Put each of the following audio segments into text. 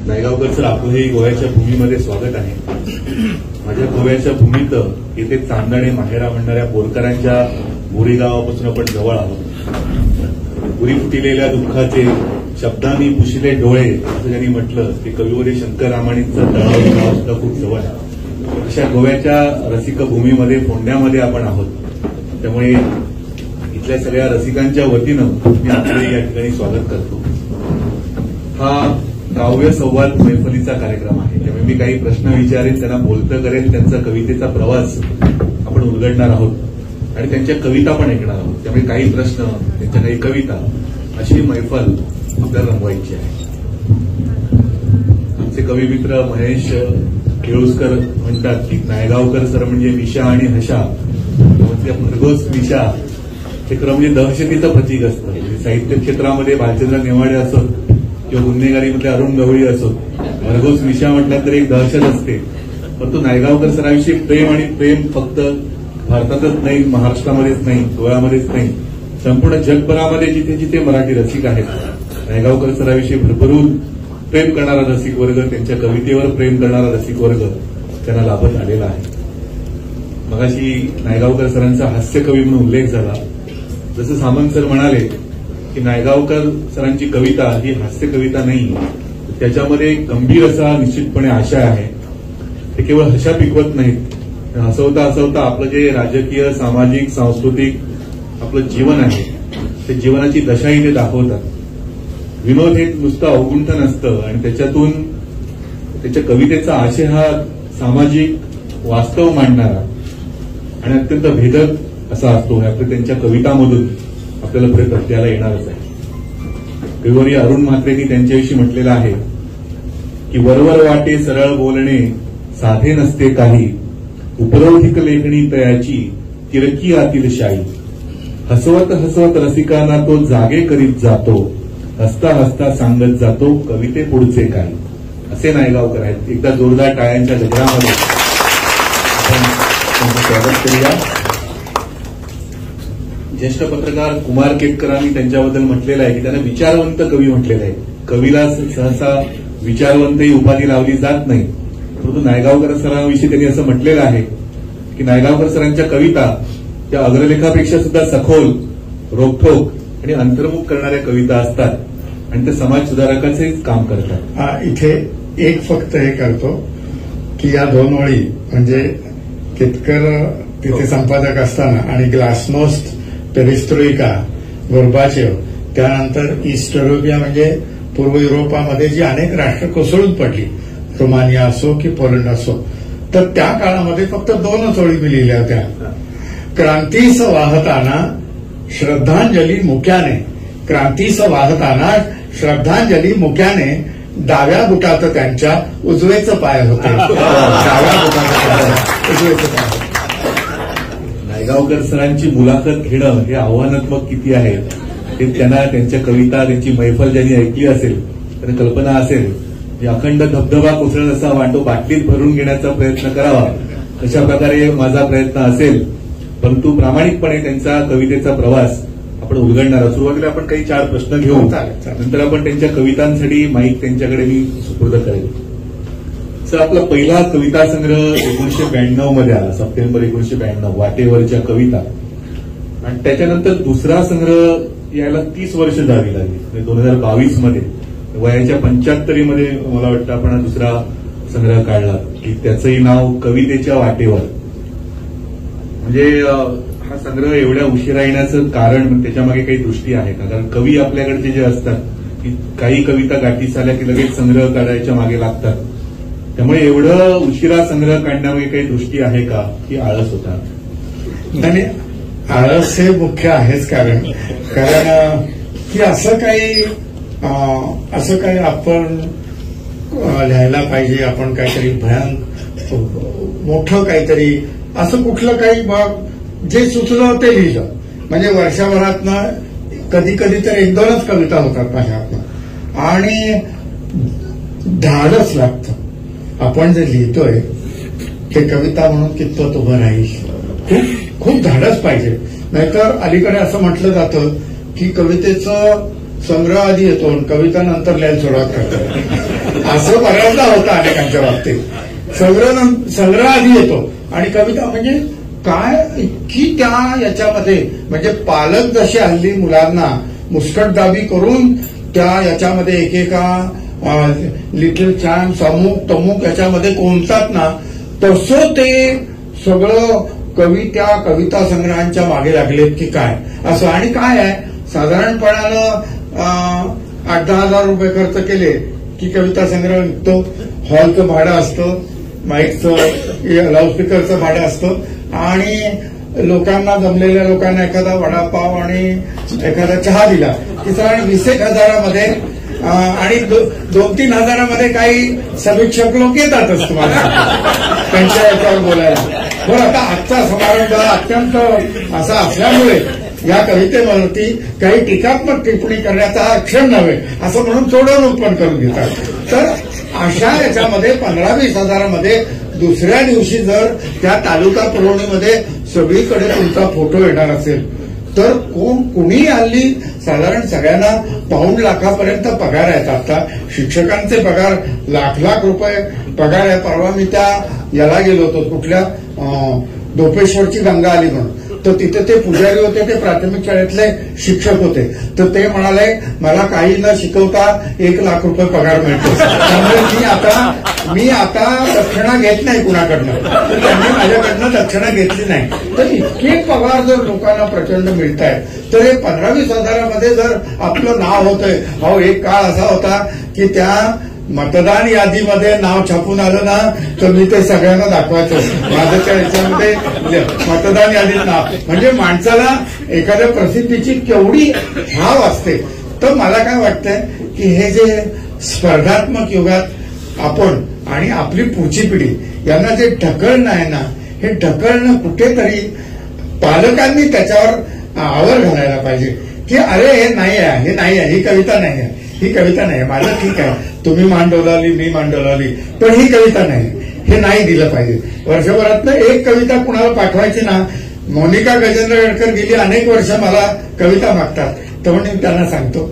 Naigaonkar sir, आपलंही गोव्याच्या भूमीमध्ये स्वागत आहे. माझ्या गोव्याच्या भूमीत येथे चांदणे माहेरा म्हणणाऱ्या बोरकरांच्या बोरी गावापासून आपण जवळ आहोत. पुरी फुटिलेल्या दुःखाचे शब्दांनी पुशिले डोळे असं ज्यांनी म्हटलं ते कविवर्य शंकर रामाणींचं तळावली गाव सुद्धा खूप जवळ आहे. अशा गोव्याच्या रसिक भूमीमध्ये फोंड्यामध्ये आपण आहोत. त्यामुळे इथल्या सगळ्या रसिकांच्या वतीनं मी आपले या ठिकाणी स्वागत करतो. हा काव्य संवाद मैफलीचा कार्यक्रम आहे. त्यामुळे मी काही प्रश्न विचारेन, त्यांना बोलतं करेन, त्यांचा कवितेचा प्रवास आपण उलगडणार आहोत आणि त्यांच्या कविता पण ऐकणार आहोत. त्यामुळे काही प्रश्न, त्यांच्या काही कविता, अशी मैफल आपल्याला रंगवायची आहे. आमचे कवी मित्र महेश केळुसकर म्हणतात की नायगावकर सर म्हणजे विषा आणि हशा, भरघोस विषा हे खरं म्हणजे दहशतीचं प्रतीक असतं. साहित्य क्षेत्रामध्ये भालचंद्र नेवाडे असोत किंवा गुन्हेगारीमधले अरुण गवळी असोत, भरघोस विषा म्हटलं तर एक दहशत असते. परंतु नायगावकर सरांविषयी प्रेम आणि प्रेम फक्त भारतातच नाही, महाराष्ट्रामध्येच नाही, गोव्यामध्येच नाही, संपूर्ण जगभरामध्ये जिथे जिथे मराठी रसिक आहेत, नायगावकर सरांविषयी भरभरून प्रेम करणारा रसिक वर्ग, त्यांच्या कवितेवर प्रेम करणारा रसिक वर्ग त्यांना लाभत आलेला आहे. मगाशी नायगावकर सरांचा हास्यकवी म्हणून उल्लेख झाला. जसं सामंत सर म्हणाले की नायगावकर सरांची कविता ही हास्य कविता नाही, त्याच्यामध्ये गंभीर असा निश्चितपणे आशय आहे. ते केवळ हशा पिकवत नाहीत, हसवता हसवता आपलं जे राजकीय, सामाजिक, सांस्कृतिक आपलं जीवन आहे ते जीवनाची दशाही ते दाखवतात. विनोद हे नुसतं अवगुंठ नसतं आणि त्याच्यातून त्याच्या कवितेचा आशय हा सामाजिक वास्तव मांडणारा आणि अत्यंत भेदक असा असतो. आपल्या त्यांच्या कवितांमधून आपल्याला पुढे प्रत्ययाला येणारच आहे. कविवर्य अरुण म्हात्रेंनी त्यांच्याविषयी म्हटलेलं आहे की वरवर वाटे सरळ बोलणे साधे नसते काही, उपरोधिक लेखणी तयाची तिरकी आतील शाई, हसवत हसवत रसिकांना तो जागे करीत जातो, हसता हसता सांगत जातो कविते पुढचे काय. असे नायगावकर आहेत. एकदा जोरदार टाळ्यांच्या गजरामध्ये आपण त्यांचं स्वागत करूया. ज्येष्ठ पत्रकार कुमार केतकरांनी त्यांच्याबद्दल म्हटलेलं आहे की त्यांना विचारवंत कवी म्हटलेलं आहे. कवीला सहसा विचारवंत ही उपाधी लावली जात नाही, परंतु नायगावकर सरांविषयी त्यांनी असं म्हटलेलं आहे की नायगावकर सरांच्या कविता त्या अग्रलेखापेक्षा सुद्धा सखोल, रोखठोक आणि अंतर्मुख करणाऱ्या कविता असतात आणि ते समाज सुधारकाचे काम करतात. इथे एक फक्त हे करतो की या दोन ओळी म्हणजे केतकर तिथे संपादक असताना आणि ग्लासनोस्ट, पेरिस्ट्रोइका, गोर्बाचेव, त्यानंतर ईस्ट युरोपिया म्हणजे पूर्व युरोपामध्ये जी अनेक राष्ट्र कोसळून पडली, रोमानिया असो की पोलंड असो, तर त्या काळामध्ये फक्त दोनच ओळी मी लिहिल्या होत्या. क्रांतीस वाहताना श्रद्धांजली मुक्याने, क्रांतीस वाहताना श्रद्धांजली मुक्याने, डाव्या बुटात त्यांच्या उजवेच पाय होते. डाव्या बुटात उजवेच पाय होते. नायगावकर सरांची मुलाखत घेणं हे आव्हानात्मक किती आहे हे त्यांना त्यांच्या कविता, त्यांची मैफल ज्यांनी ऐकली असेल त्यांना कल्पना असेल. अखंड धबधबा कोसळत असा वाटो बाटलीत भरून घेण्याचा प्रयत्न करावा, अशा प्रकारे माझा प्रयत्न असेल. परंतु प्रामाणिकपणे त्यांचा कवितेचा प्रवास आपण उलगडणार आहोत. सुरुवातीला आपण काही 4 प्रश्न घेऊ, नंतर आपण त्यांच्या कवितांसाठी माईक त्यांच्याकडे मी सुपूर्द करेल. सर, आपला पहिला कविता संग्रह 1992 मध्ये आला, सप्टेंबर 1992, वाटेवरच्या कविता. आणि त्याच्यानंतर दुसरा संग्रह यायला 30 वर्ष जावी लागली. 2022 मध्ये वयाच्या 75 मध्ये मला वाटतं आपण दुसरा संग्रह काढला की त्याचंही नाव कवितेच्या वाटेवर. म्हणजे हा संग्रह एवढ्या उशिरा येण्याचं कारण त्याच्यामागे काही दृष्टी आहे का? कारण कवी आपल्याकडचे जे असतात की काही कविता गाठीस आल्या की लगेच संग्रह काढायच्या मागे लागतात. त्यामुळे एवढं उशिरा संग्रह काढण्यामागे काही दृष्टी आहे का की आळस होता? आणि आळस हे मुख्य आहेच. कारण की असं काही आपण लिहायला पाहिजे, आपण काहीतरी भयानक मोठं काहीतरी असं कुठलं काही जे सुचलं ते लिहिलं. म्हणजे वर्षभरातनं कधी कधी तर 1-2च कविता होतात माझ्या हातनं. आणि धाडस लागतं. आपण जे लिहितोय ते कविता म्हणून कितपत उभं राहील, खूप धाडस पाहिजे. नाहीतर अलीकडे असं म्हटलं जातं की कवितेचं संग्रह आधी येतो आणि कविता नंतर लिहायला सुरुवात करतात. असं बऱ्याचदा होतं अनेकांच्या बाबतीत. संग्रह आधी येतो आणि कविता म्हणजे काय इतकी त्या याच्यामध्ये म्हणजे पालक जसे हल्ली मुलांना मुस्कटदाबी करून त्या याच्यामध्ये एकेका लिटल चॅम्प्स अमुक तमुक याच्यामध्ये कोणतात ना, तसं ते सगळं कविता संग्रहांच्या मागे लागलेत की काय असं. आणि काय आहे साधारणपणानं 8-10 हजार रुपये खर्च केले की कविता संग्रह निघतो. हॉलचं भाडं असतं, माईकचं लाऊडस्पीकरचं भाडं असतं आणि लोकांना जमलेल्या लोकांना एखादा वडापाव आणि एखादा चहा दिला की साधारण 20-1 हजारामध्ये आणि 2-3 हजारामध्ये काही समीक्षक लोक येतातच तुम्हाला त्यांच्या याच्यावर बोलायला. बरं, आता आजचा समारंभ अत्यंत असा असल्यामुळे या कवितेवरती काही टीकात्मक टिप्पणी करण्याचा क्षण नव्हे असं म्हणून सोडवणूक पण करून घेतात. तर अशा याच्यामध्ये 15-20 हजारामध्ये दुसऱ्या दिवशी जर त्या तालुका पुरवणीमध्ये सगळीकडे तुमचा फोटो येणार असेल तर कुणी हल्ली साधारण सगळ्यांना पाऊण लाखापर्यंत पगार आहेत. आता शिक्षकांचे पगार लाख रुपये पगार आहे. परवा मी त्या याला गेलो होतो, कुठल्या डोपेश्वरची गंगा आली म्हणून, तर तिथे ते पुजारी होते, ते प्राथमिक शाळेतले शिक्षक होते. तर ते म्हणाले मला काही न शिकवता 1 लाख रुपये पगार मिळतो. त्यामुळे मी आता दक्षिणा घेत नाही कुणाकडनं, तर त्यांनी माझ्याकडनं दक्षिणा घेतली नाही. तर इतके पगार जर लोकांना प्रचंड मिळत आहेत तर हे 15-20 हजारामध्ये जर आपलं नाव होतंय. अहो, एक काळ असा होता की त्या मतदान यादीमध्ये नाव छापून आलं ना तर मी ते सगळ्यांना दाखवायचो. माझं त्या याच्यामध्ये मतदान यादीत नाव म्हणजे माणसाला एखाद्या प्रसिद्धीची केवढी भाव असते. तर मला काय वाटतंय की हे जे स्पर्धात्मक युगात आपण आणि आपली पुढची पिढी यांना जे ढकलणं आहे ना, हे ढकलणं कुठेतरी पालकांनी त्याच्यावर आवर घालायला पाहिजे की अरे हे नाही आहे, हे नाही आहे, ही कविता नाही आहे, ही कविता नाही. माझं ठीक आहे, तुम्ही मान डोलावली, मी मान डोलावली, पण ही कविता नाही, हे नाही दिलं पाहिजे. वर्षभरातनं एक कविता कुणाला पाठवायची ना. मोनिका गजेंद्र गडकर गेली अनेक वर्ष मला कविता मागतात, तर म्हणून त्यांना सांगतो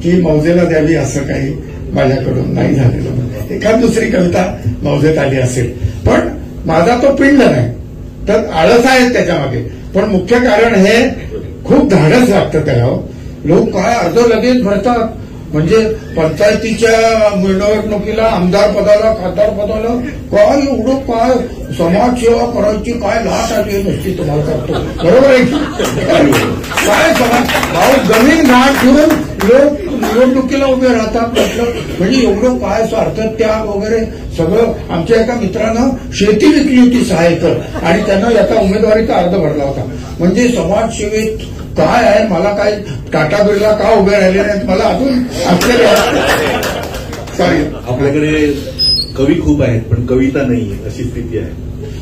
की मौजेला द्यावी असं काही माझ्याकडून नाही झालेलं. एखाद दुसरी कविता मौजेत आली असेल, पण माझा तो पिंड नाही. तर आळस आहे त्याच्यामागे, पण मुख्य कारण हे खूप धाडस लागतं त्याला. लोक काय अर्ज लगेच भरतात. म्हणजे पंचायतीच्या निवडणुकीला आमदार पदाला, खासदार पदाला काय एवढं काय समाजसेवा करायची काय लाट आली नसती तुम्हाला करतो. बरोबर आहे काय समाज जमीन घाट घेऊन लोक निवडणुकीला उभे राहतात. म्हणजे एवढं काय स्वार्थत्याग वगैरे सगळं. आमच्या एका मित्रानं शेती विकली होती 6 एकर आणि त्यानं याचा उमेदवारीचा अर्ज भरला होता. म्हणजे समाजसेवेत काय आहे. मला काय टाटा बिर्ला का उभे राहिले नाहीत मला अजून आश्चर्य आहे. सॉरी, आपल्याकडे कवी खूप आहेत पण कविता नाही अशी स्थिती आहे.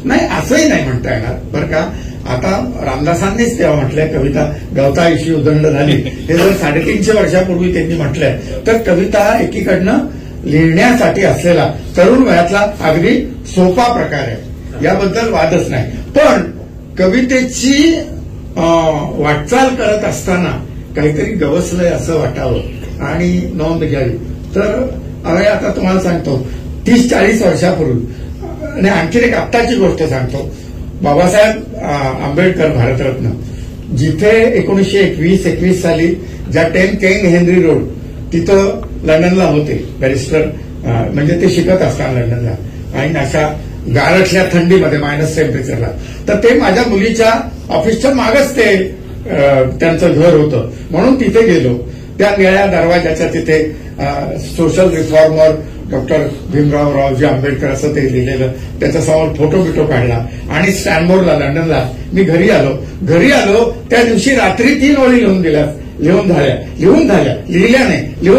नाही असंही नाही म्हणता येणार बरं का. आता रामदासांनीच तेव्हा म्हटलंय कविता गवताईशी उदंड झाली. हे जर 350 वर्षापूर्वी त्यांनी म्हटलंय तर कविता हा एकीकडनं लिहिण्यासाठी असलेला तरुण वयातला अगदी सोपा प्रकार आहे, याबद्दल वादच नाही. पण कवितेची वाटचाल करत असताना काहीतरी गवसलंय असं वाटावं आणि नोंद घ्यावी. तर अरे आता तुम्हाला सांगतो 30-40 वर्षापूर्वी आणि आणखी एक आत्ताची गोष्ट सांगतो. बाबासाहेब आंबेडकर भारतरत्न जिथे 1921 साली ज्या 10 किंग हेनरी रोड तिथं लंडनला होते बॅरिस्टर, म्हणजे ते शिकत असताना लंडनला आणि अशा गारठल्या थंडीमध्ये मायनस टेम्परेचरला. तर ते माझ्या मुलीच्या ऑफिसच्या मागच ते त्यांचं घर होतं म्हणून तिथे गेलो. त्या निळ्या दरवाजाच्या तिथे social reformer doctor Bhimrao Raoji Ambedkar असं ते लिहिलेलं, त्याच्यासमोर फोटो बिटो काढला आणि स्टॅनबोर्डला लंडनला मी घरी आलो. त्या दिवशी रात्री 3 ओळी लिहून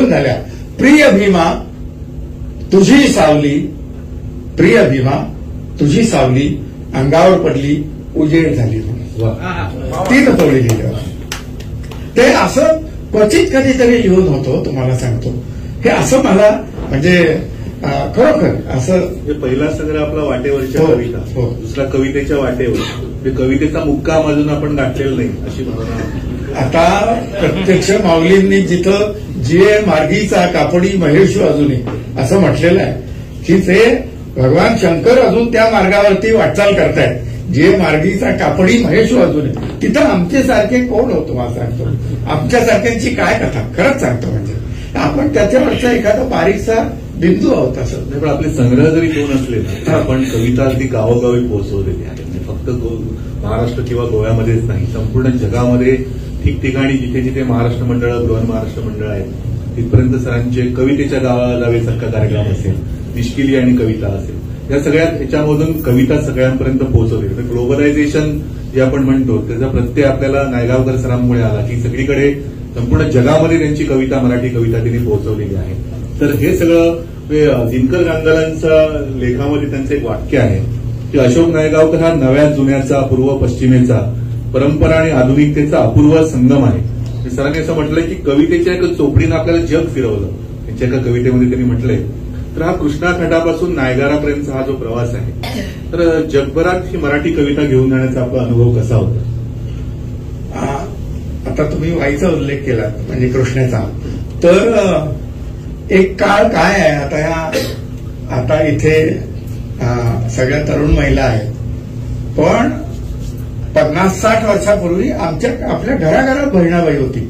झाल्या. प्रिय भीमा तुझी सावली, प्रिय भीमा तुझी सावली अंगावर पडली उजेड झाली म्हणून 3 ओळी लिहिल्या. ते असं क्वचित कधीतरी लिहून होतो तुम्हाला सांगतो. हे असं मला म्हणजे खरोखर असं पहिला संग्रह आपला वाटेवरच्या कविता, दुसरा कवितेच्या वाटेवर. कवितेचा मुक्काम अजून आपण गाठलेला नाही अशी भावना. आता प्रत्यक्ष माऊलींनी जिथं जे मार्गीचा कापडी महेशू अजूनही असं म्हटलेलं आहे की ते भगवान शंकर अजून त्या मार्गावरती वाटचाल करतायत, जे मार्गीचा कापडी महेश अजून तिथं आमच्यासारखे कोण होतो मला सांगतो, आमच्यासारख्यांची काय कथा, खरंच सांगतो. म्हणजे आपण त्याच्यावरचा एखादा बारीकसा बिंदू आहोत असं. पण आपले संग्रह जरी दोन असले तर आपण कविता अगदी गावोगावी पोहोचवलेली आहे. म्हणजे फक्त महाराष्ट्र किंवा गोव्यामध्येच नाही, संपूर्ण जगामध्ये ठिकठिकाणी जिथे जिथे महाराष्ट्र मंडळ, बृहन महाराष्ट्र मंडळ आहेत तिथपर्यंत सरांचे कवितेच्या गावासारखा कार्यक्रम असेल, निष्किली आणि कविता असेल, या सगळ्या ह्याच्यामधून कविता सगळ्यांपर्यंत पोहोचवली. ग्लोबलायझेशन जे आपण म्हणतो त्याचा प्रत्यय आपल्याला नायगावकर सरांमुळे आला की सगळीकडे संपूर्ण जगामध्ये त्यांची कविता, मराठी कविता त्यांनी पोहोचवलेली आहे. तर हे सगळं दिनकर गांगलांच्या लेखामध्ये त्यांचं एक वाक्य आहे की अशोक नायगावकर हा नव्या जुन्याचा, पूर्व पश्चिमेचा, परंपरा आणि आधुनिकतेचा अपूर्व संगम आहे. सरांनी असं म्हटलंय की कवितेच्या एका चोपडीनं आपल्याला जग फिरवलं. त्यांच्या एका कवितेमध्ये त्यांनी म्हटलंय तर हा कृष्णा घाटापासून नायगारापर्यंतचा हा जो प्रवास आहे, तर जगभरात ही मराठी कविता घेऊन जाण्याचा आपला अनुभव कसा होता? आता तुम्ही वाईचा उल्लेख केला म्हणजे कृष्णेचा, तर एक काळ काय आहे आता इथे सगळ्या तरुण महिला आहेत, पण 50-60 वर्षापूर्वी आपल्या घराघरात बहिणाबाई होती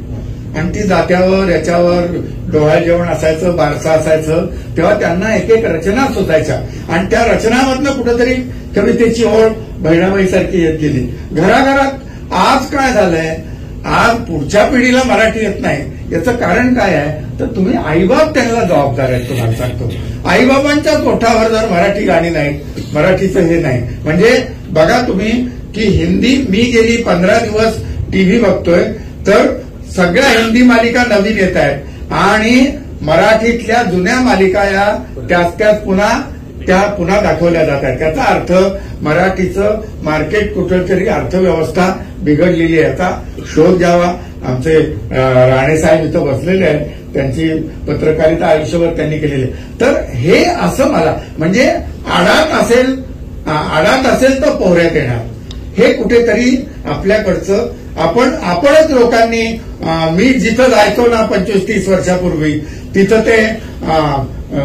आणि ती जात्यावर याच्यावर डोहाळ जेवण असायचं, बारसा असायचं, तेव्हा त्यांना एक एक रचना सुचायच्या आणि त्या रचनामधनं कुठेतरी कवितेची ओळ बहिणाबाईसारखी येत गेली घराघरात. आज काय झालंय, आज पुढच्या पिढीला मराठी येत नाही. याचं कारण काय आहे तर तुम्ही आईबाप त्यांना जबाबदार आहेत. तुम्हाला सांगतो, आईबाबांच्या ओठावर जर मराठी गाणी नाही, मराठीचं हे नाही, म्हणजे बघा तुम्ही की हिंदी, मी गेली 15 दिवस टीव्ही बघतोय तर सगळ्या हिंदी मालिका नवीन येत आहेत आणि मराठीतल्या जुन्या मालिका या त्याच पुन्हा दाखवल्या जात आहेत. त्याचा अर्थ मराठीचं मार्केट कुठेतरी अर्थव्यवस्था बिघडलेली आहे. याचा शोध घ्यावा. आमचे राणे साहेब इथं बसलेले आहेत, त्यांची पत्रकारिता आयुष्यभर त्यांनी केलेली. तर हे असं मला म्हणजे आडात असेल तर पोहऱ्यात येणार, हे कुठेतरी आपल्याकडचं आपणच लोकांनी, मी जिथं जायचो ना 25-30 वर्षापूर्वी, तिथं ते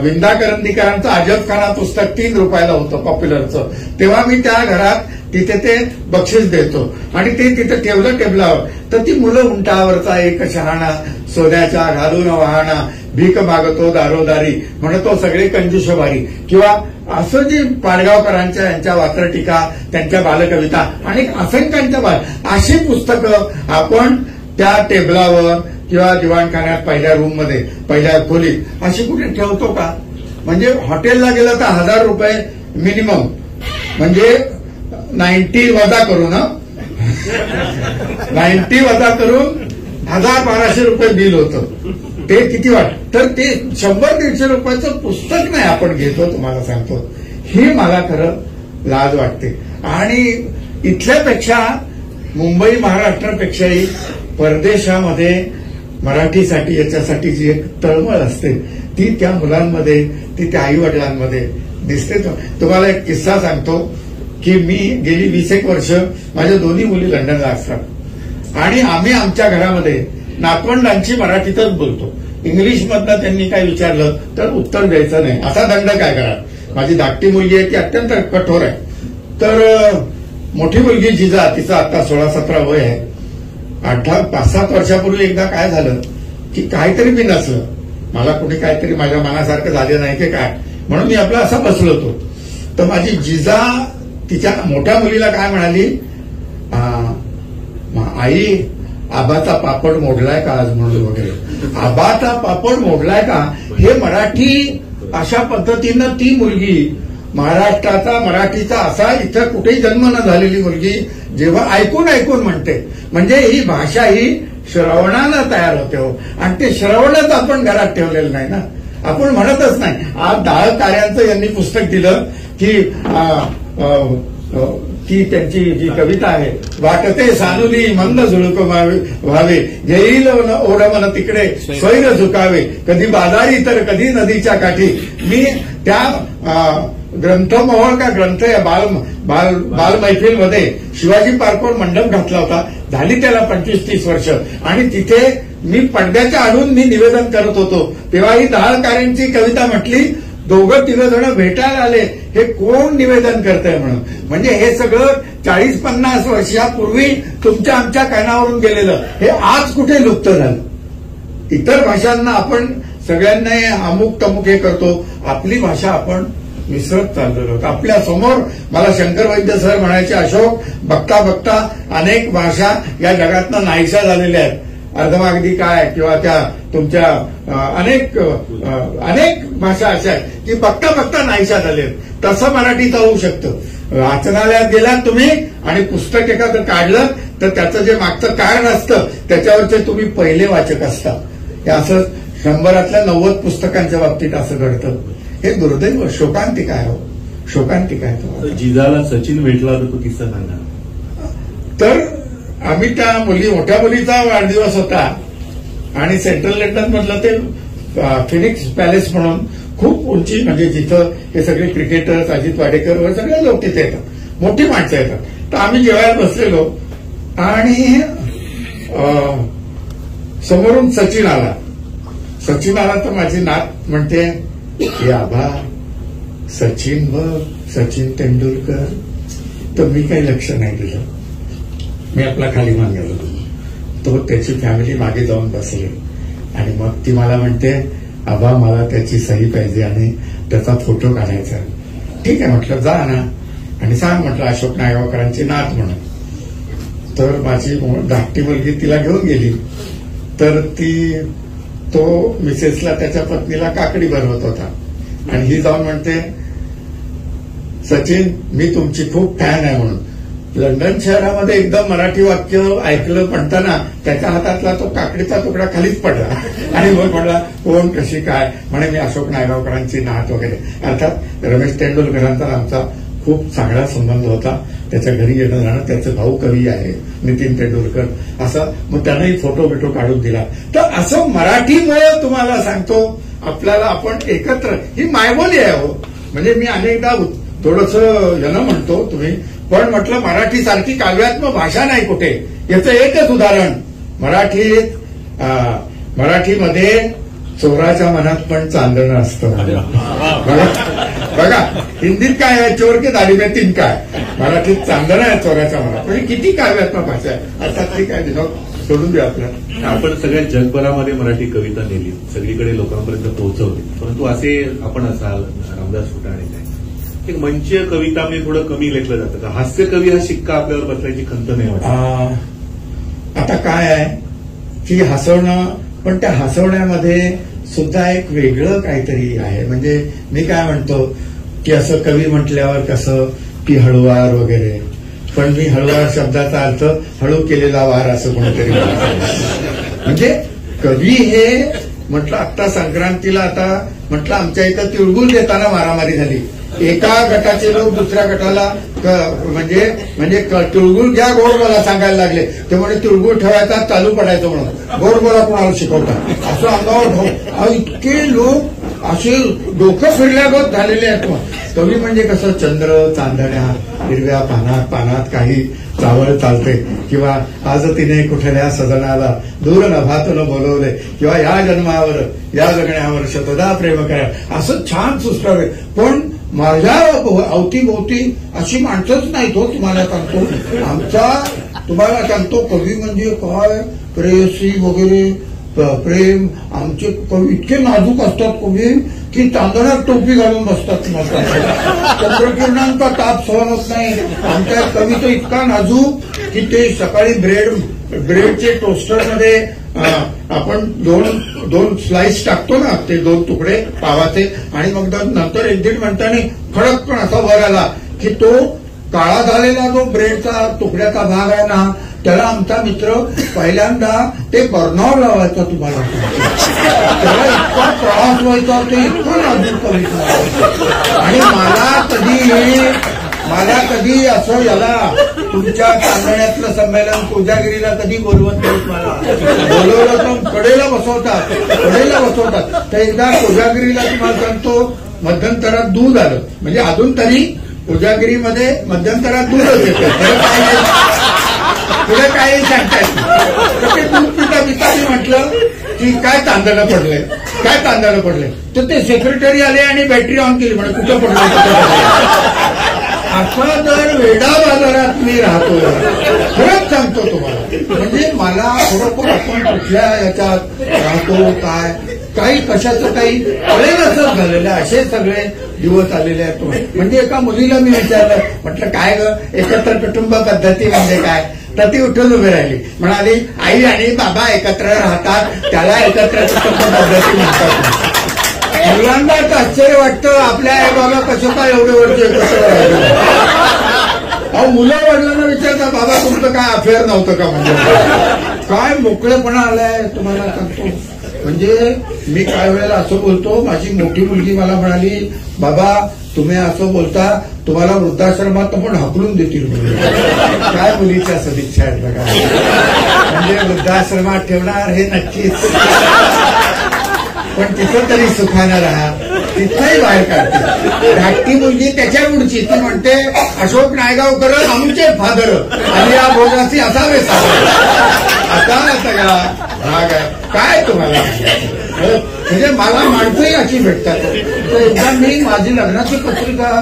विंदा करंदीकरांचं अजबखाना पुस्तक 3 रुपयाला होतं पॉप्युलरचं, तेव्हा मी त्या घरात तिथे ते बक्षीस देतो आणि ते तिथे ठेवलं टेबलावर. तर ती मुलं उंटावरचा एक शहाणा, सोन्याच्या घालून वाहना, भीक मागतो दारोदारी, म्हणतो सगळे कंजूष भारी, किंवा असं जी पाडगावकरांच्या यांच्या वात्रटिका, त्यांच्या बालकविता आणि असंख्यांच्या अशी पुस्तकं आपण त्या टेबलावर किंवा दिवाणखान्यात पहिल्या रूममध्ये, पहिल्या खोलीत अशी कुठे ठेवतो का? म्हणजे हॉटेलला गेलं तर 1000 रुपये मिनिमम, म्हणजे 90 वजा करून 90 वजा करून 1000-1200 रुपये बिल होतं. ते किती तर ते 100-150 रुपयाचं पुस्तक नाही आपण घेतो. तुम्हाला सांगतो, ही मला खरं लाज वाटते. आणि इथल्यापेक्षा, मुंबई महाराष्ट्रापेक्षाही परदेशामध्ये मराठीसाठी याच्यासाठी जी एक तळमळ असते ती त्या मुलांमध्ये, ती त्या आई वडिलांमध्ये दिसते. तुम्हाला एक किस्सा सांगतो की मी गेली 20 वर्ष, माझ्या दोन्ही मुली लंडनला असतात आणि आम्ही आमच्या घरामध्ये नातवंडांची मराठीतच बोलतो. इंग्लिशमधनं त्यांनी काय विचारलं तर उत्तर द्यायचं नाही, असा दंड काय करा. माझी धाकटी मुलगी आहे ती अत्यंत कठोर आहे. तर मोठी मुलगी जिजा, तिचं आता 16-17 वय आहे. 5-7 वर्षापूर्वी एकदा काय झालं की काहीतरी मी नसलं, मला कुठे काहीतरी माझ्या मनासारखं झालं नाही की काय, म्हणून मी आपला असा बसलो होतो. तर माझी जिजा तिच्या मोठ्या मुलीला काय म्हणाली, आई आबाचा पापड मोडलाय का आज, म्हणून वगैरे. आबाचा पापड मोडलाय का, हे मराठी अशा पद्धतीनं ती मुलगी, महाराष्ट्राचा मराठीचा असा इथं कुठेही जन्म न झालेली मुलगी जेव्हा ऐकून म्हणते, म्हणजे ही भाषा ही श्रवणानं तयार होते हो. आणि ते श्रवणच आपण घरात ठेवलेलं नाही ना, आपण म्हणतच नाही. आज 10 कार्यांचं यांनी पुस्तक दिलं की त्यांची जी कविता आहे, वाटते सानुली मंद झुळक व्हावे, येईल ओढ मन तिकडे स्वैर झुकावे, कधी बाजारी तर कधी नदीच्या काठी. मी त्या ग्रंथमोहळ का ग्रंथ या बाल मैफिलमध्ये शिवाजी पार्कवर मंडप घातला होता. झाली त्याला 25-30 वर्ष आणि तिथे मी पडद्याच्या आडून मी निवेदन करत होतो तेव्हा ही दाळकारेंची कविता म्हटली, दोघं तिघं जण भेटायला आले, हे कोण निवेदन करतंय म्हणून. म्हणजे हे सगळं 40-50 वर्षापूर्वी तुमच्या आमच्या कानावरून गेलेलं हे आज कुठे लुप्त झालं. इतर भाषांना आपण सगळ्यांना अमुक तमुक हे करतो, आपली भाषा आपण विसरत चाललेलो आहोत. आपल्या समोर मला शंकर वैद्य सर म्हणायचे, अशोक बघता बघता अनेक भाषा या जगातनं नाहीशा झालेल्या आहेत. अर्धमागधी काय किंवा त्या तुमच्या अनेक भाषा अशा आहेत की बघता बघता नाहीशा झाल्या आहेत. तसं मराठीचं होऊ शकतं. वाचनालयात गेलात तुम्ही आणि पुस्तक एखादं काढलं तर त्याचं जे मागचं कारण असतं त्याच्यावरचे तुम्ही पहिले वाचक असता. हे असं 100 90 पुस्तकांच्या बाबतीत असं घडतं. हे दुर्दैव, शोकांतिक आहे. शोकांतिक आहे. जिजाला सचिन भेटला तर तो किस्सा सांगा. तर आम्ही त्या मोठ्या मुलीचा वाढदिवस होता आणि सेंट्रल लंडन मधलं ते फिनिक्स पॅलेस म्हणून खूप उंची, म्हणजे जिथं हे सगळे क्रिकेटर्स, अजित वाडेकर वगैरे सगळे लोक तिथे येतात, मोठी माणसं येतात. तर आम्ही जेवायला बसलेलो आणि समोरून सचिन आला. सचिन आला तर माझी नात म्हणते, हे आबा सचिन बघ, सचिन तेंडुलकर. तर मी काही लक्ष नाही दिलं. मी आपला खाली मान गेलो. तो त्याची फॅमिली मागे जाऊन बसले आणि मग ती मला म्हणते, आबा मला त्याची सही पाहिजे आणि त्याचा फोटो काढायचा. ठीक आहे म्हटलं, जा ना आणि सांग म्हटलं अशोक नायगावकरांची नात म्हणून. तर माझी धाकटी मुलगी तिला घेऊन गेली. तर तो मिसेसला त्याच्या पत्नीला काकडी भरवत होता आणि ही जाऊन म्हणते, सचिन मी तुमची खूप फॅन आहे म्हणून. लंडन शहरामध्ये एकदम मराठी वाक्य ऐकलं म्हणताना त्याच्या हातातला तो काकडीचा तुकडा खालीच पडला आणि मग म्हणला, कोण कशी काय. म्हणे मी अशोक नायगावकरांची नात वगैरे. अर्थात रमेश तेंडुलकरांचा आमचा खूप चांगला संबंध होता. त्याच्या घरी येणं जाणं. त्याचे भाऊ कवी आहे नितीन तेंडुलकर. असं मग त्यानंही फोटो बिटो काढून दिला. तर असं मराठीमुळे तुम्हाला सांगतो आपल्याला आपण एकत्र, ही मायबोली आहे हो. म्हणजे मी अनेकदा थोडंसं यानं म्हणतो तुम्ही, पण म्हटलं मराठी सारखी काव्यात्मक भाषा नाही कुठे. याचं एकच उदाहरण, मराठीमध्ये चोराच्या मनात पण चांदणं असतं. बघा हिंदीत काय आहे, चोर के दाढी में तीन काय. मराठीत चांदणं आहे चोराच्या मनात. म्हणजे किती काव्यात्मक भाषा आहे. अर्थात ती काय सोडून द्या आपल्याला. आपण सगळ्या जगभरामध्ये मराठी कविता नेली, सगळीकडे लोकांपर्यंत पोहोचवली. परंतु असे आपण असाल रामदास फुटाणे काय एक मंचीय कविता म्हणजे थोडं कमी लेखलं जातं का? हास्य कवी हा शिक्का आपल्यावर बसल्याची खंत नाही वाटत? आता काय आहे की हसवणं, पण त्या हसवण्यामध्ये सुद्धा एक वेगळं काहीतरी आहे. म्हणजे मी काय म्हणतो की असं कवी म्हटल्यावर कसं की हळुवार वगैरे, पण मी हळुवार शब्दाचा अर्थ हळू केलेला वार असं कोणीतरी म्हणजे कवी हे म्हटलं. आता संक्रांतीला आता म्हटलं आमच्या इथं तिळगुळ देताना मारामारी झाली. एका गटाचे लोक दुसऱ्या गटाला म्हणजे तिळगुळ घ्या गोड बोला सांगायला लागले. ते म्हणजे तिळगुळ ठेवायचा चालू पडायचं म्हणून गोड बोला कोणाला शिकवतात असं अंगावर. इतके लोक असे डोकं फिरल्यागत झालेले आहेत. कवी म्हणजे कसं चंद्र चांदण्या, हिरव्या पानात काही चावळ चालते, किंवा आज तिने कुठल्या सजनाला दूर नभातून बोलवले, किंवा या जन्मावर या जगण्यावर शतदा प्रेम करा, असं छान सुचवावे. पण माझ्या अवतीभोवती अशी माणसंच नाहीत हो. तुम्हाला सांगतो कवी म्हणजे काय, प्रेयसी वगैरे प्रेम. आमचे कवी इतके नाजूक असतात कवी की चांदण्यात टोपी घालून बसतात. चंद्रकिरणांचा ताप सहन होत नाही. आमच्या कवी तर इतका नाजूक की ते सकाळी ब्रेडचे टोस्टरमध्ये आपण दोन स्लाइस टाकतो ना, ते 2 तुकडे पावाचे, आणि मग नंतर 1-1.5 मिनिटांनी खडक पण असा वर आला की तो काळा झालेला जो ब्रेडचा तुकड्याचा भाग आहे ना, त्याला आमचा मित्र पहिल्यांदा ते बर्नॉर लावायचा. तुम्हाला त्याला इतका त्रास व्हायचा, ते इतकं नाजूक कविता. आणि मला कधी असं याला तुमच्या चांदण्यातलं संमेलन कोजागिरीला कधी बोलवत नाहीत. मला बोलवलं तर कडेला बसवतात. तर एकदा कोजागिरीला तुम्हाला सांगतो मध्यंतरात दूध आलं. म्हणजे अजून तरी कोजागिरीमध्ये मध्यंतरात दूधच येतं. पुढे काही सांगता येत नाही. तर ते दूध पिता पिता मी म्हटलं की काय तांदळं पडले, काय तांदळं पडले, तर ते सेक्रेटरी आले आणि बॅटरी ऑन केली. म्हणजे कुठं पडलं. असं तर वेडा बाजारात मी राहतो, खरंच सांगतो तुम्हाला. म्हणजे मला खरोखर आपण कुठल्या याच्यात राहतो, काय काही कशाचं काही कळेल असं झालेलं, असे सगळे दिवस आलेले आहेत. म्हणजे एका मुलीला मी विचारलं, म्हटलं काय ग एकत्र कुटुंब पद्धती म्हणजे काय, तर ती उठून उभी राहिली, म्हणाली आई आणि बाबा एकत्र राहतात, त्याला एकत्र कुटुंब पद्धती म्हणतात. मुलांनाच आश्चर्य वाटतं, आपल्या आई बाबा कसं काय एवढे वर्ष एकत्र राहिले. अहो मुलं वडिलांना विचारतात, बाबा तुमचं काय अफेअर नव्हतं का, म्हणजे काय मोकळेपणा आलाय तुम्हाला सांगतो. म्हणजे मी काही वेळेला असं बोलतो, माझी मोठी मुलगी मला म्हणाली, बाबा तुम्ही असं बोलता, तुम्हाला वृद्धाश्रमात पण हाकलून देतील मुली. काय मुलीच्या सदिच्छा आहेत बघा. म्हणजे वृद्धाश्रमात ठेवणार हे नक्कीच, पण तिथं तरी सुखानं राहा, तिथंही बाहेर काढते. धाकटी मुलगी त्याच्या उडची, ती म्हणते अशोक नायगावकर आमचे फादर आणि या भोगाची असावे सादर. आता सगळा भाग आहे. काय तुम्हाला म्हणजे मला माणसंही अशी भेटतात. तर एकदा मी माझी लग्नाची पत्रिका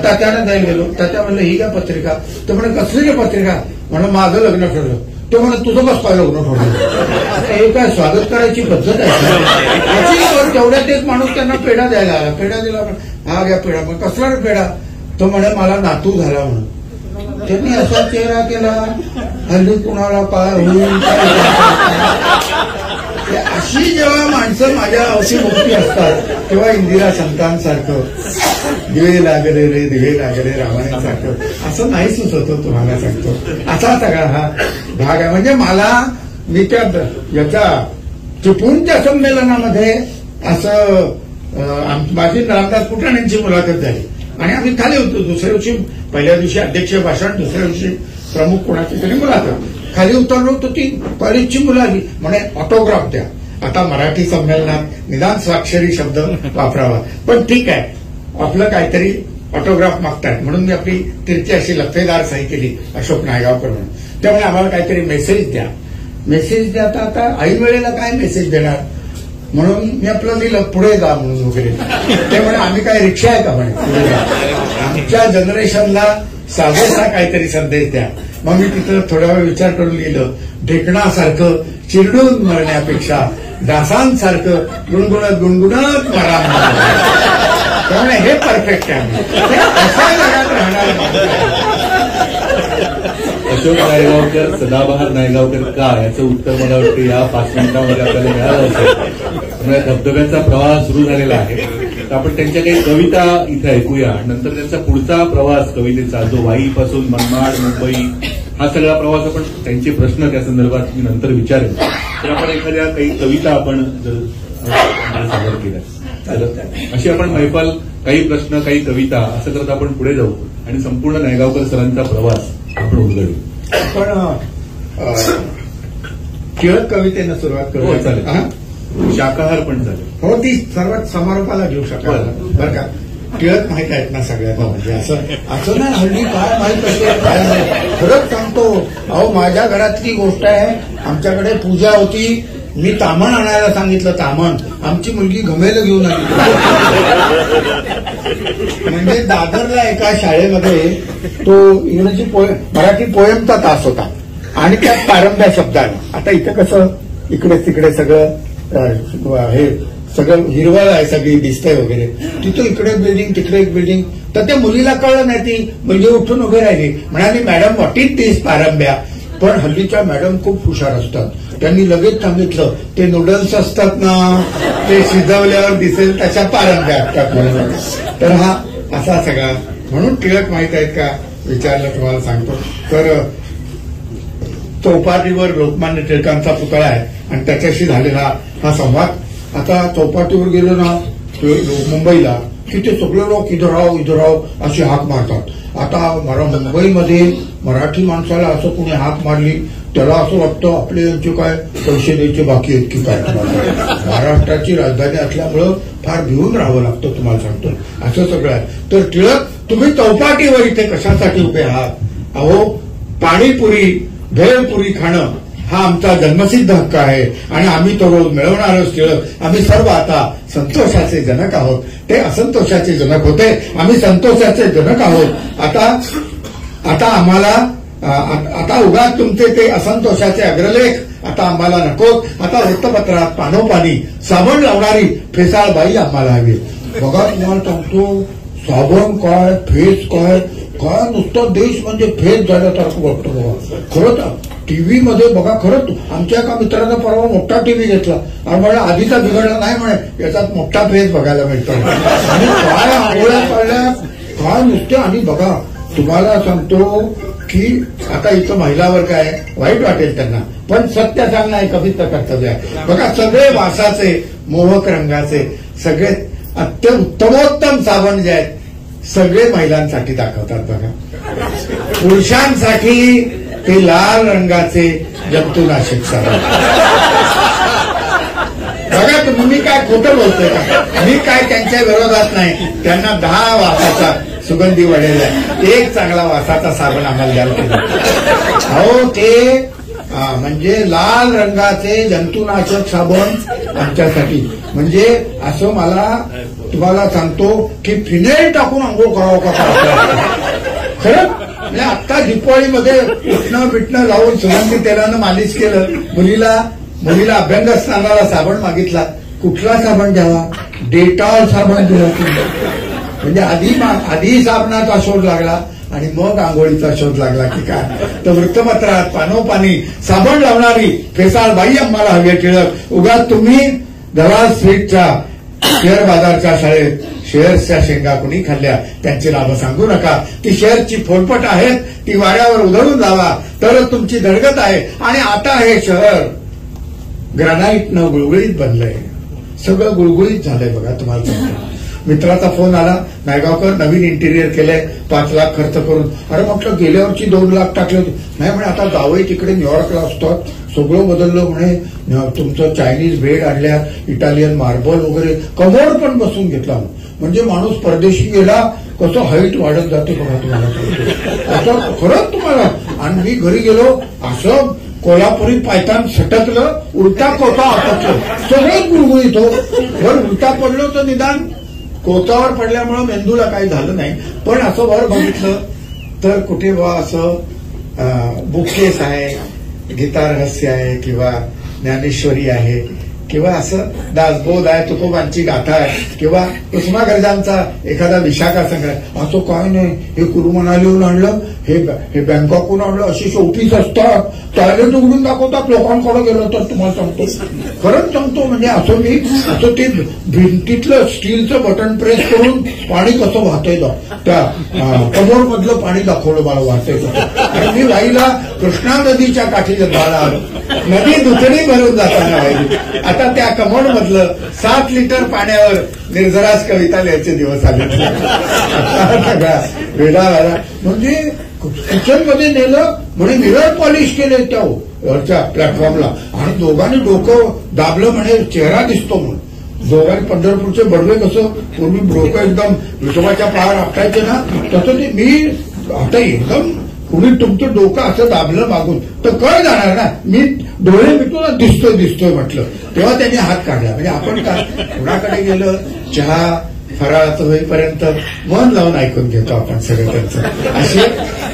तात्यानं द्यायला गेलो, तात्या म्हणलं ही काय पत्रिका, तर म्हणे कसली रे पत्रिका, म्हणून माझं लग्न ठरलं. तो म्हणत तुझं कसं काय लग्न ठरलं, हे काय स्वागत करायची पद्धत आहे. तेवढ्यात एक माणूस त्यांना पेढा द्यायला आला, पेढा दिला, हा घ्या पेढा. मग कसला रे पेढा, तो म्हणे मला नातू झाला म्हणून. त्यांनी असा चेहरा केला, हल्ली कुणाला काय होईल. अशी जेव्हा माणसं माझ्या अवतीभोवती असतात, तेव्हा इंदिरा संतांसारखं दिवे लागले रे दिवे लागले रामायणासारखं असं नाही सुचवतो तुम्हाला सांगतो. असा सगळा हा भाग आहे. म्हणजे मला मी त्या याच्या चिपळूणच्या संमेलनामध्ये असं माझी रामदास फुटाण यांची मुलाखत झाली आणि आम्ही खाली होतो. दुसऱ्या दिवशी, पहिल्या दिवशी अध्यक्ष भाषण, दुसऱ्या दिवशी प्रमुख कोणाची तरी मुलाखत. खाली उतरलो तर ती कॉलेजची मुलं आली, म्हणे ऑटोग्राफ द्या. आता मराठी संमेलनात निदान स्वाक्षरी शब्द वापरावा, पण ठीक आहे आपलं काहीतरी ऑटोग्राफ मागतात म्हणून मी आपली तिरची अशी लफेदार सही केली अशोक नायगावकर म्हणून. त्यामुळे आम्हाला काहीतरी मेसेज द्या, मेसेज द्या. आता ऐन वेळेला काय मेसेज देणार, म्हणून मी आपलं लिहिलं पुढे जा म्हणून वगैरे. त्यामुळे आम्ही काय रिक्षा आहे का म्हणे, पुढे जा. आमच्या जनरेशनला साधेसा काहीतरी संदेश द्या. मग मी तिथं थोडा वेळ विचार करून लिहिलं, ढेकणासारखं चिरडून मरण्यापेक्षा डासांसारखं गुणगुणत गुणगुणत मरा. त्यामुळे हे परफेक्ट आहे. अशा जगात राहणार. अशोक नायगावकर सदाबहार नायगावकर का, याचं उत्तर मला वाटतं या 5 मिनिटांमध्ये आपल्याला मिळालं असेल. त्यामुळे धबधब्याचा प्रवास सुरू झालेला आहे. तर आपण त्यांच्या काही कविता इथे ऐकूया. नंतर त्यांचा पुढचा प्रवास कवितेचा, जो वाईपासून मनमाड, मुंबई, हा सगळा प्रवास आपण त्यांचे प्रश्न त्या संदर्भात मी नंतर विचारेन. तर आपण एखाद्या काही कविता आपण जर सादर केल्या अशी आपण मैफल, काही प्रश्न काही कविता असं करत आपण पुढे जाऊ आणि संपूर्ण नायगावकर सरांचा प्रवास आपण उलगडू. पण टिळक कवितेनं सुरुवात करू. चालेल, शाकाहार पण चालेल. हो, ती सर्वात समारोपाला घेऊ शकाल बरं का. टिळक माहित आहेत ना सगळ्यांना. म्हणजे असं नाही हल्ली काय माहित असेल काय नाही. खरंच सांगतो, अहो माझ्या घरातली गोष्ट आहे. आमच्याकडे पूजा होती, मी तामण आणायला सांगितलं. तामण आमची मुलगी घमेल घेऊन आली. म्हणजे दादरला एका शाळेमध्ये तो इंग्रजी मराठी पोएमचा तास होता आणि त्यात पारंब्या शब्दानं. आता इथं कसं इकडे तिकडे सगळं हे सगळं हिरवळ आहे, सगळी दिसतंय वगैरे. तिथं इकडे एक बिल्डिंग तिकडे एक बिल्डिंग. तर त्या मुलीला कळलं नाही. ती मुलगी उठून उभी राहिली, म्हणाली मॅडम व्हॉट इज दिस पारंब्या. पण हल्लीच्या मॅडम खूप हुशार असतात. त्यांनी लगेच सांगितलं ते नूडल्स असतात ना, ते शिजवल्यावर दिसेल तशा पारंब्या असतात म्हणून. तर हा असा सगळा. म्हणून टिळक माहित आहेत का विचारलं तुम्हाला सांगतो. तर चौपाटीवर लोकमान्य टिळकांचा पुतळा आहे आणि त्याच्याशी झालेला हा संवाद. आता चौपाटीवर गेलो ना मुंबईला, की ते सगळे लोक इधर आओ अशी हाक मारतात. आता मुंबईमध्ये मराठी माणसाला असं कोणी हाक मारली त्याला असं वाटतं आपले यांचे काय पैसे द्यायचे बाकी आहेत की काय. महाराष्ट्राची राजधानी असल्यामुळं फार भिवून राहावं लागतं तुम्हाला सांगतो. असं सगळं आहे. तर टिळक तुम्ही चौपाटीवर इथे कशासाठी उभे आहात. अहो पाणीपुरी भेळपुरी खाणं हा आमचा जन्मसिद्ध हक्क आहे आणि आम्ही तो रोज मिळवणारच टिळक. आम्ही सर्व आता संतोषाचे जनक आहोत. ते असंतोषाचे जनक होते, आम्ही संतोषाचे जनक आहोत. आता आम्हाला आता उगाच तुमचे ते असंतोषाचे अग्रलेख आता आम्हाला नकोत. आता वृत्तपत्रात पानोपानी साबण लावणारी फेसाळ बाई आम्हाला हवी. बघा तुम्हाला सांगतो, साबण काय, फेस काय, काय नुसतं देश म्हणजे फेस झाल्यासारखं वाटतं बघा. खरंच टीव्ही मध्ये बघा, खरंच आमच्या एका मित्रानं परवा मोठा टीव्ही घेतला आणि मला आधीचा बिघडला नाही म्हणे, याच्यात मोठा फेस बघायला मिळतो आणि काय आंघोळ्या पडल्या काय नुसते. आणि बघा तुम्हाला सांगतो की आता इथं महिलावर काय वाईट वाटेल त्यांना, पण सत्य सांगणं हे कधीच कर्तव्य आहे. बघा सगळे वासाचे, मोहक रंगाचे, सगळे उत्तमोत्तम साबण जे आहेत सगळे महिलांसाठी दाखवतात. बघा पुरुषांसाठी ते लाल रंगाचे जंतुनाशक साबण. बघा तुम्ही काय खोटं बोलतोय का? मी काय त्यांच्या विरोधात नाही. त्यांना 10 वासाचा सुगंधी वडेला एक चांगला वासाचा साबण आम्हाला द्यायला केला. अहो ते म्हणजे लाल रंगाचे जंतुनाशक साबण आमच्यासाठी. म्हणजे असं मला तुम्हाला सांगतो की फिनेल टाकून आंघोळ करावं का खरं. म्हणजे आत्ता दिपावळीमध्ये उठणं बिटणं लावून सुगंधी तेलानं मालिश केलं. मुलीला अभ्यंगस्नानाला साबण मागितला, कुठला साबण द्यावा, डेटॉल साबण दिला. म्हणजे आधी साबणाचा शोध लागला आणि मग आंघोळीचा शोध लागला की काय. तर वृत्तपत्रात पानोपानी साबण लावणारी फेसाळ बाई आम्हाला हवी आहे टिळक. उगाच तुम्ही दलाल स्ट्रीटच्या शेअर बाजारच्या शाळेत शेअर्सच्या शेंगा कुणी खाल्ल्या त्यांची नावं सांगू नका. ती शेअर्सची फोलपट आहेत, ती वाऱ्यावर उधळून लावा तरच तुमची धडगत आहे. आणि आता हे शहर ग्रॅनाईटनं गुळगुळीत बनलंय, सगळं गुळगुळीत झालंय. बघा तुम्हाला सांगतो, मित्राचा फोन आला, नायगावकर नवीन इंटिरियर केलंय 5 लाख खर्च करून. अरे म्हटलं गेल्या वर्षी 2 लाख टाकले होते. नाही म्हणे आता जावई तिकडे न्यूयॉर्कला असतात, सगळं बदललं म्हणे, तुमचं चायनीज बेड आणल्या, इटालियन मार्बल वगैरे, कमोड पण बसून घेतला. म्हणजे माणूस परदेशी गेला कसं हाईट वाढत जाते बघा तुम्हाला. आता खरंच तुम्हाला. आणि मी घरी गेलो, असं कोल्हापुरी पायतान सटकलं, उलटा कोटा अटकलं, सगळं गुळगुळीत हो. वर उलटा पडलो तर निदान कोचावर पडल्यामुळं मेंदूला काही झालं नाही, पण असं वर बघितलं तर कुठे बा असं बुककेस आहे, गीता रहस्य आहे किंवा ज्ञानेश्वरी आहे किंवा असं दासबोध आहे, तुकोबांची गाथा आहे किंवा कुसुमाग्रजांचा एखादा विशाखा संग्रह. असं काय नाही, हे कुरुमनालीहून आणलं, हे बँकॉकहून आणलं, अशी शोपीस असतात, टॉयलेट उघडून दाखवतात लोकांकडे गेलं तर. तुम्हाला सांगतो, खरंच सांगतो, म्हणजे असं ते भिंतीतलं स्टीलचं बटन प्रेस करून पाणी कसं वाहतंय त्या कमोड मधलं पाणी दाखवलं मला वाहतंय कसं. आणि मी वाईला कृष्णा नदीच्या काठी जन्माला आलो, नदी दुथडी भरून जाताना वाईली. आता त्या कमोड मधलं 7 लिटर पाण्यावर निर्जरास कविता लिहायचे दिवस आले. सगळा वेडा झाला. म्हणजे किचनमध्ये नेलं म्हणे, मिरर पॉलिश केले त्या वरच्या प्लॅटफॉर्मला आणि दोघांनी डोकं दाबलं म्हणे चेहरा दिसतो म्हणून. दोघांनी पंढरपूरचे बडवे कसं पूर्वी डोकं एकदम विठोबाच्या पायावर आपटायचे ना, तसं ते मी आता एकदम कुणी तुमचं डोकं असं दाबलं मागून तर कळ जाणार ना. मी डोळे मिटून दिसतोय म्हटलं, तेव्हा त्यांनी हात काढला. म्हणजे आपण काय कुणाकडे गेलं, चहा फराळाचं होईपर्यंत मन लावून ऐकून घेतो आपण सगळं त्यांचं.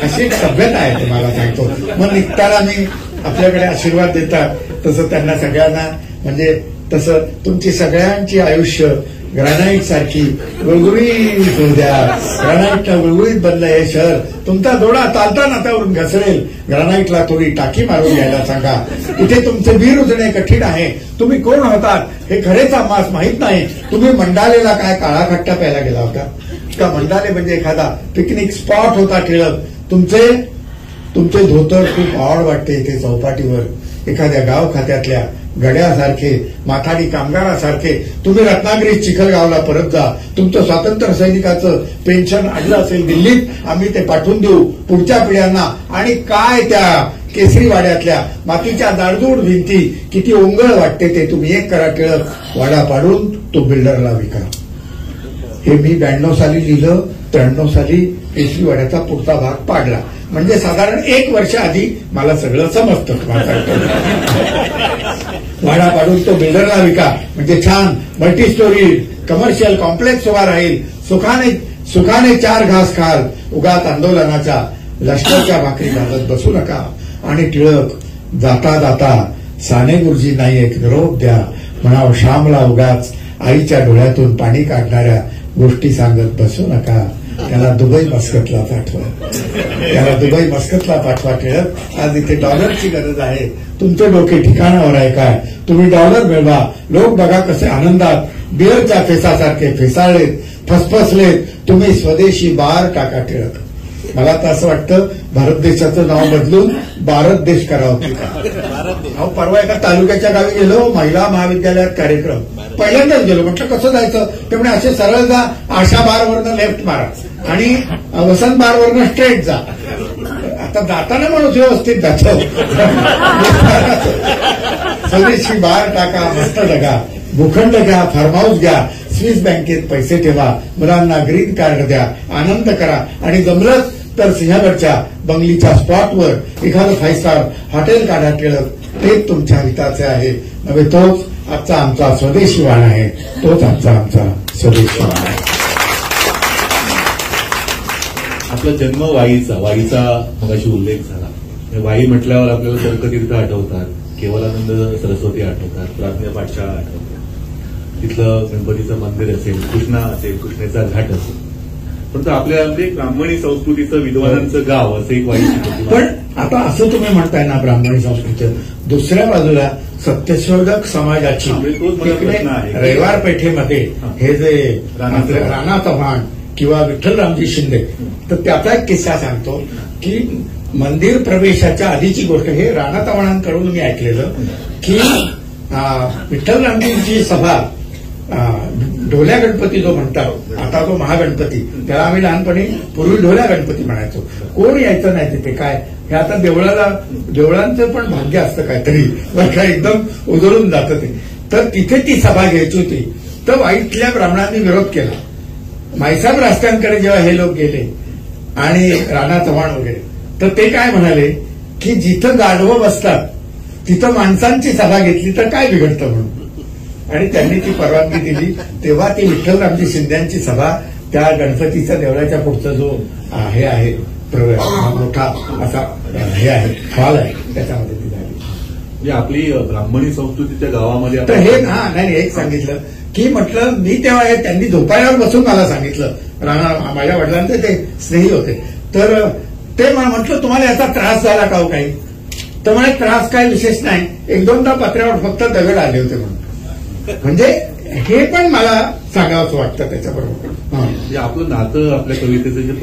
अशी एक सभ्यता आहे तुम्हाला सांगतो. मग निघताना मी आपल्याकडे आशीर्वाद देतात तसं त्यांना सगळ्यांना, म्हणजे तसं तुमची सगळ्यांची आयुष्य ग्रॅनाईट सारखी गुळगुळीत होऊ द्या. ग्रॅनाईटनं गुळगुळीत बनलं हे शहर. तुमचा दोडा चालता नात्यावरून घसरेल, ग्रॅनाईटला थोडी टाकी मारून घ्यायला सांगा. इथे तुमचे वीर उजणे कठीण आहे. तुम्ही कोण होतात हे खरेच आम्हाला माहीत नाही. तुम्ही मंडालेला काय काळा खट्टा प्यायला गेला होता का? मंडाले म्हणजे एखादा पिकनिक स्पॉट होता टिळक. तुमचे धोतर खूप आवड वाटते इथे चौपाटीवर एखाद्या गाव खात्यातल्या गड्यासारखे, माथाडी कामगारासारखे तुम्ही रत्नागिरीत चिखलगावला परत जा. तुमचं स्वातंत्र्य सैनिकाचं पेन्शन आणलं असेल दिल्लीत, आम्ही ते पाठवून देऊ पुढच्या पिढ्यांना. आणि काय त्या केसरीवाड्यातल्या मातीच्या जाडजूड भिंती किती ओंगळ वाटते ते तुम्ही एक करा टिळक. वाडा पाडून तो बिल्डरला विका. हे मी 92 साली लिहिलं, 93 साली पेशवीवाड्याचा पुढचा भाग पाडला. म्हणजे साधारण 1 वर्ष आधी मला सगळं समजतं. वाडा पाडून तो बिल्डरला विका, म्हणजे छान मल्टी स्टोरी कमर्शियल कॉम्प्लेक्स उभा राहील, सुखाने 4 घास खाल, उगाच आंदोलनाच्या लष्करच्या भाकरी घालत बसू नका. आणि टिळक जाता जाता साने गुरुजी नाही एक निरोप द्या, म्हणावं श्यामला उगाच आईच्या डोळ्यातून पाणी काढणाऱ्या गोष्टी सांगत बसू नका. त्याला दुबई मस्कतला पाठवा. टिळक आज इथे डॉलरची गरज आहे, तुमचे डोके ठिकाणावर आहे काय? तुम्ही डॉलर मिळवा. लोक बघा कसे आनंदात बिअरच्या फेसासारखे फेसाळलेत, फसफसलेत. तुम्ही स्वदेशी बार टाका. टिळक मला तर असं वाटतं भारत देशाचं नाव बदलून भारत देश करावं. अहो परवा एका तालुक्याच्या गावी गेलो, महिला महाविद्यालयात कार्यक्रम. पहिल्यांदाच गेलो, म्हटलं कसं जायचं? त्यामुळे असे सरळ जा, आशा बारवरनं लेफ्ट मारा आणि वसंत बारवरनं स्ट्रेट जा. आता जाताना माणूस व्यवस्थित जातो. स्वदेशी बार टाका, मस्त जगा, भूखंड घ्या, फार्म हाऊस घ्या, स्विस बँकेत पैसे ठेवा, मुलांना ग्रीन कार्ड द्या, आनंद करा. आणि जमलंच तर सिंहगडच्या बंगलीच्या स्पॉटवर एखादं 5 स्टार हॉटेल काढा. टिळक तेच तुमच्या हिताचे आहे नव्हे, तोच आजचा आमचा स्वदेशी वाण आहे, तोच आमचा स्वदेशी वाण आहे. आपला जन्म वाईचा मगाशी उल्लेख झाला. वाई म्हटल्यावर आपल्याला तर्कतीर्थ आठवतात, केवलानंद सरस्वती आठवतात, प्राज्ञा पाठशाळा आठवतात, तिथलं गणपतीचं मंदिर असेल, कृष्णा असेल, कृष्णेचा घाट असेल. परंतु आपल्या ब्राह्मणी संस्कृतीचं विद्वानांचं गाव असं एक वाई. पण आता असं तुम्ही म्हणताय ना ब्राह्मणी संस्कृती, दुसऱ्या बाजूला सत्यशोधक समाजाची रविवार पेठेमध्ये हे जे राणा चव्हाण किंवा विठ्ठलरामजी शिंदे, तर त्याचा एक किस्सा सांगतो की मंदिर प्रवेशाच्या आधीची गोष्ट. हे राणा चव्हाणांकडून मी ऐकलेलं की विठ्ठलरामजींची सभा ढोल्या गणपती जो म्हणतात, आता तो महागणपती, त्याला आम्ही लहानपणी पूर्वी ढोल्या गणपती म्हणायचो. कोण यायचं नाही तिथे. काय हे आता देवळांचं पण भाग्य असतं काहीतरी, एकदम उजळून जातं ते. तर तिथे ती सभा घ्यायची होती. तर वाईतल्या ब्राह्मणांनी विरोध केला. माईसाहेब रस्त्यांकडे जेव्हा हे लोक गेले आणि राणा चव्हाण वगैरे, तर ते काय म्हणाले की जिथं गाढवं बसतात तिथं माणसांची सभा घेतली तर काय बिघडतं म्हणून. आणि त्यांनी ती परवानगी दिली. तेव्हा ती विठ्ठलरामजी शिंद्यांची सभा त्या गणपतीच्या देवळाच्या पुढचा जो हे आहे मोठा असा हे आहे हॉल आहे, त्याच्यामध्ये ती झाली. म्हणजे आपली ब्राह्मणी संस्कृतीच्या गावामध्ये. तर हे नाही एक सांगितलं की म्हटलं मी तेव्हा हे त्यांनी झोपाळ्यावर बसून मला सांगितलं. राणा माझ्या वडिलांचे ते स्नेही होते. तर ते म्हटलं तुम्हाला याचा त्रास झाला का हो काही? तर मला त्रास काय विशेष नाही, 1-2दा पत्र्यावर फक्त दगड आले होते म्हणून. म्हणजे हे पण मला सांगावंच वाटतं त्याच्याबरोबर. म्हणजे आपलं नातं आपल्या कवितेचं जे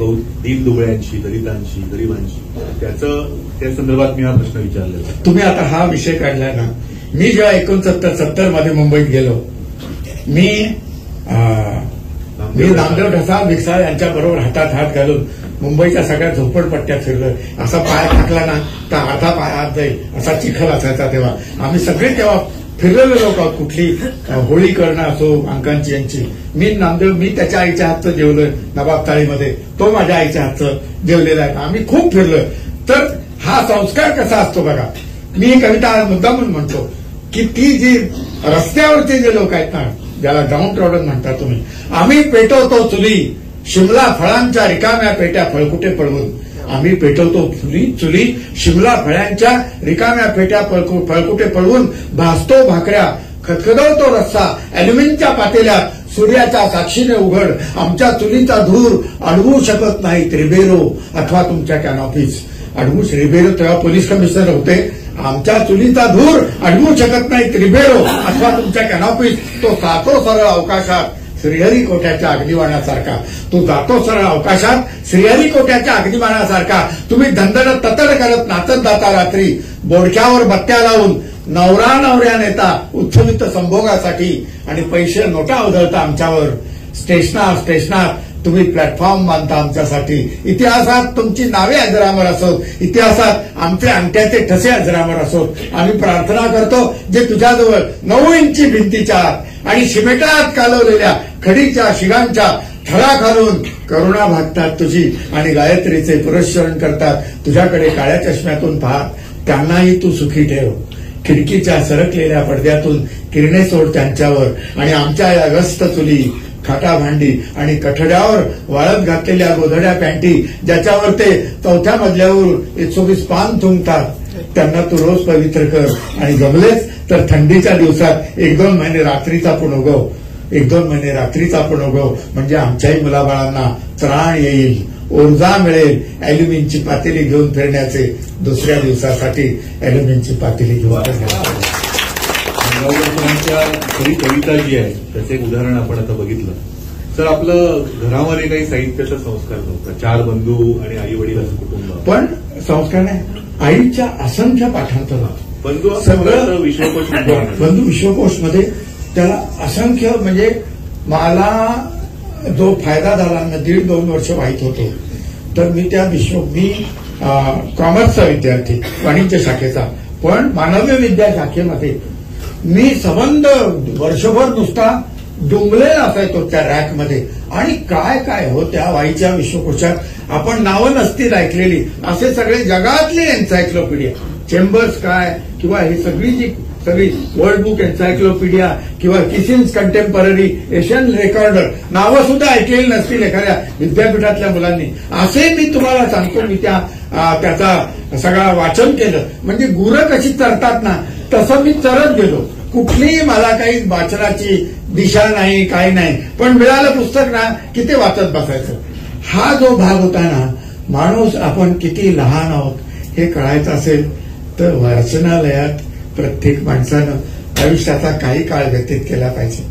दीन दुबळ्यांशी, दलितांशी, गरिबांशी, त्या संदर्भात मी हा प्रश्न विचारला. तुम्ही आता हा विषय काढलाय ना. मी जेव्हा 69-70 मध्ये मुंबईत गेलो, मी नामदेव ढसाळ भिक्षाळ यांच्याबरोबर हातात हात घालून मुंबईच्या सगळ्या झोपडपट्ट्या फिरलोय. असा पाय टाकला ना तर अर्धा पाय आत जाईल असा चिखल असायचा. तेव्हा आम्ही सगळे तेव्हा फिरलेले लोक आहोत. कुठली होळी करणं असो अंकांची यांची. मी त्याच्या आईच्या हातचं जेवलोय नवाब थाळीमध्ये, तो माझ्या आईच्या हातचं जेवलेला आहे. आम्ही खूप फिरलोय. तर हा संस्कार कसा असतो बघा. मी ही कविता मुद्दामून म्हणतो की ती जी रस्त्यावरचे जे लोक आहेत ना, ज्याला डाऊन ट्रॉडन म्हणता तुम्ही, आम्ही पेटवतो चुली शिमला फळांच्या रिकाम्या पेट्या फळकुटे पळवून. आम्ही पेटवतो चुली शिमला फळ्यांच्या रिकाम्या पेट्या फळकुटे पळवून, भासतो भाकऱ्या खदखदवतो रस्सा अॅल्युमिनच्या पातेल्यात, सूर्याच्या साक्षीने उघड आमच्या चुलीचा धूर अडवू शकत नाहीत रिबेरो अथवा तुमच्या कॅनॉपीज. रिबेरो तेव्हा पोलीस कमिशनर होते. आमच्या चुलीचा धूर अडवू शकत नाहीत रिबेरो अथवा तुमच्या कॅनॉपीज. तो जातो सरळ अवकाशात श्रीहरिकोट्याच्या अग्निबाणासारखा. तो जातो सरळ अवकाशात श्रीहरिकोट्याच्या अग्निबाणासारखा. तुम्ही धंदड ततड करत नाचत जाता रात्री, बोडक्यावर बत्त्या लावून नवरा नेता उत्सवित संभोगासाठी, आणि पैसे नोटा उधळता आमच्यावर. स्टेशनात तुम्ही प्लॅटफॉर्म बांधता आमच्यासाठी. इतिहासात तुमची नावे अजरामर असोत, इतिहासात आमचे अंगठ्याचे ठसे अजरामर असोत. आम्ही प्रार्थना करतो जे तुझ्याजवळ 9 इंची भिंतीच्या आणि शिमेटात कालवलेल्या खडीच्या शिगांच्या थळा घालून करुणा भागतात तुझी आणि गायत्रीचे पुरस्चरण करतात. तुझ्याकडे काळ्या चष्म्यातून पाहत त्यांनाही तू सुखी ठेव. खिडकीच्या सरकलेल्या पडद्यातून किरणे सोड त्यांच्यावर आणि आमच्या या व्यस्त चुली, खाटा भांडी आणि कठड्यावर वाळत घातलेल्या गोधड्या पॅन्टी ज्याच्यावर ते 4थ्या मजल्यावर 120 पान थुंकतात त्यांना तू रोज पवित्र कर. आणि जमलेच तर थंडीच्या दिवसात 1-2 महिने रात्रीचा पण उगव, 1-2 महिने रात्रीचा पण उगव, म्हणजे आमच्याही मुलाबाळांना त्राण येईल, ऊर्जा मिळेल. अॅल्युमिनची पातेली घेऊन फिरण्याचे, दुसऱ्या दिवसासाठी अॅल्युमिनची पातेली घेऊन फिरण्याचे. खरी कविता जी आहे त्याचं एक उदाहरण आपण आता बघितलं. सर, आपलं घरामध्ये काही साहित्याचा संस्कार नव्हता. 4 बंधू आणि आई वडील असं कुटुंब. पण संस्कार नाही, आईच्या असंख्य पाठांतर बंधू सगळं विश्वकोश, बंधू विश्वकोशमध्ये त्याला असंख्य, म्हणजे मला जो फायदा झाला ना, 1.5-2 वर्ष वाईट होतो, तर मी कॉमर्सचा विद्यार्थी, वाणिज्य शाखेचा, पण मानवीय विद्या शाखेमध्ये मी संबंध वर्षभर नुसता डुंबलेला असायचो त्या रॅकमध्ये. आणि काय काय हो त्या वाईच्या विश्वकोशात आपण नावं नसतील ऐकलेली असे सगळे जगातले एन्सायक्लोपीडिया, चेंबर्स काय किंवा ही सगळी वर्ल्ड बुक एन्सायक्लोपीडिया किंवा किसिन्स कंटेम्पररी एशियन रेकॉर्डर नावं सुद्धा ऐकलेली नसतील एखाद्या विद्यापीठातल्या मुलांनी. असे मी तुम्हाला सांगतो, मी त्याचा सगळा वाचन केलं. म्हणजे गुरं कशी चरतात ना तसं मी चरत गेलो. कुठलीही मला काही वाचनाची दिशा नाही, काही नाही, पण मिळालं पुस्तक ना की ते वाचत बसायचं. हा जो भाग होता ना, माणूस आपण किती लहान आहोत हे कळायचं असेल तर वाचनालयात प्रत्येक माणसानं आयुष्याचा काही काळ व्यतीत केला पाहिजे.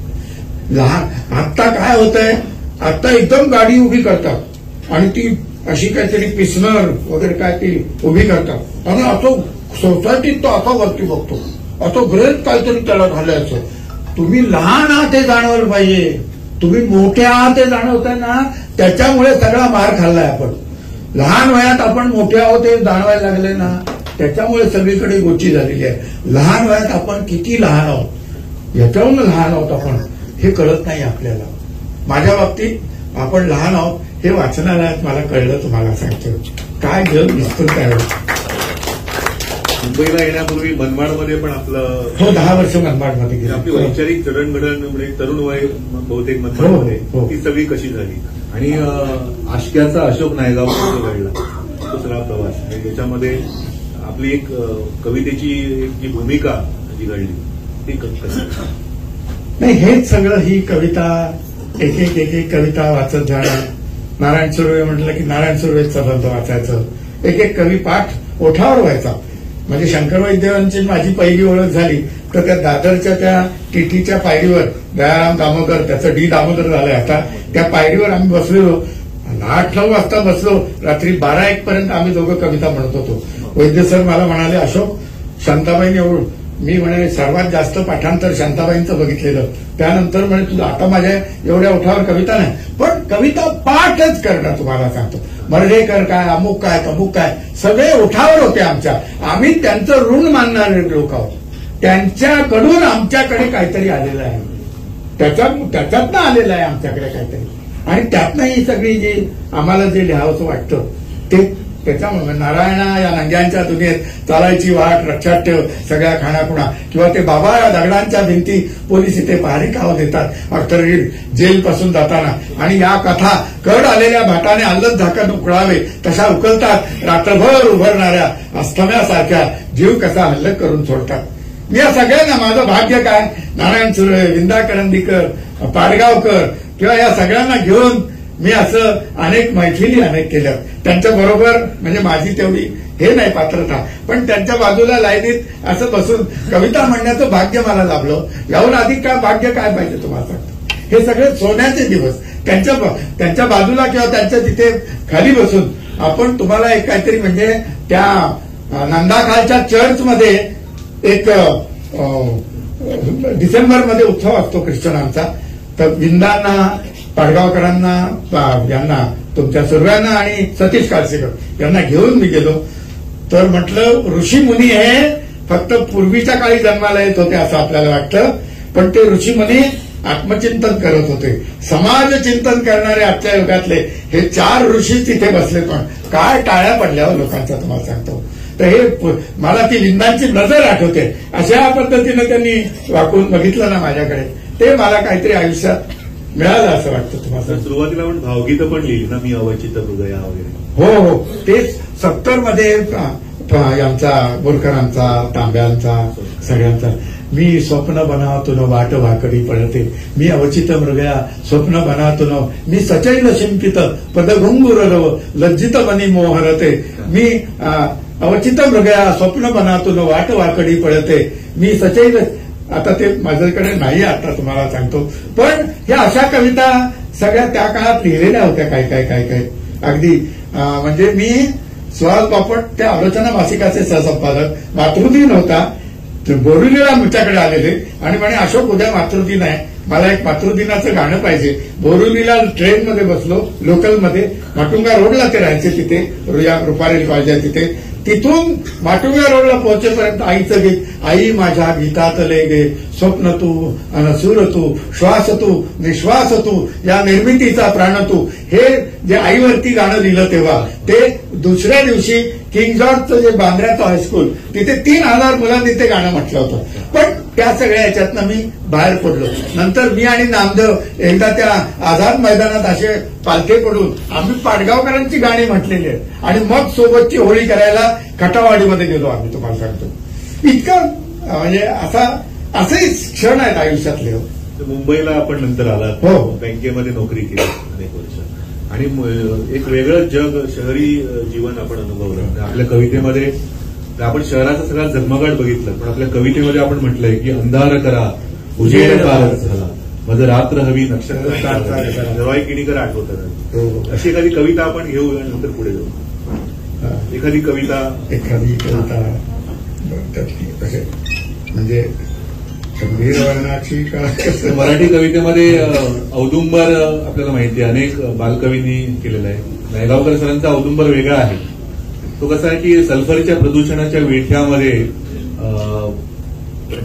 लहान आत्ता काय होतंय, आत्ता एकदम गाडी उभी करतात आणि ती अशी काहीतरी पिसनर वगैरे काय ती उभी करतात आणि असं सोसायटीत तो असा वरती बघतो, असं ग्रेट काहीतरी त्याला घालायचं. तुम्ही लहान आहात हे जाणवलं पाहिजे. तुम्ही मोठे आहात हे जाणवताय ना, त्याच्यामुळे सगळा मार खाल्लाय आपण. लहान वयात आपण मोठे आहोत हे जाणवायला लागले ना, त्याच्यामुळे सगळीकडे गोची झालेली आहे. लहान वयात आपण किती लहान आहोत, याच्यावरून लहान आहोत आपण हे कळत नाही आपल्याला. माझ्या बाबतीत आपण लहान आहोत हे वाचनालयात मला कळलं. तुम्हाला सांगतो काय जग दिसतं त्यावेळेस. मुंबईला येण्यापूर्वी मनमाडमध्ये पण आपलं 10 वर्ष मनमाडमध्ये गेली. आपली वैचारिक जडणघडण म्हणजे तरुण वय बहुतेक मनमाडमध्ये ती सगळी कशी झाली. आणि आशक्याचा अशोक नायगाव घडला तो सगळा प्रवास, आणि त्याच्यामध्ये आपली एक कवितेची जी भूमिका जी घडली ती कशी. नाही, हेच सगळं ही कविता एक एक कविता वाचत जाणं. नारायण सुर्वे म्हटलं की नारायण सुर्वेचा बंध वाचायचं. एक कवी पाठ ओठावर व्हायचा. म्हणजे शंकर वैद्यांची माझी पहिली ओळख झाली तर त्या दादरच्या त्या टीटीच्या पायरीवर दयाराम दामोदर, त्याचं डी दामोदर झालंय आता, त्या पायरीवर आम्ही बसलेलो. 8-9 वाजता बसलो, रात्री 12-1 पर्यंत आम्ही दोघं कविता म्हणत होतो. वैद्य सर मला म्हणाले, अशोक शांताबाईंनी एवढं, मी म्हणे सर्वात जास्त पाठांतर शांताबाईंचं बघितलेलं, त्यानंतर म्हणे तुझं आता माझ्या एवढ्या ओठावर कविता नाही, पण कविता पाठच करणं. तुम्हाला सांगतो मर्ढेकर काय, अमुक काय, तमुक काय, सगळे ओठावर होते आमच्या. आम्ही त्यांचं ऋण मानणारे लोक आहोत. त्यांच्याकडून आमच्याकडे काहीतरी आलेलं आहे, त्याच्यातनं आलेलं आहे आमच्याकडे काहीतरी. आणि त्यातनं ही सगळी जी आम्हाला जे लिहावंसं वाटतं ते त्याच्यामुळे नारायणा या नंग्यांच्या दुनियेत चालायची वाट लक्षात ठेव सगळ्या खाणाखुणा, किंवा ते बाबा या दगडांच्या भिंती पोलीस इथे पहारी काव देतात अख्तर जेलपासून जाताना. आणि या कथा कड आलेल्या भाटाने आल्लद झाकण उकळावे तशा उकलतात, रात्रभर उभारणाऱ्या अस्तम्यासारख्या जीव कसा हल्ल करून सोडतात. मी या सगळ्यांना माझं भाग्य काय, नारायण सुर्वे, विंदा करंदीकर, पाडगावकर किंवा या सगळ्यांना घेऊन मी असं अनेक मैफिली केल्या. त्यांच्या बरोबर म्हणजे माझी तेवढी हे नाही पात्रता, पण त्यांच्या बाजूला लाईनीत असं बसून कविता म्हणण्याचं भाग्य मला लाभलं. याहून अधिक काय भाग्य काय पाहिजे तुम्हाला सांगतो. हे सगळे सोन्याचे दिवस. त्यांच्या बाजूला किंवा त्यांच्या तिथे खाली बसून आपण तुम्हाला एक काहीतरी, म्हणजे त्या नंदाखालच्या चर्चमध्ये एक डिसेंबरमध्ये उत्सव असतो ख्रिश्चनांचा, तर विंदांना, पाडगावकरांना, यांना तुमच्या सुर्व्यांना आणि सतीश काळसेकर यांना घेऊन मी गेलो. तर म्हटलं ऋषीमुनी हे फक्त पूर्वीच्या काळी जन्माला येत होते असं आपल्याला वाटतं, पण ते ऋषीमुनी आत्मचिंतन करत होते. समाजचिंतन करणारे आजच्या युगातले हे 4 ऋषी तिथे बसले. पण काय टाळ्या पडल्या लोकांच्या, तुम्हाला सांगतो. तर हे मला ती विंदांची नजर आठवते. अशा पद्धतीनं त्यांनी वाकून बघितलं ना माझ्याकडे, ते मला काहीतरी आयुष्यात मिळालं असं वाटतं. तुम्हाला सुरुवातीला पण भावगीतं पण लिहिली ना, मी अवचित हृदया वगैरे. हो, तेच 70 मध्ये आमचा बोरकरांचा, तांब्यांचा, सगळ्यांचा. मी स्वप्न बनावतून वाट वाकडी पडते, मी अवचित मृगया स्वप्न बनावतून, मी सचैल शिंपित पदघुंगुर रव लज्जित मनी मोहरते, मी अवचित मृगया स्वप्न बनावतून वाट वाकडी पडते, मी सचैल. आता ते माझ्याकडे नाही, आता तुम्हाला सांगतो. पण ह्या अशा कविता सगळ्या त्या काळात लिहिलेल्या होत्या. काय अगदी म्हणजे मी सुहास बापट त्या आलोचना मासिकाचे सहसंपादक. मातृदिन होता, बोरिवलीला आमच्याकडे आलेले आणि म्हणे अशोक उद्या मातृदिन आहे, मला एक मातृदिनाचं गाणं पाहिजे. बोरिवलीला ट्रेनमध्ये बसलो, लोकलमध्ये. माटुंगा रोडला ते राहायचे, तिथे रुपारेल कॉलेज आहे तिथे. तिथून माटुंगा रोडला पोहोचेपर्यंत आईचं गीत, आई माझ्या गीतातले गे स्वप्न तू अनसूर तू, श्वास तू निश्वास तू, या निर्मितीचा प्राण तू. हे जे आईवरती गाणं लिहिलं तेव्हा, ते दुसऱ्या दिवशी किंग जॉर्जचं जे बांद्र्याचं हायस्कूल, तिथे 3000 मुलांनी ते गाणं म्हटलं होतं. पण त्या सगळ्या याच्यातनं मी बाहेर पडलो. नंतर मी आणि नामदेव एकदा त्या आझाद मैदानात असे पालथे पडून आम्ही पाटगावकरांची गाणी म्हटलेली आहेत आणि मग सोबतची होळी करायला खटावाडीमध्ये गेलो आम्ही. तुम्हाला सांगतो, इतकं म्हणजे असंही क्षण आहेत आयुष्यातले. मुंबईला आपण नंतर आलात, हो, बँकेमध्ये नोकरी केली अनेक वर्ष आणि एक वेगळं जग, शहरी जीवन आपण अनुभवलं. आपल्या कवितेमध्ये आपण शहराचा सगळा झगमगाट बघितलं, पण आपल्या कवितेमध्ये आपण म्हटलंय की अंधार करा उजेड कारच झाला, माझं रात्र हवी नक्षत्र. जवाई किणीकर आठवतात. अशी एखादी कविता आपण घेऊ आणि नंतर पुढे जाऊ. एखादी कविता म्हणजे गंभीर वर्णाची का. मराठी कवितेमध्ये औदुंबर आपल्याला माहिती आहे, अनेक बालकवींनी केलेला आहे. नायगावकर सरांचा औदुंबर वेगळा आहे. तो कसा आहे की सल्फरच्या प्रदूषणाच्या विळख्यामध्ये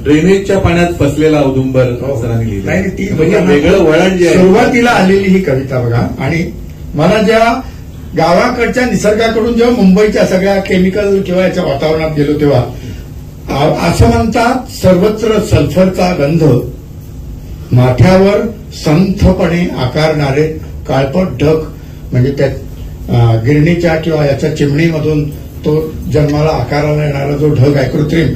ड्रेनेजच्या पाण्यात फसलेला औदुंबर सरांनी लिहिलं. ती वेगळं वळण जे सुरुवातीला आलेली ही कविता बघा. आणि मला ज्या गावाकडच्या निसर्गाकडून जेव्हा मुंबईच्या सगळ्या केमिकल किंवा याच्या वातावरणात गेलो तेव्हा असं म्हणतात, सर्वत्र सल्फरचा गंध माथ्यावर संथपणे आकारणारे काळपट ढग. म्हणजे त्या गिरणीच्या किंवा याच्या चिमणीमधून तो जन्माला आकाराला येणारा जो ढग आहे, कृत्रिम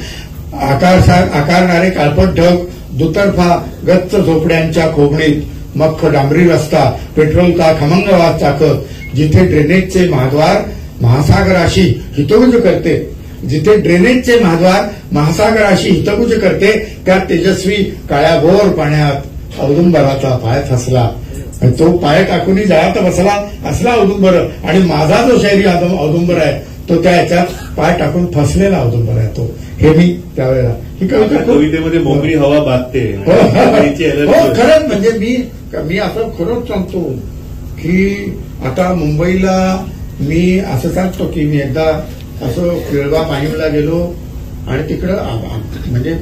आकारणारे काळपट ढग, दुतर्फा गच्च झोपड्यांच्या खोबणीत मख्ख डांबरी रस्ता, पेट्रोलचा खमंग वास चाकत, जिथे ड्रेनेजचे महाद्वार महासागराशी हितगुज करते, जिथे ड्रेनेजचे महाद्वार महासागराशी हितगुज करते, त्या तेजस्वी काळ्याभोर पाण्यात औदुंबराचा पाय फसला. तो पाय टाकून जळात बसला असला औदुंबर. आणि माझा जो शहरी औदुंबर आहे तो त्या याच्यात पाय टाकून फसलेला औदुंबर आहे तो. हे मी त्यावेळेला ही कवितेमध्ये मोकळी हवा बाधते. खरंच म्हणजे मी असं खरंच सांगतो की आता मुंबईला मी असं सांगतो की मी एकदा असं केळवा माहीमला गेलो आणि तिकडं म्हणजे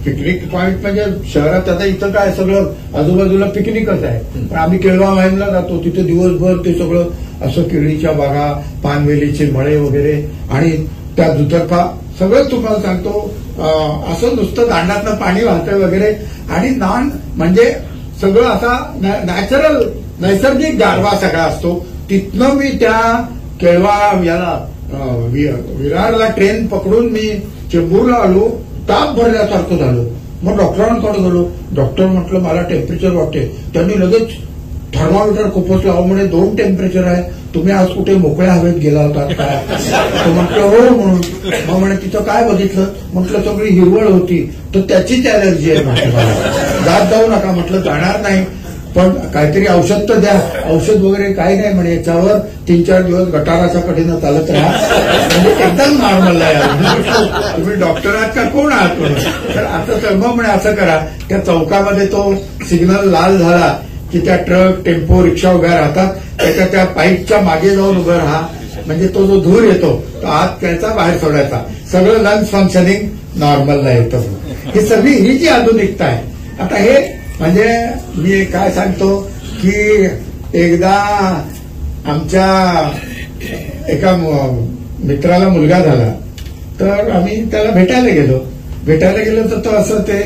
पिकनिक पॉइंट म्हणजे शहरात आता इथं काय सगळं आजूबाजूला पिकनिकच आहे. पण आम्ही केळवा माहीमला जातो, तिथे दिवसभर ते सगळं असं केळीच्या बागा, पानवेलीचे मळे वगैरे आणि त्या दुतर्फा सगळं तुम्हाला सांगतो असं नुसतं दांडातनं पाणी वाहतंय वगैरे. आणि म्हणजे सगळं असा नॅचरल नैसर्गिक गारवा सगळा असतो. तिथनं मी त्या केळवा याला विरारला ट्रेन पकडून मी चेंबूरला आलो. ताप भरल्यासारखं झालं. मग डॉक्टरांकडे गेलो. डॉक्टर म्हटलं मला टेम्परेचर वाटते. त्यांनी लगेच थर्मामीटर खूपच लावून म्हणे 2 टेम्परेचर आहे, तुम्ही आज कुठे मोकळ्या हवेत गेला होता काय. तो म्हटलं हो म्हणून. मग म्हणे तिथं काय बघितलं. म्हटलं सगळी हिरवळ होती. तर त्याचीच अलर्जी आहे म्हटलं मला, जात जाऊ नका. म्हटलं जाणार नाही पण काहीतरी औषध तर द्या. औषध वगैरे काही नाही म्हणे. याच्यावर 3-4 दिवस गटाराच्या कडेनं चालत राहा म्हणजे एकदम नॉर्मल आहे. तुम्ही डॉक्टर आहात का कोण आहात म्हणून. तर आता मग म्हणे असं करा, त्या चौकामध्ये तो सिग्नल लाल झाला की त्या ट्रक टेम्पो रिक्षा उभ्या राहतात, त्याच्या त्या पाईपच्या मागे जाऊन उभं राहा. म्हणजे तो जो धूर येतो तो आत त्याचा बाहेर सोडायचा. सगळं लंग्स फंक्शनिंग नॉर्मलला येतं. ही सगळी ही जी आधुनिकता आहे. आता हे म्हणजे मी काय सांगतो की एकदा आमच्या एका मित्राला मुलगा झाला, तर आम्ही त्याला भेटायला गेलो तर तो असं ते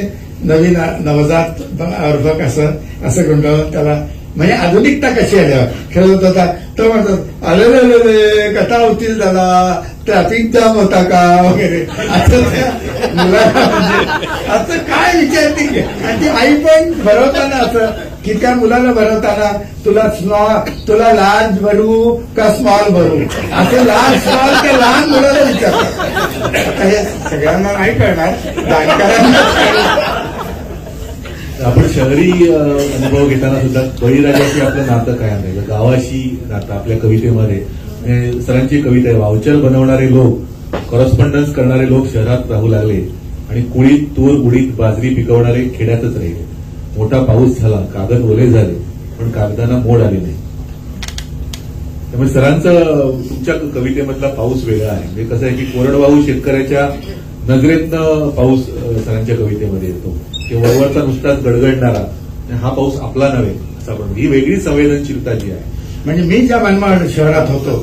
नवीन नवजात अर्भक असं गुंडाळून त्याला म्हणजे आधुनिकता कशी आल्या खेळत होता. तो म्हणतात अरे कथा होतील झाला, ट्रॅफिक जाम होता का वगैरे असं त्या मुलाला म्हणजे असं काय विचारते. आणि ती आई पण भरवताना असं की त्या मुलाला भरवताना तुला लार्ज भरू का स्मॉल भरू असं लार्ज स्मॉल त्या लहान मुलाला विचारतात. हे सगळ्यांना नाही कळणार, जाणकारांना. आपण शहरी अनुभव घेताना सुद्धा बळीराजाशी आपलं नातं काय आहे, गावाशी नातं आपल्या कवितेमध्ये. सरांची कविता आहे, वाउचर बनवणारे लोक, कॉरस्पॉन्डन्स करणारे लोक शहरात राहू लागले आणि कुळीत तूर उडीत बाजरी पिकवणारे खेड्यातच राहिले. मोठा पाऊस झाला, कागद ओले झाले, पण कागदांना मोड आले नाही. त्यामुळे सरांचं तुमच्या कवितेमधला पाऊस वेगळा आहे. म्हणजे कसं आहे की कोरडवाहू शेतकऱ्याच्या नजरेतनं पाऊस सरांच्या कवितेमध्ये येतो, की वरवरचा नुसताच गडगडणारा, हा पाऊस आपला नव्हे असा. पण ही वेगळी संवेदनशीलता जी आहे. म्हणजे मी ज्या मनमाड शहरात होतो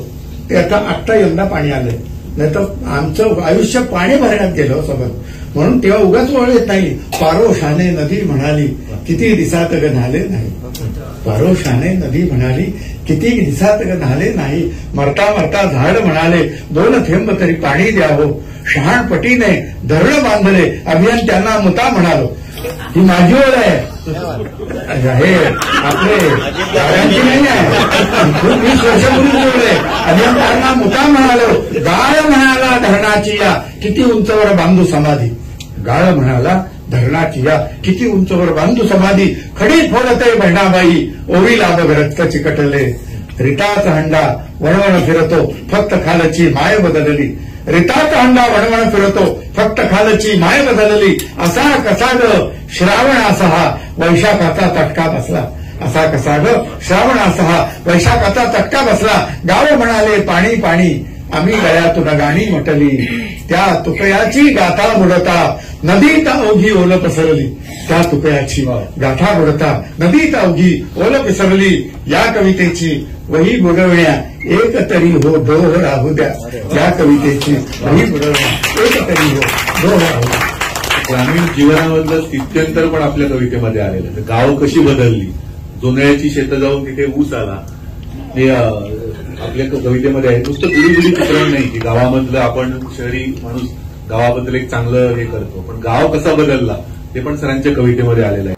ते आता यंदा पाणी आलंय, नाही तर आमचं आयुष्य पाणी भरण्यात गेलं सोबत. म्हणून तेव्हा उगाच ओळ येत नाही. पारोशाने नदी म्हणाली किती दिसात ग न्हाले नाही, पारोशाने नदी म्हणाली किती दिसात ग न्हाले नाही. मरता मरता झाड म्हणाले 2 थेंब तरी पाणी द्यावं, शहाणपटीने धरण बांधले अभियान त्यांना मुता म्हणालो. ही माझी ओळ आहे, हे आपले गाड्यांची नाही आहे. खूप 20 वर्षापूर्वी ओळ आहे. अभियान त्यांना मुता म्हणालो, गाळ म्हणाला धरणाची या किती उंचवर बांधू समाधी, गाळ म्हणाला धरणाची या किती उंचवर बांधू समाधी. खडी फोडते बहिणाबाई ओवी लाभ रक्त चिकटले, रिटाचा हंडा वणवण फिरतो फक्त खालची माय बदलली, रिताचा हंडा वणवण फिरतो फक्त खालची माय बदलली. असा कसा ग श्रावणाचा हा वैशाखाचा चटका बसला, असा कसा ग श्रावणाचा हा वैशाखाचा चटका बसला. गाव म्हणाले पाणी पाणी आम्ही गळ्यातून गाणी म्हटली, त्या तुकयाची गाथा बुडता नदीत अवघी ओल पसरली, त्या तुकयाची गाथा बुडता नदीत अवघी ओल पसरली. या कवितेची वही बुडवण्या एक तरी हो डोह राहू द्या, या कवितेची वही बुडवण्या एक तरी हो डोह राहू द्या. ग्रामीण जीवनामधलं स्थित्यंतर पण आपल्या कवितेमध्ये आलेलं आहे. गाव कशी बदलली, जोंधळ्याची शेतं जाऊन तिथे ऊस आला, हे आपल्या कवितेमध्ये आहे. नुसतं गुढी चित्रण नाही की गावामधलं आपण शहरी माणूस गावाबद्दल एक चांगलं हे करतो, पण गाव कसा बदलला ते पण सरांच्या कवितेमध्ये आलेलं आहे.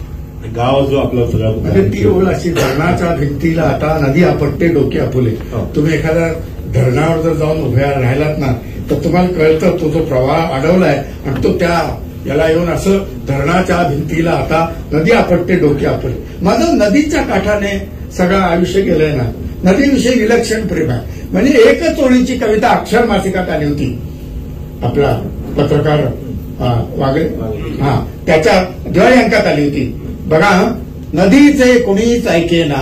गाव जो आपला सगळा म्हणजे ती ओळ अशी, धरणाच्या भिंतीला आता नदी आपटते डोके आपुले. तुम्ही एखाद्या धरणावर जर जाऊन उभ्या राहिलात ना तर तुम्हाला कळतं तो जो प्रवाह अडवलाय आणि तो त्या याला येऊन असं धरणाच्या भिंतीला आता नदी आपटते डोके आपुले. माझं नदीच्या काठाने सगळं आयुष्य गेलंय ना. नदीविषयी विलक्षण प्रेम आहे. म्हणजे एकच ओळीची कविता अक्षर मासिकात आली होती. आपला पत्रकार वागळे त्याच्या दिवाळी अंकात आली होती बघा. नदीचे कुणीच ऐकेना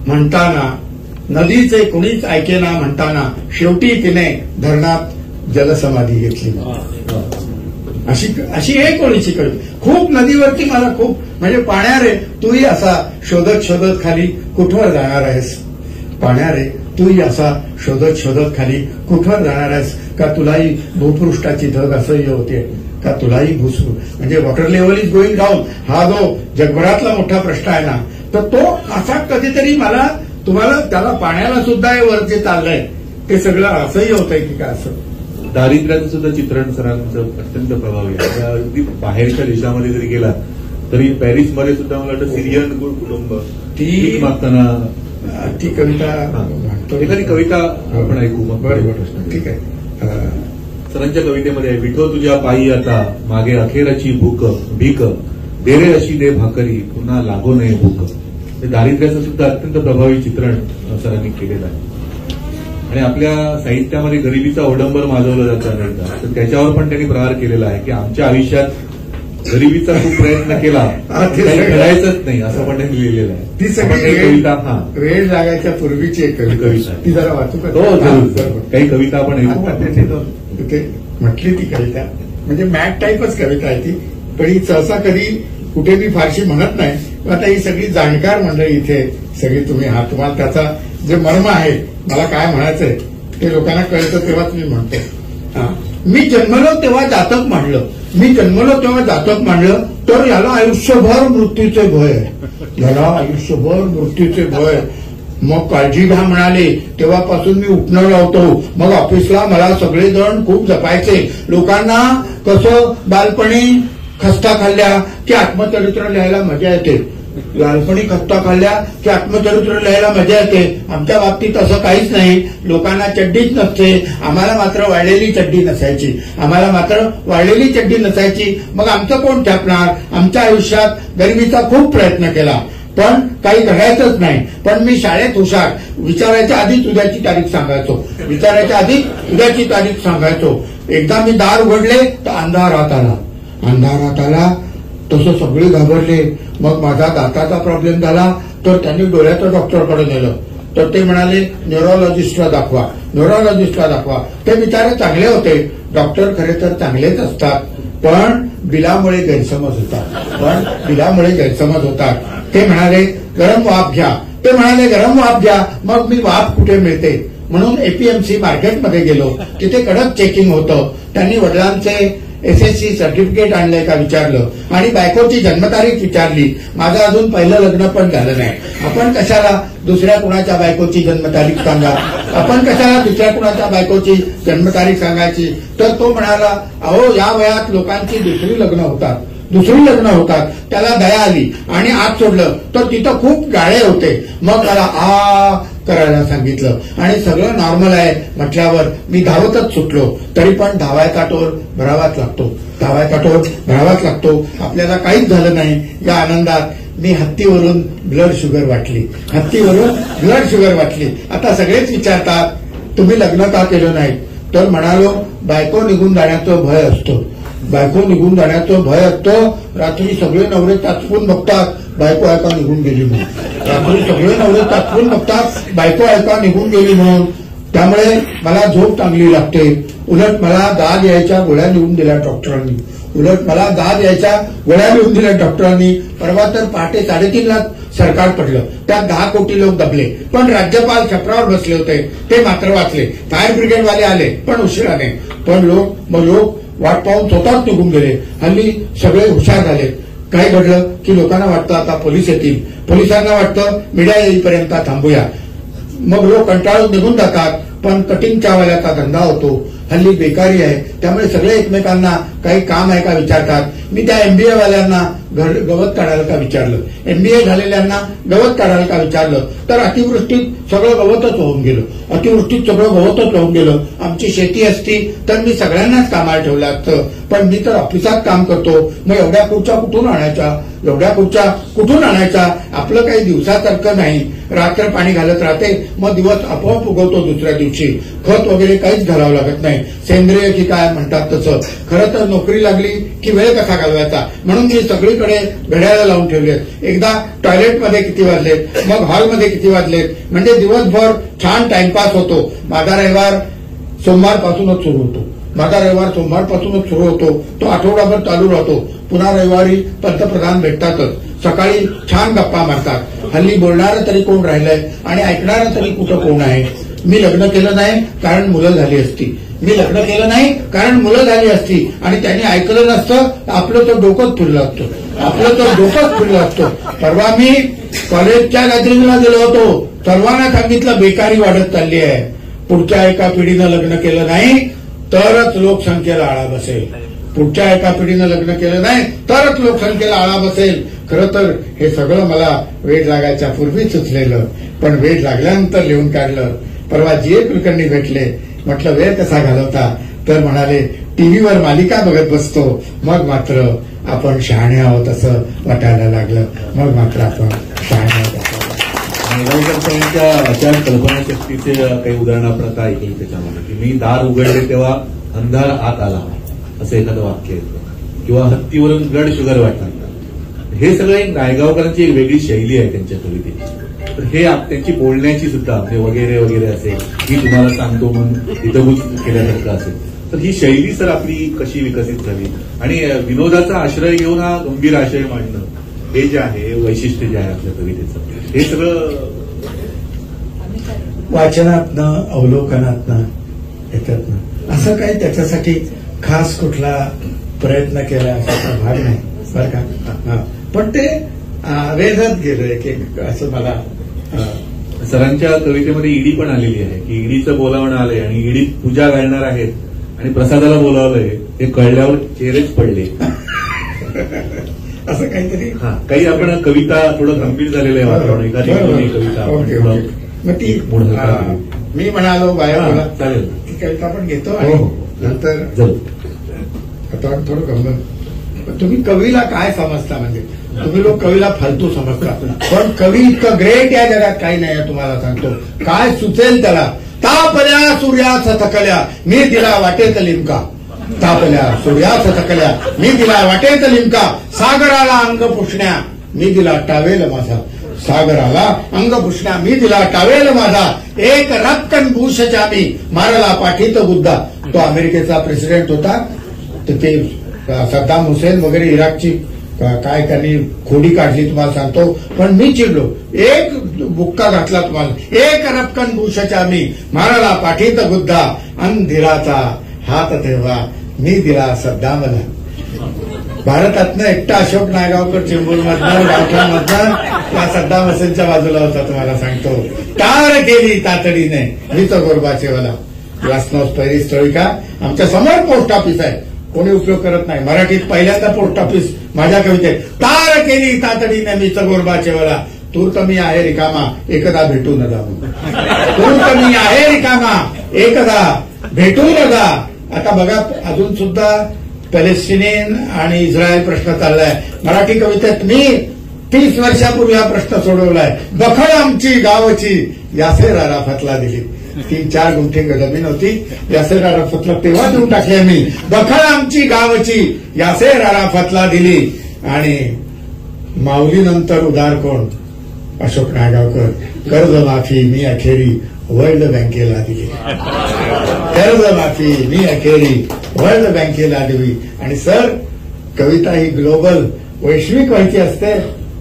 म्हणताना, नदीचे कुणीच ऐकेना म्हणताना शेवटी तिने धरणात जलसमाधी घेतली. अशी एक ओळीची कविता. खूप नदीवरती मला खूप म्हणजे पाण्यारे तूही असा शोधत शोधत खाली कुठवर जाणार आहेस, पाण्यारे तूही असा शोधत शोधत खाली कुठवर जाणार आहेस, का तुलाही भूपृष्ठाची धग असह्य होते, का तुलाही म्हणजे water level is going down हा जो जगभरातला मोठा प्रश्न आहे ना, तर तो असा कधीतरी मला तुम्हाला त्याला पाण्याला सुद्धा वरचे चाललंय ते सगळं असह्य होतंय की काय. असं दारिद्र्याचं सुद्धा चित्रण सरांचं अत्यंत प्रभावी आहे. अगदी बाहेरच्या देशामध्ये जरी गेला तरी पॅरिसमध्ये सुद्धा मला वाटतं सिरियन कुटुंब ती मागताना ती कविता, एखादी कविता आपण ऐकू मग. बरोबर, ठीक आहे. सरांच्या कवितेमध्ये विठो तुझ्या पायी आता मागे अखेराची भीक दे रे अशी दे भाकरी पुन्हा लागो नये भूक. दारिद्र्याचं सुद्धा अत्यंत प्रभावी चित्रण सरांनी केलेलं आहे. आणि आपल्या साहित्यामध्ये गरिबीचा अवडंबर माजवला जातो अनेकदा, तर त्याच्यावर पण त्यांनी प्रहार केलेला आहे की आमच्या आयुष्यात गरिबीचा खूप प्रयत्न केला, घडायचंच नाही असं पण त्यांनी लिहिलेलं आहे. ती सगळी कविता वेळ लागायच्या पूर्वीची एक कविता ती जरा वाचू का? काही कविता आपण ऐकू. ते म्हटली ती कविता म्हणजे मॅट टाईपच कविता आहे ती, पण ही सहसा कधी कुठे मी फारशी म्हणत नाही. आता ही सगळी जाणकार मंडळी इथे सगळी तुम्ही आहात. तुम्हाला त्याचा जे मर्म आहे, मला काय म्हणायचंय ते लोकांना कळतं तेव्हाच मी म्हणतो. मी जन्मलो तेव्हा जातक मांडलं, तर याला आयुष्यभर मृत्यूचे भय मग काळजी घ्या म्हणाले. तेव्हापासून मी उठणं लावतो. मग ऑफिसला मला सगळेजण खूप जपायचे. लोकांना कसं बालपणी खस्ता खाल्ल्या की आत्मचरित्र लिहायला मजा येते. लिहायला मजा येते. आमच्या बाबतीत असं काहीच नाही. लोकांना चड्डीच नसते, आम्हाला मात्र वाळलेली चड्डी नसायची. मग आमचं कोण छापणार? आमच्या आयुष्यात गरिबीचा खूप प्रयत्न केला, पण काही घडायचंच नाही. पण मी शाळेत हुशार. विचारायच्या आधीच उद्याची तारीख सांगायचो. एकदा मी दार उघडले तर अंधारात आला. तसं सगळे घाबरले. मग माझा दाताचा प्रॉब्लेम झाला तर त्यांनी डोळ्याच्या डॉक्टरकडे नेलं. तर ते म्हणाले न्यूरोलॉजिस्टला दाखवा. ते बिचारे चांगले होते. डॉक्टर खरे तर चांगलेच असतात, पण बिलामुळे गैरसमज होतात. ते म्हणाले गरम वाफ घ्या. मग मी वाफ कुठे मिळते म्हणून एपीएमसी मार्केटमध्ये गेलो. तिथे कडक चेकिंग होतं. त्यांनी वडिलांचे SSC सर्टिफिकेट आणलंय का विचारलं आणि बायकोची जन्मतारीख विचारली. माझं अजून पहिलं लग्न पण झालं नाही. आपण कशाला दुसऱ्या कुणाच्या बायकोची जन्मतारीख सांगायची? तर तो म्हणाला, अहो या वयात लोकांची दुसरी लग्न होतात. त्याला दया आली आणि आत सोडलं तर तिथं खूप गाळे होते. मग मला करायला सांगितलं आणि सगळं नॉर्मल आहे म्हटल्यावर मी धावतच सुटलो. तरी पण धावायचा टोर भरावाच लागतो. आपल्याला काहीच झालं नाही. या आनंदात मी हत्तीवरून ब्लड शुगर वाटली. आता सगळेच विचारतात तुम्ही लग्न का केलं नाही? तर म्हणालो बायको निघून जाण्याचं भय असतो. रात्री सगळे नवरे ताचपून बघतात बायको ऐका निघून गेली म्हणून. त्यामुळे मला झोप चांगली लागते. उलट मला दाद यायच्या गोळ्या लिहून दिल्या डॉक्टरांनी. परवा तर पहाटे 3:30 सरकार पडलं. त्यात 10 कोटी लोक दबले, पण राज्यपाल छपरावर बसले होते. ते मात्र वाचले. फायर ब्रिगेडवाले आले पण उशिराने. पण लोक वाट पाहून स्वतःच निघून गेले. हल्ली सगळे हुशार झाले. काय घडलं की लोकांना वाटतं आता पोलीस येतील. पोलिसांना वाटतं मीडिया येईपर्यंत थांबूया. मग लोक कंटाळून निघून जातात. पण कटिंग चहावाल्याचा धंदा होतो. हल्ली बेकारी आहे. त्यामुळे सगळे एकमेकांना काही काम आहे का विचारतात. मी त्या MBA वाल्यांना गवत काढायला का विचारलं. MBA झालेल्यांना गवत काढायला का विचारलं. तर अतिवृष्टीत सगळं गवतच होऊन गेलं. आमची शेती असती तर मी सगळ्यांनाच कामाला ठेवलं असतं. पण मी तर ऑफिसात काम करतो. मग एवढ्या खुर्च्या कुठून आणायच्या? आपलं काही दिवसासारखं नाही. रात्र पाणी घालत राहते, मग दिवस आपोआप उगवतो दुसऱ्या दिवशी. खत वगैरे काहीच घालावं लागत नाही. सेंद्रिय की काय म्हणतात तसं. खरं तर नोकरी लागली की वेळ कसा घालवायचा म्हणून मी सगळीकडे घड्याळं लावून ठेवलेत. एकदा टॉयलेटमध्ये किती वाजलेत, मग हॉलमध्ये किती वाजलेत, म्हणजे दिवसभर छान टाइमपास होतो. माझा रविवार सोमवारपासूनच सुरू होतो. तो आठवडाभर चालू राहतो. पुन्हा रविवारी पंतप्रधान भेटतातच. सकाळी छान गप्पा मारतात. हल्ली बोलणारं तरी कोण राहिलंय आणि ऐकणारं तरी कुठं कोण आहे? मी लग्न केलं नाही कारण मुलं झाली असती आणि त्यांनी ऐकलं नसतं. आपलं तर डोकंच फिरलं असतं. परवा मी कॉलेजच्या गॅदरिंगला गेलो होतो. सर्वांना सांगितलं बेकारी वाढत चालली आहे. पुढच्या एका पिढीनं लग्न केलं नाही तरच लोकसंख्येला आळा बसेल. खरं तर हे सगळं मला वेळ लागायच्या पूर्वी सुचलेलं, पण वेळ लागल्यानंतर लिहून काढलं. परवा GA कुलकर्णी भेटले. म्हटलं वेळ कसा घालवता? तर म्हणाले टीव्हीवर मालिका बघत बसतो. मग मात्र आपण शहाणे आहोत असं वाटायला लागलं. नायगावकरांच्या अशा कल्पनाशक्तीचे काही उदाहरणं आपण आता ऐकली त्याच्यामध्ये की मी दार उघडले तेव्हा अंधार आत आला असं एखादं वाक्य येतं, किंवा हत्तीवरून ब्लड शुगर वाटणार. हे सगळं एक नायगावकरांची एक वेगळी शैली आहे त्यांच्या कवितेची. तर हे त्यांची बोलण्याची सुद्धा वगैरे असेल, मी तुम्हाला सांगतो म्हणून हितगुज केल्यासारखं असेल. तर ही शैली सर आपली कशी विकसित झाली आणि विनोदाचा आश्रय घेऊन हा गंभीर आशय मांडणं हे जे आहे वैशिष्ट्य जे आहे आपल्या कवितेचं हे सगळं वाचनातनं अवलोकनातनं याच्यातनं असं काही त्याच्यासाठी खास कुठला प्रयत्न केला असा भाग नाही बरं का. पण ते रेझत गेलं एक असं मला. सरांच्या कवितेमध्ये ईडी पण आलेली आहे की ईडीचं बोलावणं आलंय आणि ईडीत पूजा घालणार आहेत आणि प्रसादाला बोलावलंय ते कळल्यावर चेहरेच पडले असं काहीतरी. काही आपण कविता थोडं गंभीर झालेलं आहे वातावरण एखादी कविता मग ती मी म्हणालो बाया बोला चालेल ती कविता आपण घेतो आणि नंतर आता थोडं गंमत. तुम्ही कवीला काय समजता म्हणजे तुम्ही लोक कवीला फालतू समजता पण कवी इतकं ग्रेट या जगात काही नाही तुम्हाला सांगतो. काय सुचेल त्याला तापल्या सूर्याच थकल्या मी दिला वाटेत लिमका. तापल्या सूर्याच थकल्या मी दिला वाटेत लिमका. सागराला अंग पुसण्या मी दिला टावेल माझा. सागराला अंग पुसण्या मी दिला टावेल माझा. एक रक्कन भूषच्या मी मारला पाठीत गुद्दा. तो अमेरिकेचा प्रेसिडेंट होता तर ते सद्दाम हुसेन वगैरे इराकची काय त्यांनी खोडी काढली तुम्हाला सांगतो. पण मी चिडलो एक बुक्का घातला तुम्हाला. एक रपकन भूषच्या मी माराला पाठीत गुद्दा. अंधिराचा हात तेव्हा मी दिला सद्दामला. भारतातनं एकटा अशोक नायगावकर चेंबूरमधनं गावठाणमधनं त्या सद्दाम हुसेनच्या बाजूला होता तुम्हाला सांगतो. टार केली तातडीने मीच गोरबाचेवाला. ग्लासनॉस्ट पेरिस्ट्रोइका आमच्या समोर पोस्ट ऑफिस आहे कोणी उपयोग करत नाही. मराठीत पहिल्यांदा पोस्ट ऑफिस माझ्या कवितेत. तार केली तातडीने मीच गोरबाचेवाला. तूर्त मी आहे रिकामा एकदा भेटू न जा. तूर्त मी आहे रिकामा एकदा भेटू न जा. आता बघा अजून सुद्धा पॅलेस्टिनियन आणि इस्रायल प्रश्न चाललाय. मराठी कवितेत मी 30 वर्षापूर्वी हा प्रश्न सोडवलाय. दखल आमची गावची यासेर अराफतला दिली. 3-4 गुंठे जमीन होती यासेर अराफतला तेव्हा देऊन टाकली आम्ही. दखल आमची गावची यासेर अराफतला दिली. आणि माऊलीनंतर उदार कोण अशोक नायगावकर. कर्जमाफी मी अखेरी वर्ल्ड बँकेला दिली. कर्जमाफी मी अखेरी वर्ल्ड बँकेला दिली. आणि सर कविता ही ग्लोबल वैश्विक व्हायची असते.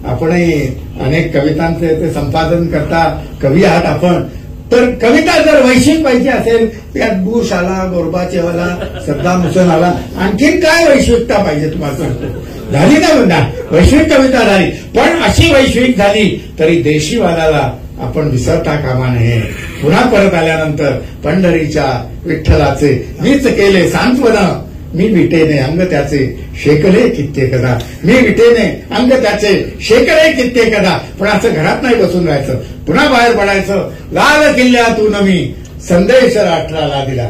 आपणही अनेक कवितांचे ते संपादन करता कवी आहात आपण. तर कविता जर वैश्विक व्हायची असेल त्यात बुश आला गोरबाचेवाला सद्दाम हुसेन आला आणखीन काय वैश्विकता पाहिजे तुम्हाला सांगतो. झाली ना म्हणा वैश्विक कविता झाली. पण अशी वैश्विक झाली तरी देशीवादाला आपण विसरता कामा नये. पुन्हा परत आल्यानंतर पंढरीच्या विठ्ठलाचे मीच केले सांत्वन. मी विटेने अंग त्याचे शेकले कित्येकदा. मी विटेने अंग त्याचे शेकले कित्येकदा. पण असं घरात नाही बसून राहायचं. पुन्हा बाहेर पडायचं. लाल किल्ल्यातून मी संदेश राष्ट्राला दिला.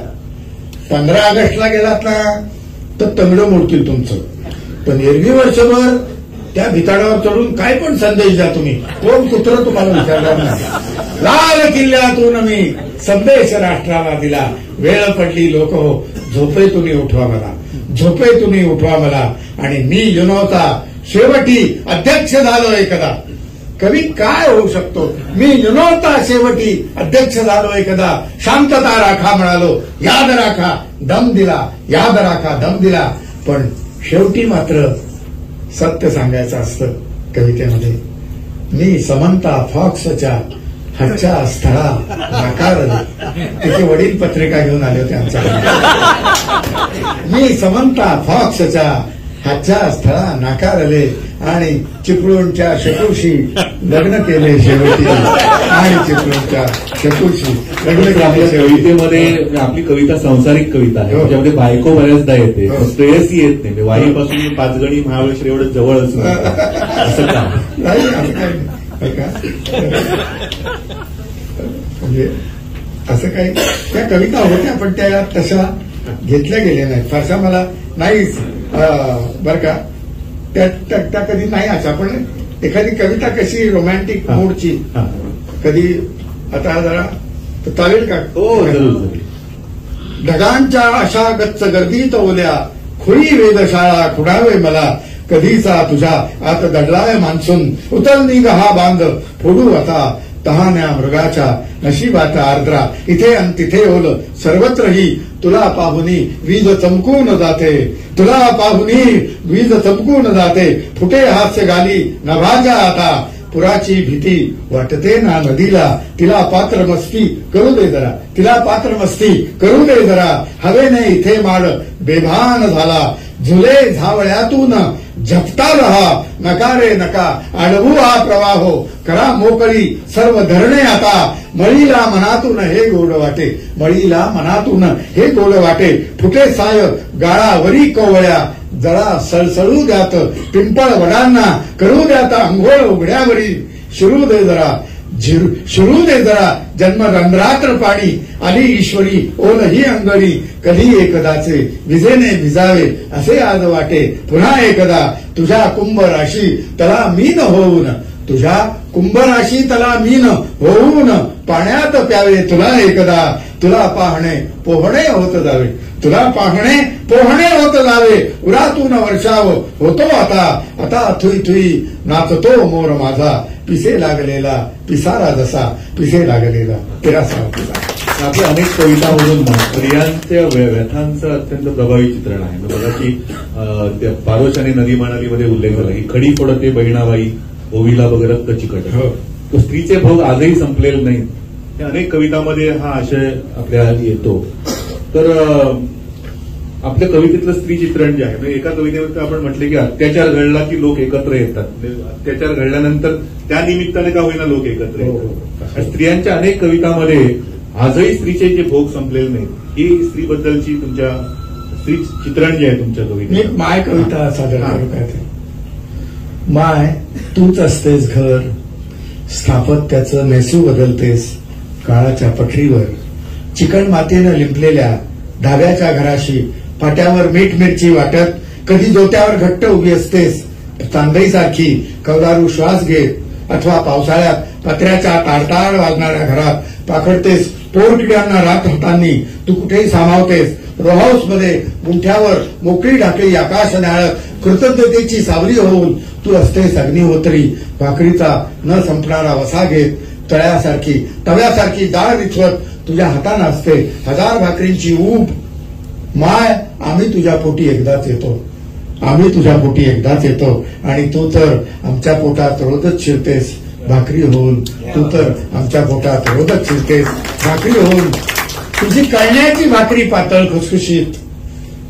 15 ऑगस्टला गेलात ना तर तंगडं मोडतील तुमचं. पण एरवी वर्षभर त्या भिताडावर चढून काय पण संदेश द्या तुम्ही. कोण कुत्र तुम्हाला विचारणार नाही. लाल किल्ल्यातून मी संदेश राष्ट्राला दिला. वेळ पडली लोक हो झोपेतून उठवा मला. झोपेतून उठवा मला. आणि मी युनोचा शेवटी अध्यक्ष झालो एकदा. कवी काय होऊ शकतो. मी युनोचा शेवटी अध्यक्ष झालो एकदा. शांतता राखा म्हणालो याद राखा दम दिला. याद राखा दम दिला. पण शेवटी मात्र सत्य सांगायचं असतं कवितेमध्ये. मी समंता फॉक्सच्या हातच्या स्थळा नाकारले. तिचे वडील पत्रिका घेऊन आले होते आमच्या. मी समंता फॉक्सच्या हातच्या स्थळा नाकारले आणि चिपळूणच्या शत्रूशी लग्न केले शेवटी. आणि चिपळूणच्या शत्रूशी लग्न केले. कवितेमध्ये आपली कविता संसारिक कविता आहे. त्याच्यामध्ये बायको बऱ्याचदा येते प्रेयसी येत नाही. वाईपासून 5 गणी महाबळेश्वर एवढं जवळ असून असं का म्हणजे असं काही त्या कविता होत्या पण त्या तशा घेतल्या गेल्या नाहीत. फारशा मला नाहीच बरं का. त्या कधी नाही अशा. पण एखादी कविता कशी रोमॅन्टिक मूडची कधी आता जरा चालेल का. ढगांच्या अशा गच्च गर्दीत ओल्या खुळी वेधशाळा खुडावे मला. कधीचा तुझ्या आत दडलाय मान्सून उतल निघ हा बांध फोडू आता. तहान्या मृगाच्या नशिबात आर्द्रा इथे अन तिथे ओल सर्वत्र ही तुला पाहुनी वीज चमकून जाते, तुला पाहुनी वीज चमकून जाते, फुटे हास्य गाली नभाजा आता, पुराची भीती वाटते ना नदीला, तिला पात्र मस्ती करू दे जरा, तिला पात्र मस्ती करू दे जरा, हवेने इथे माड बेभान झाला, झुले झावळ्यातून झपता रहा, नका रे नका अडवू हा प्रवाहो, करा मोकळी सर्व धरणे आता, मळीला मनातून हे गोड वाटे, मळीला मनातून हे गोड वाटे, फुटे साय गाळावरी कोवळ्या, जरा सळसळू द्यात पिंपळ वडांना, करू द्यात अंघोळ उघड्यावरी, शिरू दे जरा शिरू दे जरा जन्मरंध्रात्र पाणी, आली ईश्वरी ओल ही अंगणी, कधी एकदाचे विजेने भिजावे असे आज वाटे, पुन्हा एकदा तुझ्या कुंभ राशी तला मीन होऊन, तुझ्या कुंभ राशी तला मीन होऊन, पाण्यात प्यावे तुला एकदा, तुला पाहणे पोहणे होत जावे, तुला पाहणे पोहणे होत जावे, उरातून वर्षाव होतो आता, आता थुई थुई नाचतो मोर माझा, पिसे लागलेला पिसारा जसा, पिसे लागलेला पिरासा पिसा. आपल्या अनेक कवितांमधून स्त्रियांच्या व्यथांचं अत्यंत प्रभावी चित्रण आहे. बघा की पारोश आणि नदी मनालीमध्ये उल्लेख झाला की खडी पडते बहिणाबाई ओवीला बघ रक्त चिकट, तो स्त्रीचे भोग आजही संपलेले नाहीत. या अनेक कवितांमध्ये हा आशय आपल्या येतो. तर आपल्या कवितेतलं स्त्री चित्रण जे आहे, म्हणजे एका कवितेमध्ये आपण म्हटले की अत्याचार घडला की लोक एकत्र येतात, अत्याचार घडल्यानंतर त्या निमित्ताने का होईना लोक एकत्र येतात. स्त्रियांच्या अनेक कवितांमध्ये आजही स्त्रीचे जे भोग संपलेले नाहीत, ही स्त्रीबद्दलची तुमच्या स्त्री चित्रण जे आहे तुमच्या कवितेत. माय कविता सादर करू काय ते. माय तूच असतेस घर, स्थापत्याचं नेसू बदलतेस काळाच्या पठरीवर, चिकण मातीनं लिंपलेल्या धाब्याच्या घराशी, पाट्यावर मीठ मिरची वाटत कधी जोत्यावर घट्ट उभी असतेस, चांदईसारखी कवदारू श्वास घेत, अथवा पावसाळ्यात पत्र्याच्या ताडताड वाजणाऱ्या घरात पाखडतेस पोरकिड्यांना रात हातांनी, तू कुठेही सामावतेस. रोहाऊस मध्ये गुंठ्यावर मोकळी ढाकली आकाश न्याळत कृतज्ञतेची सावली होऊन तू असतेस अग्निहोत्री, भाकरीचा न संपणारा वसा घेत, तव्यासारखी डाळ विचवत तुझ्या हातानं असते हजार भाकरींची ऊब. माय आम्ही तुझ्या पोटी एकदाच येतो, आम्ही तुझ्या पोटी एकदाच येतो, आणि तू तर आमच्या पोटात रोजच शिरतेस भाकरी होऊन, तू तर आमच्या पोटात रोजच शिरतेस भाकरी होऊन. तुझी कळण्याची भाकरी पातळ खुसखुशीत,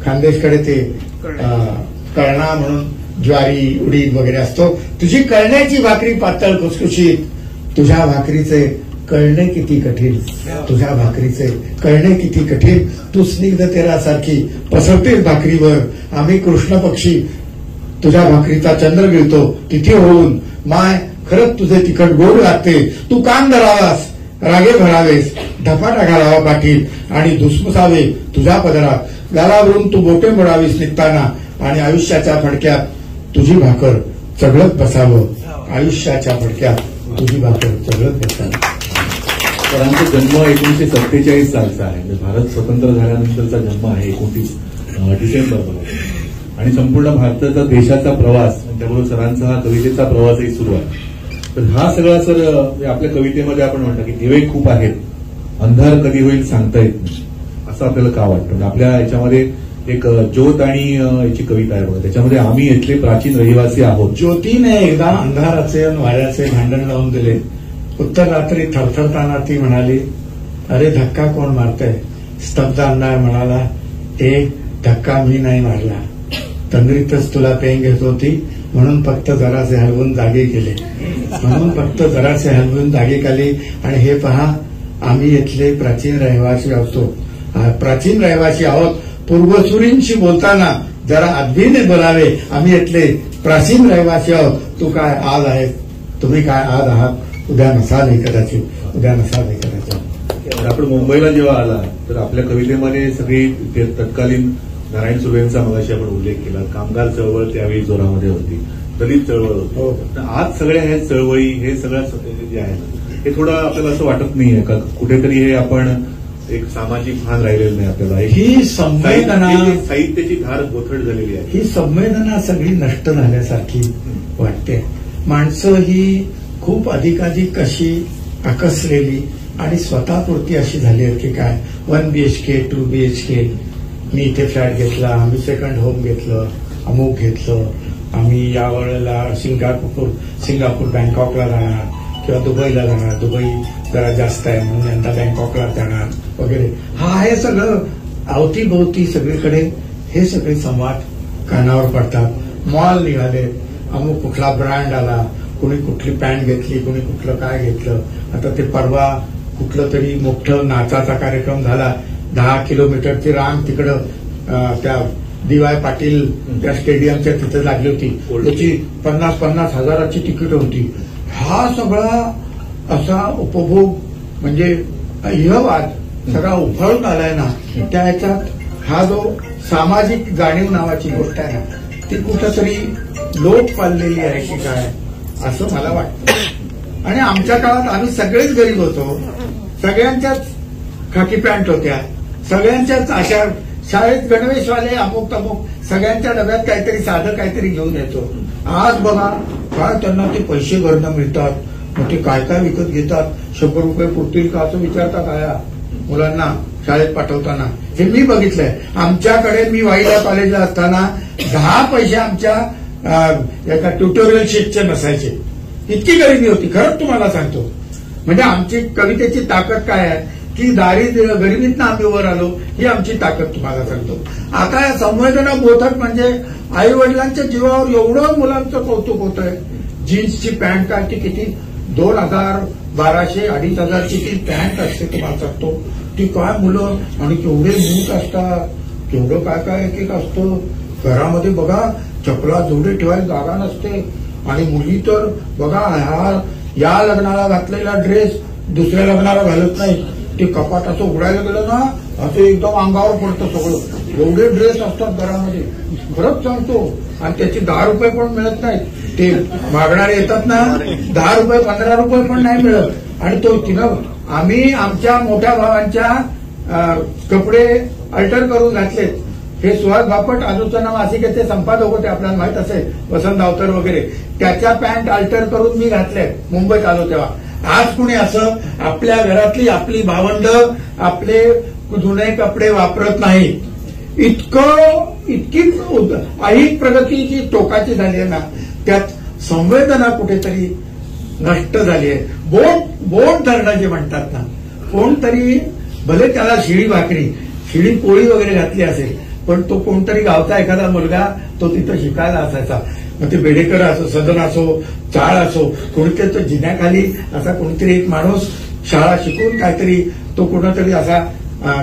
खानदेशकडे ते कळणा म्हणून ज्वारी उडीद वगैरे असतो, तुझी कळण्याची भाकरी पातळ खुसखुशीत, तुझ्या भाकरीचे कळणे किती कठीण, तुझ्या भाकरीचे कळणे किती कठीण, तू स्निग्ध तेलासारखी पसरतेस भाकरीवर, आम्ही कृष्ण पक्षी तुझ्या भाकरीचा चंद्र गिळतो तिथे होऊन. माय खरंच तुझे तिखट गोड लागते, तू कान धरावास रागे भरावेस, धपाटा घालावा पाठीत आणि धुसमुसावे तुझ्या पदरात, गालावरून तू बोटे मोडावीस निघताना, आणि आयुष्याच्या फडक्यात तुझी भाकर चघळत बसावं, आयुष्याच्या फडक्यात तुझी भाकर चघळत बसावं. सरांचा जन्म 1947 सालचा आहे, म्हणजे भारत स्वतंत्र झाल्यानंतरचा जन्म आहे 29 डिसेंबरला, आणि संपूर्ण भारताचा देशाचा प्रवास, त्यामुळे सरांचा हा कवितेचा प्रवासही सुरू आहे. तर हा सगळा सर आपल्या कवितेमध्ये आपण म्हणतो की दिवे खूप आहेत, अंधार कधी होईल सांगता येत नाही, असं आपल्याला का वाटतं. म्हणजे आपल्या याच्यामध्ये एक ज्योत आणि याची कविता आहे बघा, त्याच्यामध्ये आम्ही इथले प्राचीन रहिवासी आहोत. ज्योतीने एकदा अंधाराचे आणि वाऱ्याचे भांडण लावून दिले. उत्तर रात्री थरथरताना ती म्हणाली, अरे धक्का कोण मारतय. स्तब्ध अंधार म्हणाला, धक्का मी नाही मारला, तंद्रीतच तुला पेंग घेत होती म्हणून फक्त जरासे हलवून जागे केले, म्हणून फक्त जरासे हलवून जागे केले. आणि हे पहा, आम्ही इथले प्राचीन रहिवासी आहोत. पूर्वसुरींशी बोलताना जरा अद्भीने बोलावे, आम्ही इथले प्राचीन रहिवासी आहोत. तू काय आज आहेस, तुम्ही काय आज आहात, उद्या नसाल हे कदाचित, उद्या नसाल हे कदाचित. आपण मुंबईला जेव्हा आला तर आपल्या कवितेमध्ये सगळी तत्कालीन नारायण सुर्वेंचा मगाशी आपण उल्लेख केला, कामगार चळवळ त्यावेळी जोरामध्ये होती, दलित चळवळ होती. आज सगळ्या ह्या चळवळी हे सगळं जे आहे हे थोडं आपल्याला असं वाटत नाहीये का कुठेतरी हे आपण एक सामाजिक भान राहिलेलं नाही आपल्याला. ही संवेदना, साहित्याची धार गोथड झालेली आहे, ही संवेदना सगळी नष्ट झाल्यासारखी वाटते. माणसं ही खूप अधिकाधिक कशी आकसलेली, आणि स्वतःपुरती अशी झाली आहे की काय 1 BHK 2 BHK मी इथे फ्लॅट घेतला, आम्ही सेकंड होम घेतलं, अमुक घेतलं, आम्ही या वेळेला सिंगापूर बँकॉकला जाणार किंवा दुबईला जाणार, दुबई जरा जास्त आहे म्हणून यंदा बँकॉकला जाणार वगैरे. हा हे सगळं अवतीभोवती सगळीकडे हे सगळे संवाद कानावर पडतात. मॉल निघाले, अमुक कुठला ब्रँड आला, कुणी कुठली पॅन्ट घेतली, कुणी कुठलं काय घेतलं. आता ते परवा कुठलं तरी मोठं नाचाचा कार्यक्रम झाला, 10 किलोमीटरची रांग तिकडं त्या DY पाटील त्या स्टेडियमच्या तिथे लागली होती. त्याची 50-50 हजाराची तिकीट होती. हा सगळा असा उपभोग म्हणजे वाद सगळा उफाळून आलाय ना, त्या ह्याच्यात हा जो सामाजिक जाणीव नावाची गोष्ट आहे ना, ती कुठंतरी लोप पाललेली आहे की काय असं मला वाटतं. आणि आमच्या काळात आम्ही सगळेच गरीब होतो, सगळ्यांच्याच खाकी पॅन्ट होत्या, सगळ्यांच्याच अशा शाळेत गणवेशवाले अमुक तमुक सगळ्यांच्या डब्यात काहीतरी साधं काहीतरी घेऊन येतो. आज बघा काय त्यांना ते पैसे भरणं मिळतात, मग ते काय काय विकत घेतात, 100 रुपये पुरतील का असं विचारतात आया मुलांना शाळेत पाठवताना. हे मी बघितलंय. आमच्याकडे मी वाईला कॉलेजला असताना 10 पैसे आमच्या एका ट्युटोरियल शीटचे नसायचे. इतकी गरिबी होती खरंच तुम्हाला सांगतो. म्हणजे आमची कवितेची ताकद काय आहे की गरिबीतनं आम्ही वर आलो, ही आमची ताकद तुम्हाला सांगतो. आता या संवेदना बोथट म्हणजे आई वडिलांच्या जीवावर एवढं मुलांचं कौतुक होत आहे. जीन्सची पॅन्ट काय ती किती 2000, 1200, 2500ची ती पॅन्ट असते तुम्हाला सांगतो. ती काय मुलं आणि केवढे बूट असतात, केवढं काय काय एक एक असतं. घरामध्ये बघा चपला जोडे ठेवायला जागा नसते. आणि मुली तर बघा या लग्नाला घातलेला ड्रेस दुसऱ्या लग्नाला घालत नाही. ते कपाट असं उघडायला गेलं ना असं एकदम अंगावर पडतं सगळं. एवढे ड्रेस असतात घरामध्ये खरंच सांगतो. आणि त्याचे 10 रुपये पण मिळत नाहीत. ते मागणारे येतात ना 10 रुपये 15 रुपये पण नाही मिळत. आणि तो तिनं आम्ही आमच्या मोठ्या भावांच्या कपडे अल्टर करून घातलेत. हे सुहास बापट आलोचना मासिकेचे संपादक होते, आपल्याला माहित असेल, वसंत अवतर वगैरे. त्याच्या पॅन्ट अल्टर करून मी घातले मुंबईत आलो तेव्हा. आज कुणी असं आपल्या घरातली आपली भावंड आपले जुने कपडे वापरत नाही. इतकी ऐहिक प्रगती जी टोकाची झाली आहे ना, त्यात संवेदना कुठेतरी नष्ट झाली आहे. बोट धरणं जे म्हणतात ना, कोणतरी भले त्याला शिळी पोळी वगैरे घातली असेल, पण तो कोणतरी गावचा एखादा मुलगा तो तिथं शिकायला असायचा. मग ते बेडेकर असो, सदन असो, चाळ असो, कोणीतरी तो जिन्याखाली असा कोणीतरी एक माणूस शाळा शिकून काहीतरी तो कुठंतरी असा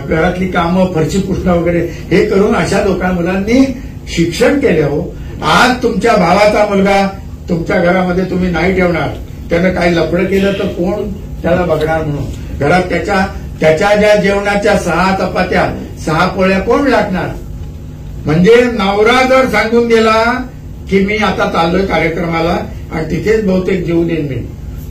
घरातली कामं फरशी पुसणं वगैरे हे करून अशा मुलांनी शिक्षण केलं. हो आज तुमच्या भावाचा मुलगा तुमच्या घरामध्ये तुम्ही नाही ठेवणार, त्यानं काही लफडं केलं तर कोण त्याला बघणार म्हणून. घरात त्याच्या ज्या जेवणाच्या 6 चपात्या 6 पोळ्या कोण लागणार. म्हणजे नवरा जर सांगून गेला की मी आता चाललोय कार्यक्रमाला आणि तिथेच बहुतेक जेवू देईन मी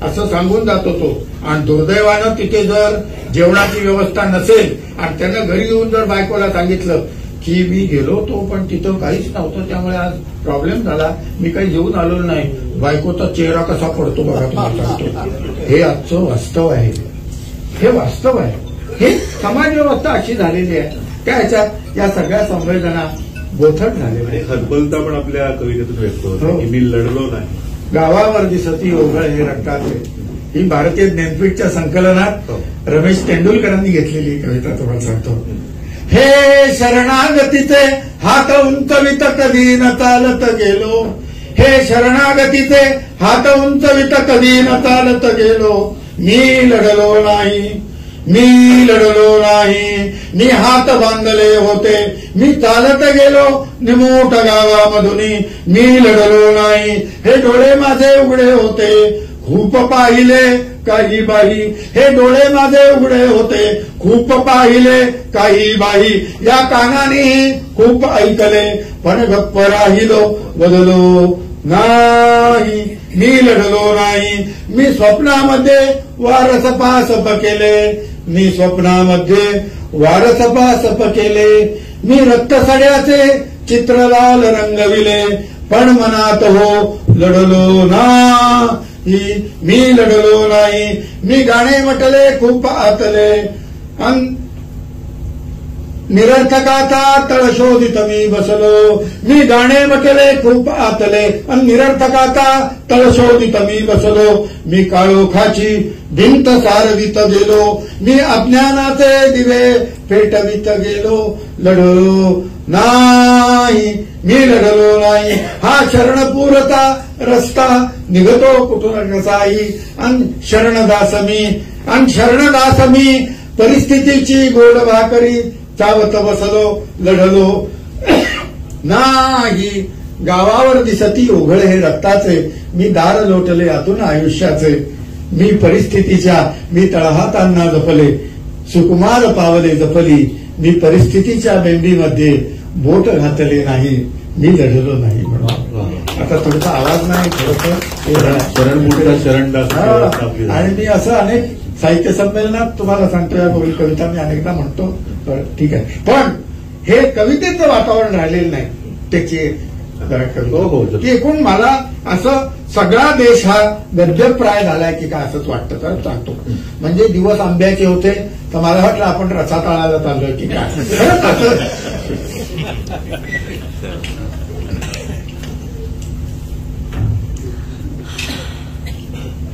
असं सांगून जातो तो. आणि दुर्दैवानं तिथे जर जेवणाची व्यवस्था नसेल आणि त्यानं घरी येऊन जर बायकोला सांगितलं की मी गेलो तो पण तिथं काहीच नव्हतं, त्यामुळे आज प्रॉब्लेम झाला, मी काही जेवून आलो नाही, बायकोचा चेहरा कसा पडतो बघा तुम्हाला सांगतो. हे आजचं वास्तव आहे. हे वास्तव आहे. हे समाज व्यवस्था अशी झालेली आहे. त्या ह्याच्यात या सगळ्या संवेदना बोथट झालेल्या. हतबलता पण आपल्या कवितेतून व्यक्त होतो की मी लढलो नाही. गावावर दिसती ओघळ हे रक्ताचे, ही भारतीय ज्ञानपीठच्या संकलनात रमेश तेंडुलकरांनी घेतलेली कविता तुम्हाला सांगतो. हे शरणागतीचे हात उंचवित कधी न चालत गेलो, हे शरणागतीचे हात उंचवित कधी न चालत गेलो, मी लढलो नाही, मी लढलो नाही, मी हात बांधले होते, मी चालत गेलो निमोठ गावामधून, मी लढलो नाही, हे डोळे माझे उघडे होते, खूप पाहिले काही बाई, हे डोळे माझे उघडे होते, खूप पाहिले काही बाई, या कानाने खूप ऐकले, पण गप्प राहिलो बदलो नाही, मी लढलो नाही, मी स्वप्नामध्ये वारसपासप केले, मी स्वप्नामध्ये वारसपासप केले, मी रक्तसड्याचे चित्रलाल रंगविले, पण मनात हो लढलो ना, मी लढलो नाही, मी गाणे म्हटले खूप आतले, निरर्थकाचा तळ शोधित मी बसलो, मी गाणे म्हटले खूप आतले आणि निरर्थकाचा तळ शोधित मी बसलो, मी काळोखाची भिंत सारवित गेलो, मी अज्ञानाचे दिवे पेटवित गेलो, लढलो नाही, मी लढलो नाही, हा शरणपूरचा रस्ता निघतो कुठून कसाही, आणि शरणदास मी परिस्थितीची गोड भाकरी चावत बसलो, लढलो नाही, गावावर दिसती ओघळे हे रक्ताचे, मी दार लोटले आतून आयुष्याचे, मी परिस्थितीच्या मी तळहातांना जपले, सुकुमार पावले जपली, मी परिस्थितीच्या बेंबीमध्ये बोट घातले नाही, मी लढलो नाही. म्हणून आता थोडासा आवाज नाही, थोडंसं आणि मी असं अनेक साहित्य संमेलनात तुम्हाला सांगतो, या कविता मी अनेकदा म्हणतो, ठीक आहे, पण हे कवितेचं वातावरण राहिलेलं नाही, त्याची की एकूण मला असं सगळा देश हा गद्यप्राय झालाय की काय असंच वाटतं. तर सांगतो, म्हणजे दिवस आंब्याचे होते तर मला वाटलं आपण रसा तळायला चाललोय की काय.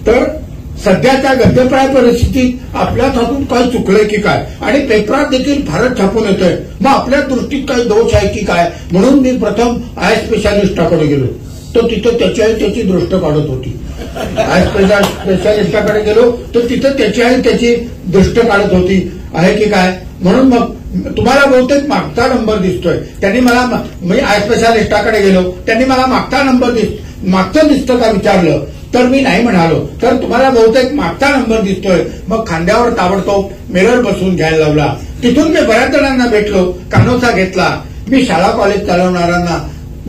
तर सध्याच्या गद्यप्राय परिस्थितीत आपल्याच हातून काही चुकलंय की काय, आणि पेपरात देखील फारच छापून येतोय, मग आपल्या दृष्टीत काही दोष आहे की काय. म्हणून मी प्रथम आय स्पेशालिस्टाकडे गेलो, तर तिथं त्याची दृष्ट काढत होती. आय स्पेशालिस्टाकडे गेलो तर तिथं त्याची दृष्ट काढत होती आहे की काय. म्हणून मग तुम्हाला बहुतेक मागचा नंबर दिसतोय, त्यांनी मला, मी आय स्पेशालिस्टाकडे गेलो, त्यांनी मला मागचं दिसतं का विचारलं, तर मी नाही म्हणालो, तर तुम्हाला बहुतेक मागचा नंबर दिसतोय. मग खांद्यावर ताबडतोब मिरर बसवून घ्यायला लावला. तिथून मी बऱ्याच जणांना भेटलो, कानोसा घेतला. मी शाळा कॉलेज चालवणाऱ्यांना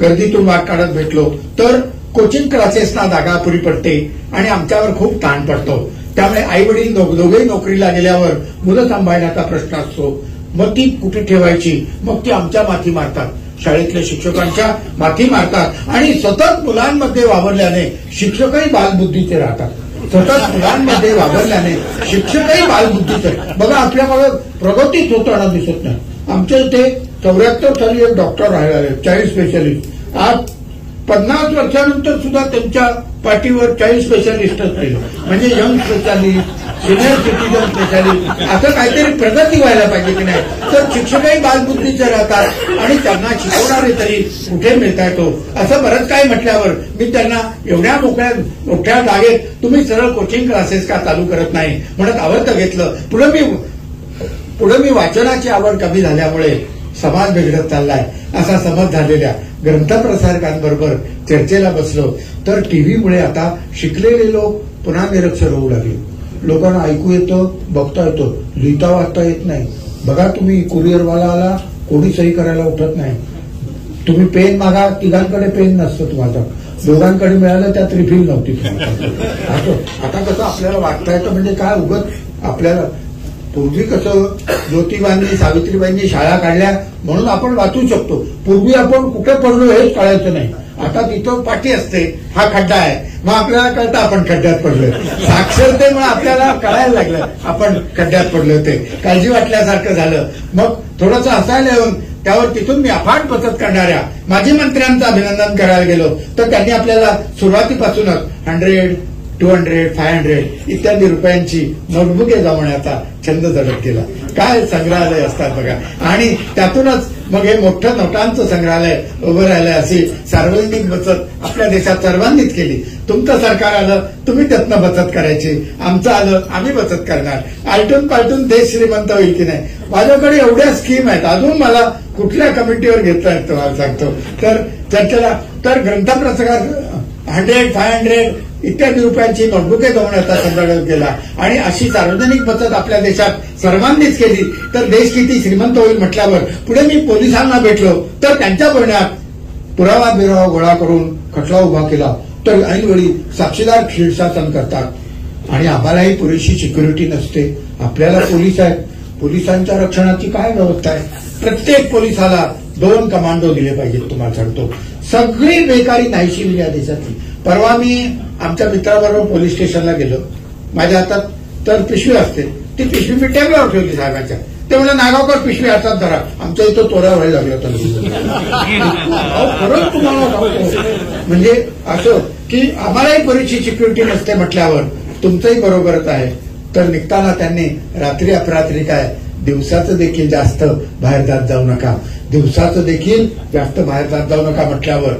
गर्दीतून वाट काढत भेटलो. तर कोचिंग क्लासेसना जागा पुरी पडते आणि आमच्यावर खूप ताण पडतो. त्यामुळे आई वडील दोघेही नोकरीला गेल्यावर मुलं सांभाळण्याचा प्रश्न असतो. मग ती कुठे ठेवायची, मग ती आमच्या माथी मारतात, शाळेतल्या शिक्षकांच्या माथी मारतात, आणि सतत मुलांमध्ये वावरल्याने शिक्षकही बालबुद्धीचे राहतात. सतत मुलांमध्ये वावरल्याने शिक्षकही बालबुद्धीचे. बघा, आपल्याकडे प्रगतीच होताना दिसत नाही. आमच्या इथे 74 साली एक डॉक्टर राहिले, चाइल्ड स्पेशालिस्ट. आज 50 वर्षानंतर सुद्धा त्यांच्या पाठीवर चाइल्ड स्पेशालिस्टच राहिले. म्हणजे young specialist, senior citizen specialist, असं काहीतरी प्रगती व्हायला पाहिजे की नाही. तर शिक्षकही बालबुद्धीचे राहतात आणि त्यांना शिकवणारे तरी कुठे मिळता येतो. असं बरंच काही म्हटल्यावर मी त्यांना एवढ्या मोठ्या जागेत तुम्ही सरळ कोचिंग क्लासेस का चालू करत नाही म्हणत आवडतं घेतलं. पुढे मी वाचनाची आवड कमी झाल्यामुळे समाज बिघडत चाललाय असा समज झालेल्या ग्रंथप्रसारकांबरोबर चर्चेला बसलो. तर टीव्हीमुळे आता शिकलेले लोक पुन्हा निरक्षर होऊ लागले. लोकांना ऐकू येतं, बघता येतं, लिहिता वाचता येत नाही. बघा, तुम्ही कुरिअरवाला आला, कोणी सही करायला उठत नाही. तुम्ही पेन मागा, तिघांकडे पेन नसतं तुम्हाला, दोघांकडे मिळालं त्यात रिफिल नव्हती तुम्हाला. आता कसं आपल्याला वाचता येतं म्हणजे काय, उगत आपल्याला पूर्वी कसं ज्योतिबांनी सावित्रीबाईंनी शाळा काढल्या म्हणून आपण वाचू शकतो. पूर्वी आपण कुठे पडलो हेच कळायचं नाही. आता तिथं पाठी असते, हा खड्डा आहे, मग आपल्याला कळतं आपण खड्ड्यात पडलोय. साक्षरतेमुळे आपल्याला कळायला लागलं आपण खड्ड्यात पडलो होते, काळजी वाटल्यासारखं झालं. मग थोडंसं हसायला येऊन त्यावर तिथून मी अफाट बचत करणाऱ्या माजी मंत्र्यांचं अभिनंदन करायला गेलो. तर त्यांनी आपल्याला सुरुवातीपासूनच 100, 200, 500 इत्यादी रुपयांची नोटबुके जमवण्याचा छंद जडत केला. काय संग्रहालय असतात बघा. आणि त्यातूनच मग हे मोठं नोटांचं संग्रहालय उभं राहिलंय. अशी सार्वजनिक बचत आपल्या देशात सर्वांनीच केली. तुमचं सरकार आलं, तुम्ही त्यातनं बचत करायची. आमचं आलं, आम्ही बचत करणार. आलटून पालटून देश श्रीमंत होईल की नाही. माझ्याकडे एवढ्या स्कीम आहेत, अजून मला कुठल्या कमिटीवर घेतला येतं मला सांगतो. तर चर्चेला तर ग्रंथप्रसारक 100, 500 इत्यादी रुपयांची नोटबुके जमवण्याचा संदर्भ केला. आणि अशी सार्वजनिक बचत आपल्या देशात सर्वांनीच केली तर देश किती श्रीमंत होईल म्हटल्यावर पुढे मी पोलिसांना भेटलो. तर त्यांच्या बोलण्यात पुरावा बिरावा गोळा करून खटला उभा केला. तर ऐनवेळी साक्षीदार शीर्षासन करतात आणि आम्हालाही पुरेशी सिक्युरिटी नसते. आपल्याला पोलीस आहेत, पोलिसांच्या रक्षणाची काय व्यवस्था आहे. प्रत्येक पोलिसाला 2 कमांडो दिले पाहिजेत. तुम्हाला सांगतो, सगळी बेकारी नाहीशी या देशातली. परवा मी आमच्या मित्राबरोबर पोलीस स्टेशनला गेलो. माझ्या हातात तर पिशवी असते, ती पिशवी मी टेबलावर ठेवली साहेबांच्या. ते म्हणजे नागावकर पिशवी हातात धरा, आमच्या इथं तोऱ्या व्हायला लागला होता. खरंच तुम्हाला सांगतो, म्हणजे असं की आम्हालाही बरीचशी सिक्युरिटी नसते म्हटल्यावर तुमचंही बरोबरच आहे. तर निघताना त्यांनी रात्री अपरात्री काय दिवसाचं देखील जास्त बाहेर जात जाऊ नका, दिवसाचं देखील जास्त बाहेर जात जाऊ नका म्हटल्यावर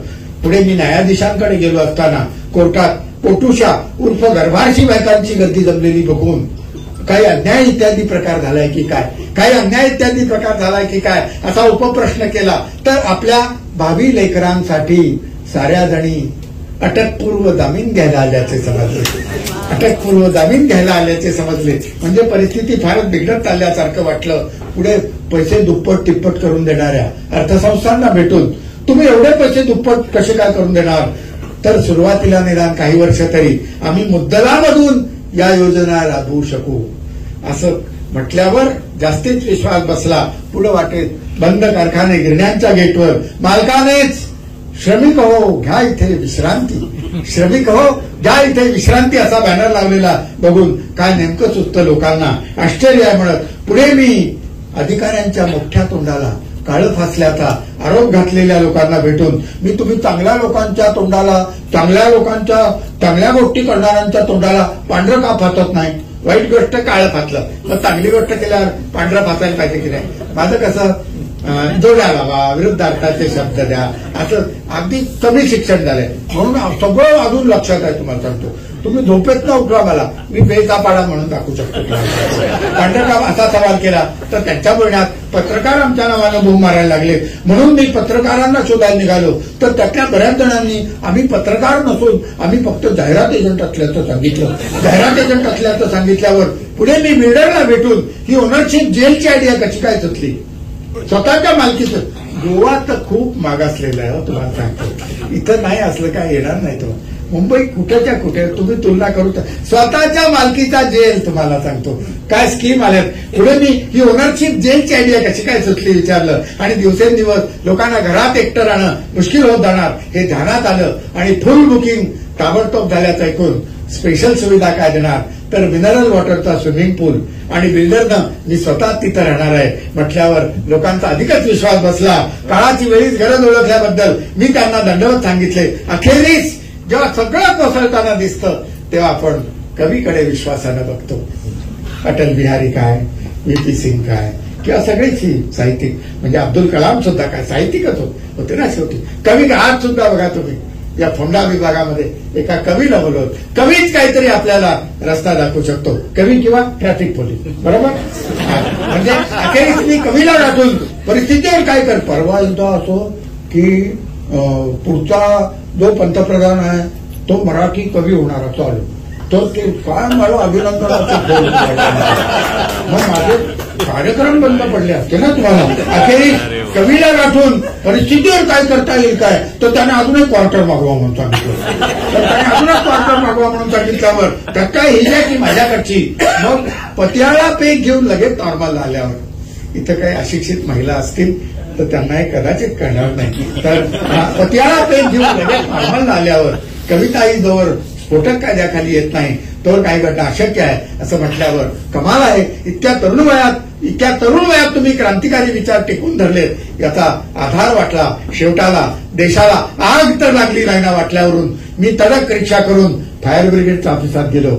पुढे मी न्यायाधीशांकडे गेलो असताना कोर्टात पोटुशा उर्फ गर्भारशी बायकांची गर्दी जमलेली बघून काही अन्याय इत्यादी प्रकार झालाय की काय, काही अन्याय इत्यादी प्रकार झालाय की काय असा उपप्रश्न केला. तर आपल्या भावी लेकरांसाठी साऱ्या जणी अटकपूर्व जामीन घ्यायला आल्याचे समजले, अटकपूर्व जामीन घ्यायला आल्याचे समजले. म्हणजे परिस्थिती फारच बिघडत चालल्यासारखं वाटलं. पुढे पैसे दुप्पट तिप्पट करून देणाऱ्या अर्थसंस्थांना भेटून तुम्ही एवढे पैसे दुप्पट कसे काय करून देणार, तर सुरुवातीला निदान काही वर्ष तरी आम्ही मुद्दलामधून या योजना राबवू शकू असं म्हटल्यावर जास्तीच विश्वास बसला. पुढे वाटेत बंद कारखाने गिरण्यांच्या गेटवर मालकानेच श्रमिक हो घ्या इथे विश्रांती, श्रमिक हो घ्या इथे विश्रांती असा बॅनर लावलेला बघून काय नेमकं सुचतं लोकांना, आश्चर्य आहे म्हणत पुढे मी अधिकाऱ्यांच्या मोठ्या तोंडाला काळं फासल्याचा आरोप घातलेल्या लोकांना भेटून मी तुम्ही चांगल्या लोकांच्या तोंडाला, चांगल्या गोष्टी करणाऱ्यांच्या तोंडाला पांढरं का फासत नाही, वाईट गोष्ट काळं फासलं मग चांगली गोष्ट केल्यावर पांढरं फासायला पाहिजे की नाही. माझं कसं जोड्या लावा, विरुद्धार्थाचे शब्द द्या, असं अगदी कमी शिक्षण झालंय म्हणून सगळं अजून लक्षात आहे. तुम्हाला सांगतो तुम्ही झोपेत न उठवा मला, मी बेचापाडा म्हणून दाखवू शकतो. पांढरकाम असा सवाल केला तर त्यांच्या बोलण्यात पत्रकार आमच्या नावानं बोंब मारायला लागले म्हणून मी पत्रकारांना शोधायला निघालो. तर त्यातल्या बऱ्याच जणांनी आम्ही पत्रकार नसून आम्ही फक्त जाहिरात एजंट असल्याचं सांगितलं. जाहिरात एजंट असल्याचं सांगितल्यावर पुढे मी बिल्डरला भेटून ही ओनरशिप जेलची आयडिया कशी काय सुचली, स्वतःच्या मालकीचं. गोवा तर खूप मागासलेलं आहे तुम्हाला सांगतो, इथं नाही असलं काय येणार नाही. तो मुंबई कुठेच्या कुठे तुम्ही तुलना करू तर स्वतःच्या मालकीचा जेल तुम्हाला सांगतो काय स्कीम आल्यात. पुढे मी ही ओनरशिप जेलची आयडिया कशी काय सुचली विचारलं आणि दिवसेंदिवस लोकांना घरात एकटं राहणं मुश्किल होत जाणार हे ध्यानात आलं आणि फुल बुकिंग ताबडतोब झाल्याचं ऐकून स्पेशल सुविधा काय देणार तर मिनरल वॉटरचा स्विमिंग पूल आणि बिल्डरनं मी स्वतः तिथं राहणार आहे म्हटल्यावर लोकांचा अधिकच विश्वास बसला. काळाची वेळीच गरज ओळखल्याबद्दल मी त्यांना दंडवत सांगितले. अखेरीस जेव्हा सगळं कोसळताना दिसतं तेव्हा आपण कवीकडे विश्वासानं बघतो. अटल बिहारी काय, व्ही.पी. सिंग काय किंवा सगळेच ही साहित्यिक म्हणजे अब्दुल कलाम सुद्धा काय साहित्यिकच होते ना शेवटी. कवी आज सुद्धा बघा तुम्ही या फोंडा विभागामध्ये एका कवीला बोलवत, कवीच काहीतरी आपल्याला रस्ता दाखवू शकतो, कवी किंवा ट्रॅफिक पोलीस बरोबर. म्हणजे अखेरीस मी कवीला गाठून परिस्थितीवर काय कर. परवा एकदा असो की पुढचा जो पंतप्रधान आहे तो मराठी कवी होणार असं आलो तर ते काय मला अभिनंदनाचं मग माझे कार्यक्रम बंद पडले असते ना तुम्हाला. अखेरीस कवीला गाठून परिस्थितीवर काय करता येईल काय तर त्याने अजून एक क्वार्टर मागवा म्हणून सांगितलं. तर त्याने अजून एक क्वार्टर मागवा म्हणून सांगितल्यावर त्यात काय ही आहे की माझ्याकडची मग पतियाळा पेक घेऊन लगेच नॉर्मल झाल्यावर. इथं काही अशिक्षित महिला असतील तर त्यांना हे कदाचित कळणार नाही. तर पतियाळा पेक घेऊन लगेच नॉर्मल झाल्यावर कविताही जोवर स्फोटक कायद्याखाली येत नाही तर काही घटना अशक्य आहे असं म्हटल्यावर कमाल आहे. इतक्या तरुण वयात तुम्ही क्रांतिकारी विचार टिकून धरलेत याचा आधार वाटला. शेवटाला देशाला आग तर लागली नाही ना वाटल्यावरून मी तडक रिक्षा करून फायर ब्रिगेडच्या ऑफिसात गेलो.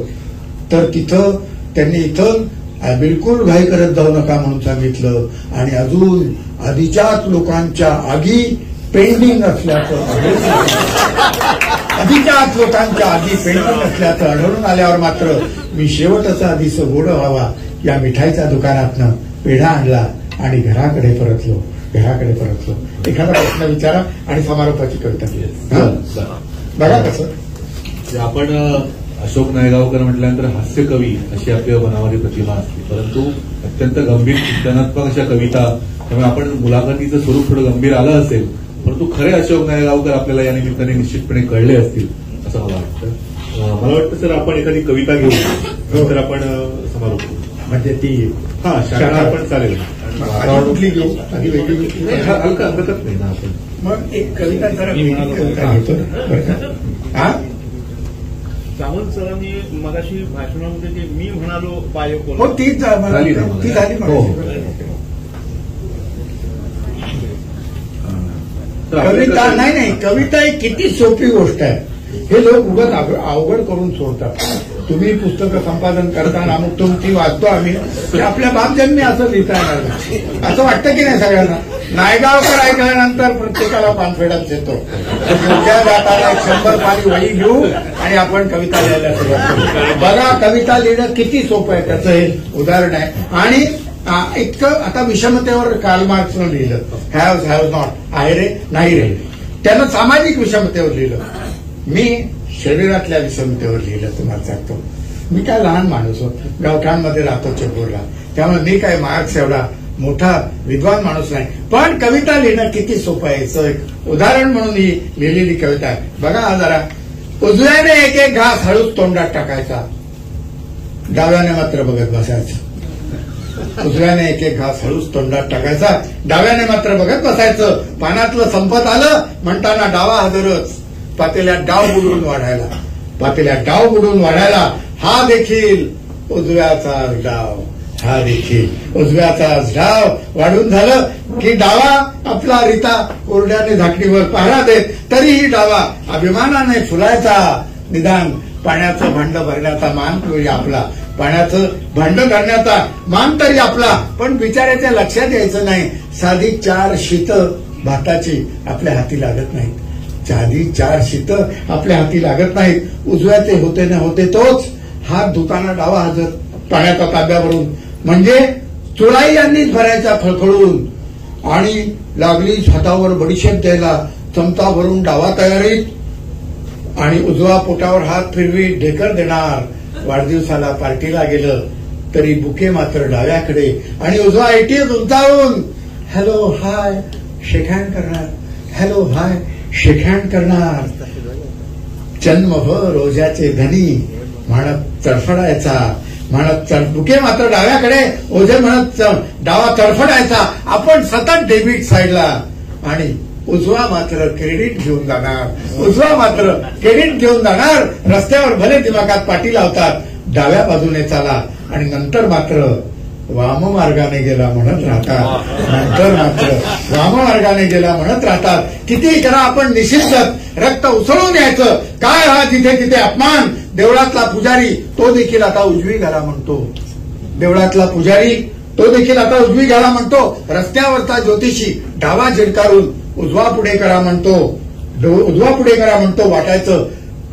तर तिथं त्यांनी इथं बिलकुल घाई करत जाऊ नका म्हणून सांगितलं आणि अजून आधीच्याच लोकांच्या आगी पेंडिंग असल्याचं आधीच्याच लोकांच्या आधी पेंडिंग असल्याचं आढळून आल्यावर मात्र मी शेवटचा आधी गोड व्हावा या मिठाईच्या दुकानातनं पेढा आणला आणि घराकडे परतलो. एखादा प्रश्न विचारा आणि समारोपाची कविता बघा कसं. आपण अशोक नायगावकर म्हटल्यानंतर हास्य कवी अशी आपल्या मनामध्ये प्रतिमा असते परंतु अत्यंत गंभीर चिंतनात्मक अशा कविता. त्यामुळे आपण मुलाखतीचं स्वरूप थोडं गंभीर आलं असेल परंतु खरे अशोक नायगावकर आपल्याला या निमित्ताने निश्चितपणे कळले असतील असं मला वाटतं. मला वाटतं सर आपण एखादी कविता घेऊ नंतर आपण समारोप म्हणजे ती शाळा पण चालेल. कुठली घेऊ आधी वेगळी हलका हरकत नाही ना आपण मग एक कविता जरा घेतो. सावंत सरांनी मगाशी भाषणामध्ये जे मी म्हणालो बायो हो ती झाली कविता नाही कविता ही किती सोपी गोष्ट आहे. हे लोक उगाच अवघड करून सोडतात. तुम्ही पुस्तकं संपादन करताना मग तुमची वाचतो आम्ही की आपल्या बापजन्मी असं लिहिता येणार असं वाटतं की नाही सगळ्यांना. नायगावकर ऐकल्यानंतर प्रत्येकाला कॉन्फिडन्स येतो. उद्या जाताना 100 पानी वही घेऊ आणि आपण कविता लिहायला सुरुवात करू. बघा कविता लिहिणं किती सोपं आहे त्याचं हे उदाहरण आहे. आणि इतकं आता विषमतेवर कार्ल मार्क्सनं लिहिलं हॅव हॅव नॉट आहे रे नाही रे. त्यानं सामाजिक विषमतेवर लिहिलं. मी शरीरातल्या विषमतेवर लिहिलं तुम्हाला सांगतो. मी काय लहान माणूस गावठाणमध्ये राहतो चेंबूरला त्यामुळे मी काय मार्क्स एवढा मोठा विद्वान माणूस नाही. पण कविता लिहिणं किती सोपं आहे याचं एक उदाहरण म्हणून ही लिहिलेली कविता आहे. बघा जरा. उजव्याने एक एक घास हळूच तोंडात टाकायचा डाव्याने मात्र बघत बसायचं. उजव्याने एक एक घास हळूच तोंडात टाकायचा डाव्याने मात्र बघत बसायचं. पानातलं संपत आलं म्हणताना डावा हजरच पातेल्यात डाव बुडून वाढायला. पातेल्यात डाव बुडून वाढायला. हा देखील उजव्याचाच डाव. हा देखील उजव्याचाच डाव वाढून झालं की डावा आपला रिता कोरड्याने झाकणीवर पहारा देत तरीही डावा अभिमानाने फुलायचा. निदान पाण्याचं भांड भरण्याचा मान तरी आपला. पाण्याचं भांड भरण्याचा मान तरी आपला. पण बिचाऱ्याच्या लक्षात यायचं नाही साधी 4 शीतं भाताची आपल्या हाती लागत नाहीत. साधी 4 शीतं आपल्या हाती लागत नाहीत. उजव्याचे होते न होते तोच हात धुताना डावा हजर पाण्याच्या तांब्यावरून. म्हणजे चुळाई यांनीच भरायचा फळफळून आणि लागलीच हातावर बडीशेप द्यायला चमचा भरून डावा तयारीत. आणि उजवा पोटावर हात फिरवी ढेकर देणार. वाढदिवसाला पार्टीला गेलं तरी बुके मात्र डाव्याकडे. आणि उजवा एटीएस उंचावून हॅलो हाय शेकहँड करणार. हॅलो हाय शेकहँड करणार. जन्मभर रोजाचे धनी म्हणत तडफडायचा. म्हणत बुके मात्र डाव्याकडे ओझे म्हणत डावा तडफडायचा. आपण सतत डेबिट साईडला. आणि उजवा मात्र क्रेडिट घेऊन जाणार. उजवा मात्र क्रेडिट घेऊन जाणार. रस्त्यावर भले दिमागात पाठी लावतात डाव्या बाजूने चाला. आणि नंतर मात्र वाममार्गाने गेला म्हणत राहतात. नंतर मात्र वाममार्गाने गेला म्हणत राहतात. कितीही करा आपण निषिद्धच रक्त उसळून यायचं. काय हा तिथे तिथे अपमान. देवळातला पुजारी तो देखील आता उजवी घाला म्हणतो. देवळातला पुजारी तो देखील आता उजवी घाला म्हणतो. रस्त्यावरचा ज्योतिषी डावा झिडकारून उजवा पुढे करा म्हणतो. उजवा पुढे करा म्हणतो. वाटायचं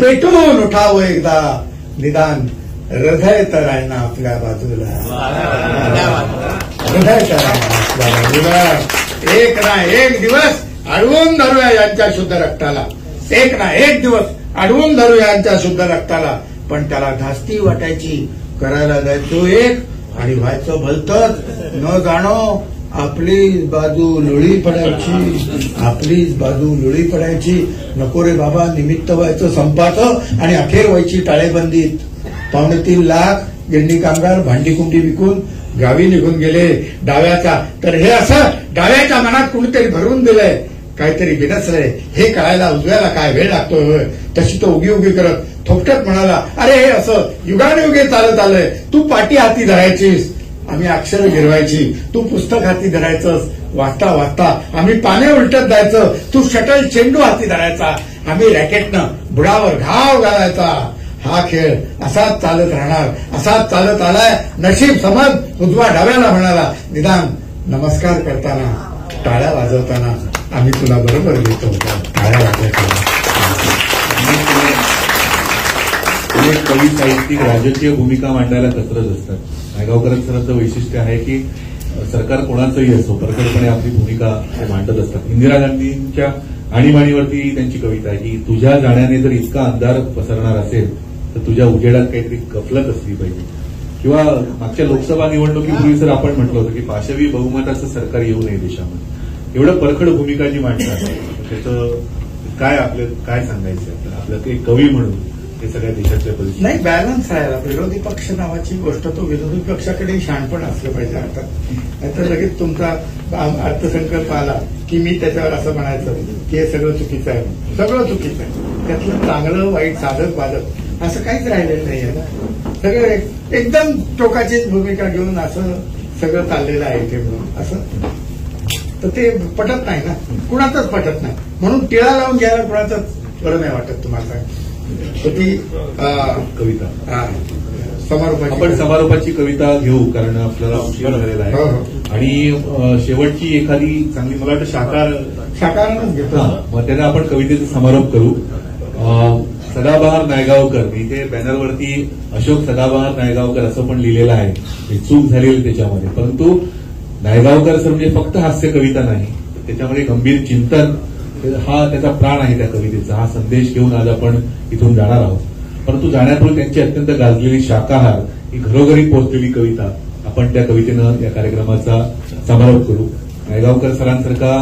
पेटवून उठावं एकदा. निदान हृदय तर आहे ना आपल्या बाजूला. हृदय तर आहे ना आपल्या बाजूला. एक ना एक दिवस अडवून धरूया यांच्या शुद्ध रक्ताला. एक ना एक दिवस अडवून धरूया यांच्या शुद्ध रक्ताला. पण त्याला धास्ती वाटायची. करायला जायचो एक आणि व्हायचं भलतच. न जाणो आपलीच बाजू लुळी पडायची. आपलीच बाजू लुळी पडायची. नको रे बाबा निमित्त व्हायचं संपाचं आणि अखेर व्हायची टाळेबंदीत. 2.25 लाख गिरणी कामगार भांडीकुंडी विकून गावी निघून गेले डाव्याचा. तर हे असं डाव्याच्या मनात कुणीतरी भरून दिलंय. काहीतरी बिनसलंय हे कळायला उजव्याला काय वेळ लागतोय. तशी तो उगी उगी करत थोपटत म्हणाला अरे हे असं युगानुयुगे चालत आलंय. तू पाटी हाती धरायचीस आम्ही अक्षरं गिरवायची. तू पुस्तक हाती धरायचंस वाचता वाचता आम्ही पाने उलटत जायचं. तू शटल चेंडू हाती धरायचा आम्ही रॅकेटनं बुडावर घाव घालायचा. हा खेळ असाच चालत राहणार. असाच चालत आलाय. नशीब समज उजवा डाव्याला म्हणाला. निदान नमस्कार करताना टाळ्या वाजवताना आम्ही तुला बरोबर घेतो. टाळ्या वाजवताना कवी साहित्यिक राजकीय भूमिका मांडायला कचरत असतात. नायगावकरांचं वैशिष्ट्य आहे की सरकार कोणाचंही असो परखडपणे आपली भूमिका मांडत असतात. इंदिरा गांधींच्या आणीबाणीवरती त्यांची कविता आहे की तुझ्या जाण्याने जर इतका अंधार पसरणार असेल तर तुझ्या उजेडात काहीतरी गफलत असली पाहिजे. किंवा मागच्या लोकसभा निवडणुकीपूर्वी सर आपण म्हटलं होतं की पाशवी बहुमताचं सरकार येऊ नये देशामध्ये. एवढं परखड भूमिका जी मांडतात त्याचं काय आपलं काय सांगायचं आपलं एक कवी म्हणून हे सगळ्या देशातल्या परिस्थिती नाही बॅलन्स राहायला. विरोधी पक्ष नावाची गोष्ट तो विरोधी पक्षाकडे शहाणपण असलं पाहिजे. आता नाहीतर लगेच तुमचा अर्थसंकल्प आला की मी त्याच्यावर असं म्हणायचं की हे सगळं चुकीचं आहे. सगळं चुकीचं आहे. त्यातलं चांगलं वाईट साधक बाधक असं काहीच राहिलेलं नाही आहे. सगळं एकदम टोकाचीच भूमिका घेऊन असं सगळं चाललेलं आहे ते म्हणून असं. तर ते पटत नाही ना, कुणाचंच पटत नाही. म्हणून टिळा लावून घ्यायला कुणाचंच बरं नाही वाटत तुम्हाला. तर ती कविता समारोपाची आपण समारोपाची कविता घेऊ, कारण आपल्याला उशीर झालेला आहे. आणि शेवटची एखादी चांगली, मला वाटतं शाकाहारच घेतो. मग त्याला आपण कवितेचा समारोप करू. सदाबहार नायगावकर, इथे बॅनरवरती अशोक सदाबहार नायगावकर असं पण लिहिलेलं आहे, चूक झालेली त्याच्यामध्ये. परंतु नायगावकर सर म्हणजे फक्त हास्य कविता नाही, त्याच्यामध्ये गंभीर चिंतन हा त्याचा प्राण आहे त्या कवितेचा. हा संदेश घेऊन आज आपण इथून जाणार आहोत. परंतु जाण्यापूर्वी त्यांची अत्यंत गाजलेली शाकाहार ही घरोघरी पोहोचलेली कविता, आपण त्या कवितेनं या कार्यक्रमाचा समारोप करू. नायगावकर सरांसारखा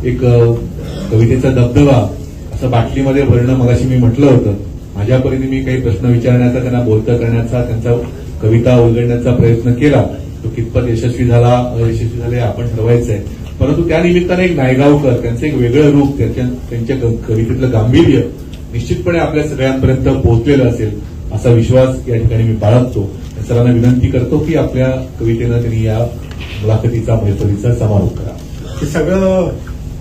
एक कवितेचा दबदबा असं बाटलीमध्ये भरणं मगाशी मी म्हटलं होतं. माझ्या परीने मी काही प्रश्न विचारण्याचा, त्यांना बोलतं करण्याचा, त्यांचा कविता उलगडण्याचा प्रयत्न केला. तो कितपत यशस्वी झाला अयशस्वी झाले आपण ठरवायचंय. परंतु त्या निमित्ताने एक नायगावकर, त्यांचं एक वेगळं रूप, त्यांच्या कवितेतलं गांभीर्य निश्चितपणे आपल्या सगळ्यांपर्यंत पोहोचलेलं असेल असा विश्वास या ठिकाणी मी बाळगतो. सरांना विनंती करतो की आपल्या कवितेनं त्यांनी या मुलाखतीचा मैफलीचा समारोप करा. हे सगळं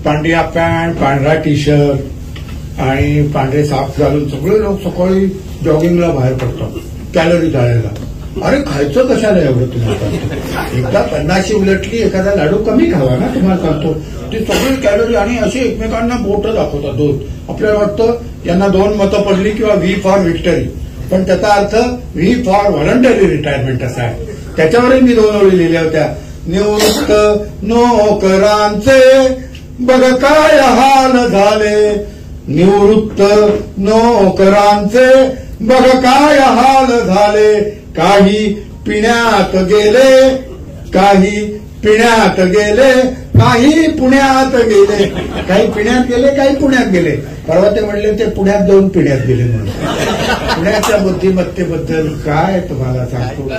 पांढऱ्या पॅन्ट, पांढरा टी शर्ट आणि पांढरे साफ घालून सगळे लोक सकाळी जॉगिंगला बाहेर पडतात कॅलरी जाळायला. अरे खायचं कशाला एवढं तुम्हाला? एकदा 50 उलटली, एखादा लाडू कमी खावा ना, तुम्हाला सांगतो. ते सगळे कॅलरी आणि असे एकमेकांना बोट दाखवतात दोन. आपल्याला वाटतं यांना 2 मतं पडली किंवा व्ही फॉर व्हिक्टरी, पण त्याचा अर्थ व्ही फॉर व्हॉलंटरी रिटायरमेंट असा आहे. त्याच्यावरही मी 2 ओळी लिहिल्या होत्या. निवृत्त नोकरांचे बघ काय हाल झाले, निवृत्त नोकरांचे बघ काय हाल झाले, काही पिण्यात गेले, काही पिण्यात गेले, काही पुण्यात गेले, काही पिण्यात गेले, काही पुण्यात गेले. परवा ते म्हणले ते पुण्यात जाऊन पिण्यात गेले म्हणून. पुण्याच्या बुद्धिमत्तेबद्दल काय तुम्हाला सांगतो.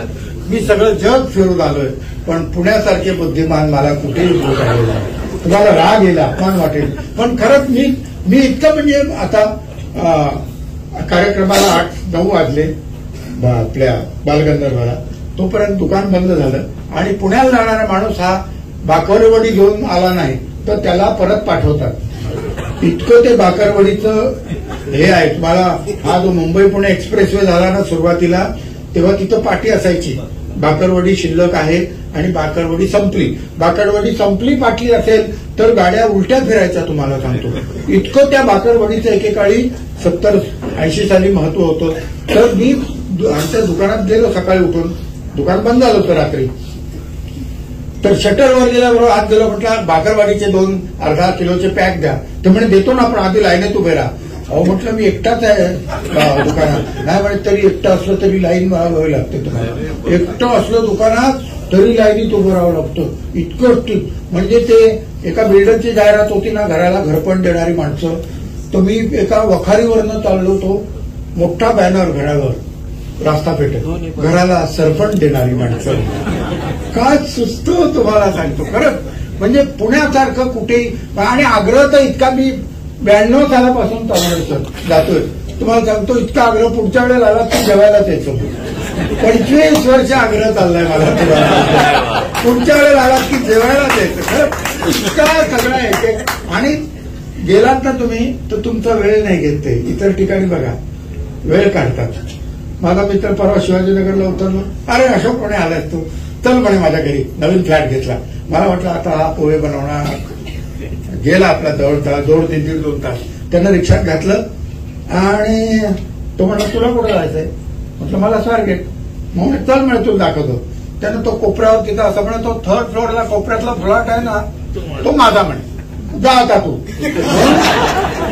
मी सगळं जग फिरून आलोय, पण पुण्यासारखे बुद्धिमान मला कुठेही बोलायला नाही. तुम्हाला राग येईल, अपमान वाटेल, पण खरंच मी इतकं म्हणजे आता कार्यक्रमाला 8-9 वाजले आपल्या बालगंधर्वाला, तोपर्यंत दुकान बंद झालं. आणि पुण्याला जाणारा माणूस हा बाकरवडी घेऊन आला नाही तर त्याला परत पाठवतात. इतकं ते बाकरवडीचं हे आहे. तुम्हाला हा जो मुंबई पुणे एक्सप्रेसवे झाला ना सुरुवातीला, तेव्हा तिथं पाटी असायची, बाकरवडी शिल्लक आहे आणि बाकरवडी संपली. बाकरवडी संपली पाटली असेल तर गाड्या उलट्या फिरायच्या, तुम्हाला सांगतो. इतकं त्या बाकरवडीचं एकेकाळी 70-80 साली महत्व होतं. तर मी आमच्या दुकानात गेलो सकाळी उठून, दुकान बंद झालं होतं रात्री. तर शटरवर गेल्याबरोबर हात गेलो, म्हटलं बाकरवाडीचे 2 अर्धा किलोचे पॅक द्या. ते म्हणे देतो ना, पण आधी लाईनीत उभे राहा. अहो म्हटलं मी एकटाच आहे दुकानात. नाही म्हणे तरी एकटं असलं तरी लाईन मागावी लागते तुम्हाला. एकटं असलं दुकानात तरी लाईनीत उभं राहावं लागतं. इतकं म्हणजे ते एका बिल्डरची जाहिरात होती ना, घराला घरपण देणारी माणसं. तर मी एका वखारीवरनं चाललो, तो मोठा बॅनर घरावर, रास्ता पेठेत, घराला सरपण देणारी माणसं. काय सुचतो तुम्हाला सांगतो खरंच. म्हणजे पुण्यासारखं कुठेही. आणि आग्रह तर इतका, मी 92 सालापासून जातोय, तुम्हाला सांगतो. इतका आग्रह पुढच्या वेळेला आला की जेवायलाच यायचं. 25 वर्ष आग्रह चाललाय मला तुम्हाला. पुढच्या वेळेला आला की जेवायलाच यायचं. खरं इतका सगळा एक. आणि गेलात ना तुम्ही तर तुमचा वेळ नाही घेत ते. इतर ठिकाणी बघा वेळ काढतात. माझा मित्र परवा शिवाजीनगरला उतरलो, अरे अशोक कोणी आलाय तू, चल म्हणे माझ्या घरी. नवीन फ्लॅट घेतला. मला वाटलं आता हा पोहे बनवणार. गेला आपला जवळ 2 तास. त्यानं रिक्षात घातलं आणि तो म्हणला तुला कुठं जायचंय. म्हटलं मला स्वारगेट. मग चल म्हणे तू दाखवतो. त्यानं तो कोपऱ्यावर तिथं असं म्हणे, तो 3rd फ्लोअरला कोपऱ्यातला फ्लॅट आहे ना, तो माझा म्हणे, जा आता तू.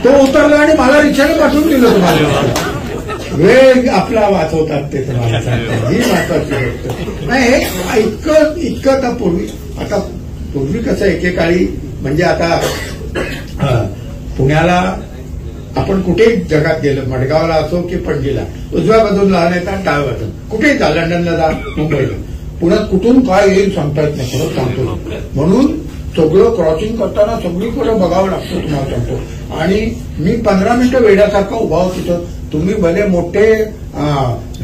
तो उतरला आणि मला रिक्षाने पाठवून दिलं. तुम्हाला वेळ आपला वाचवतात ते, तुम्हाला सांगतात. ही महत्वाची गोष्ट नाही. इतकं तर पूर्वी कसं एकेकाळी, म्हणजे आता पुण्याला आपण कुठेही जगात गेलो, मडगावला असो की पणजीला, उजव्या बाजूला नाही तर डाव्या बाजून कुठेही जा, लंडनला जा, मुंबईला, पुण्यात कुठून काय येईल सांगता येत नाही. खरंच सांगतो. म्हणून सगळं क्रॉसिंग करताना सगळीकडे बघावं लागतं, तुम्हाला सांगतो. आणि मी 15 मिनिटं वेड्यासारखा उभा होतो तिथं. तुम्ही भले मोठे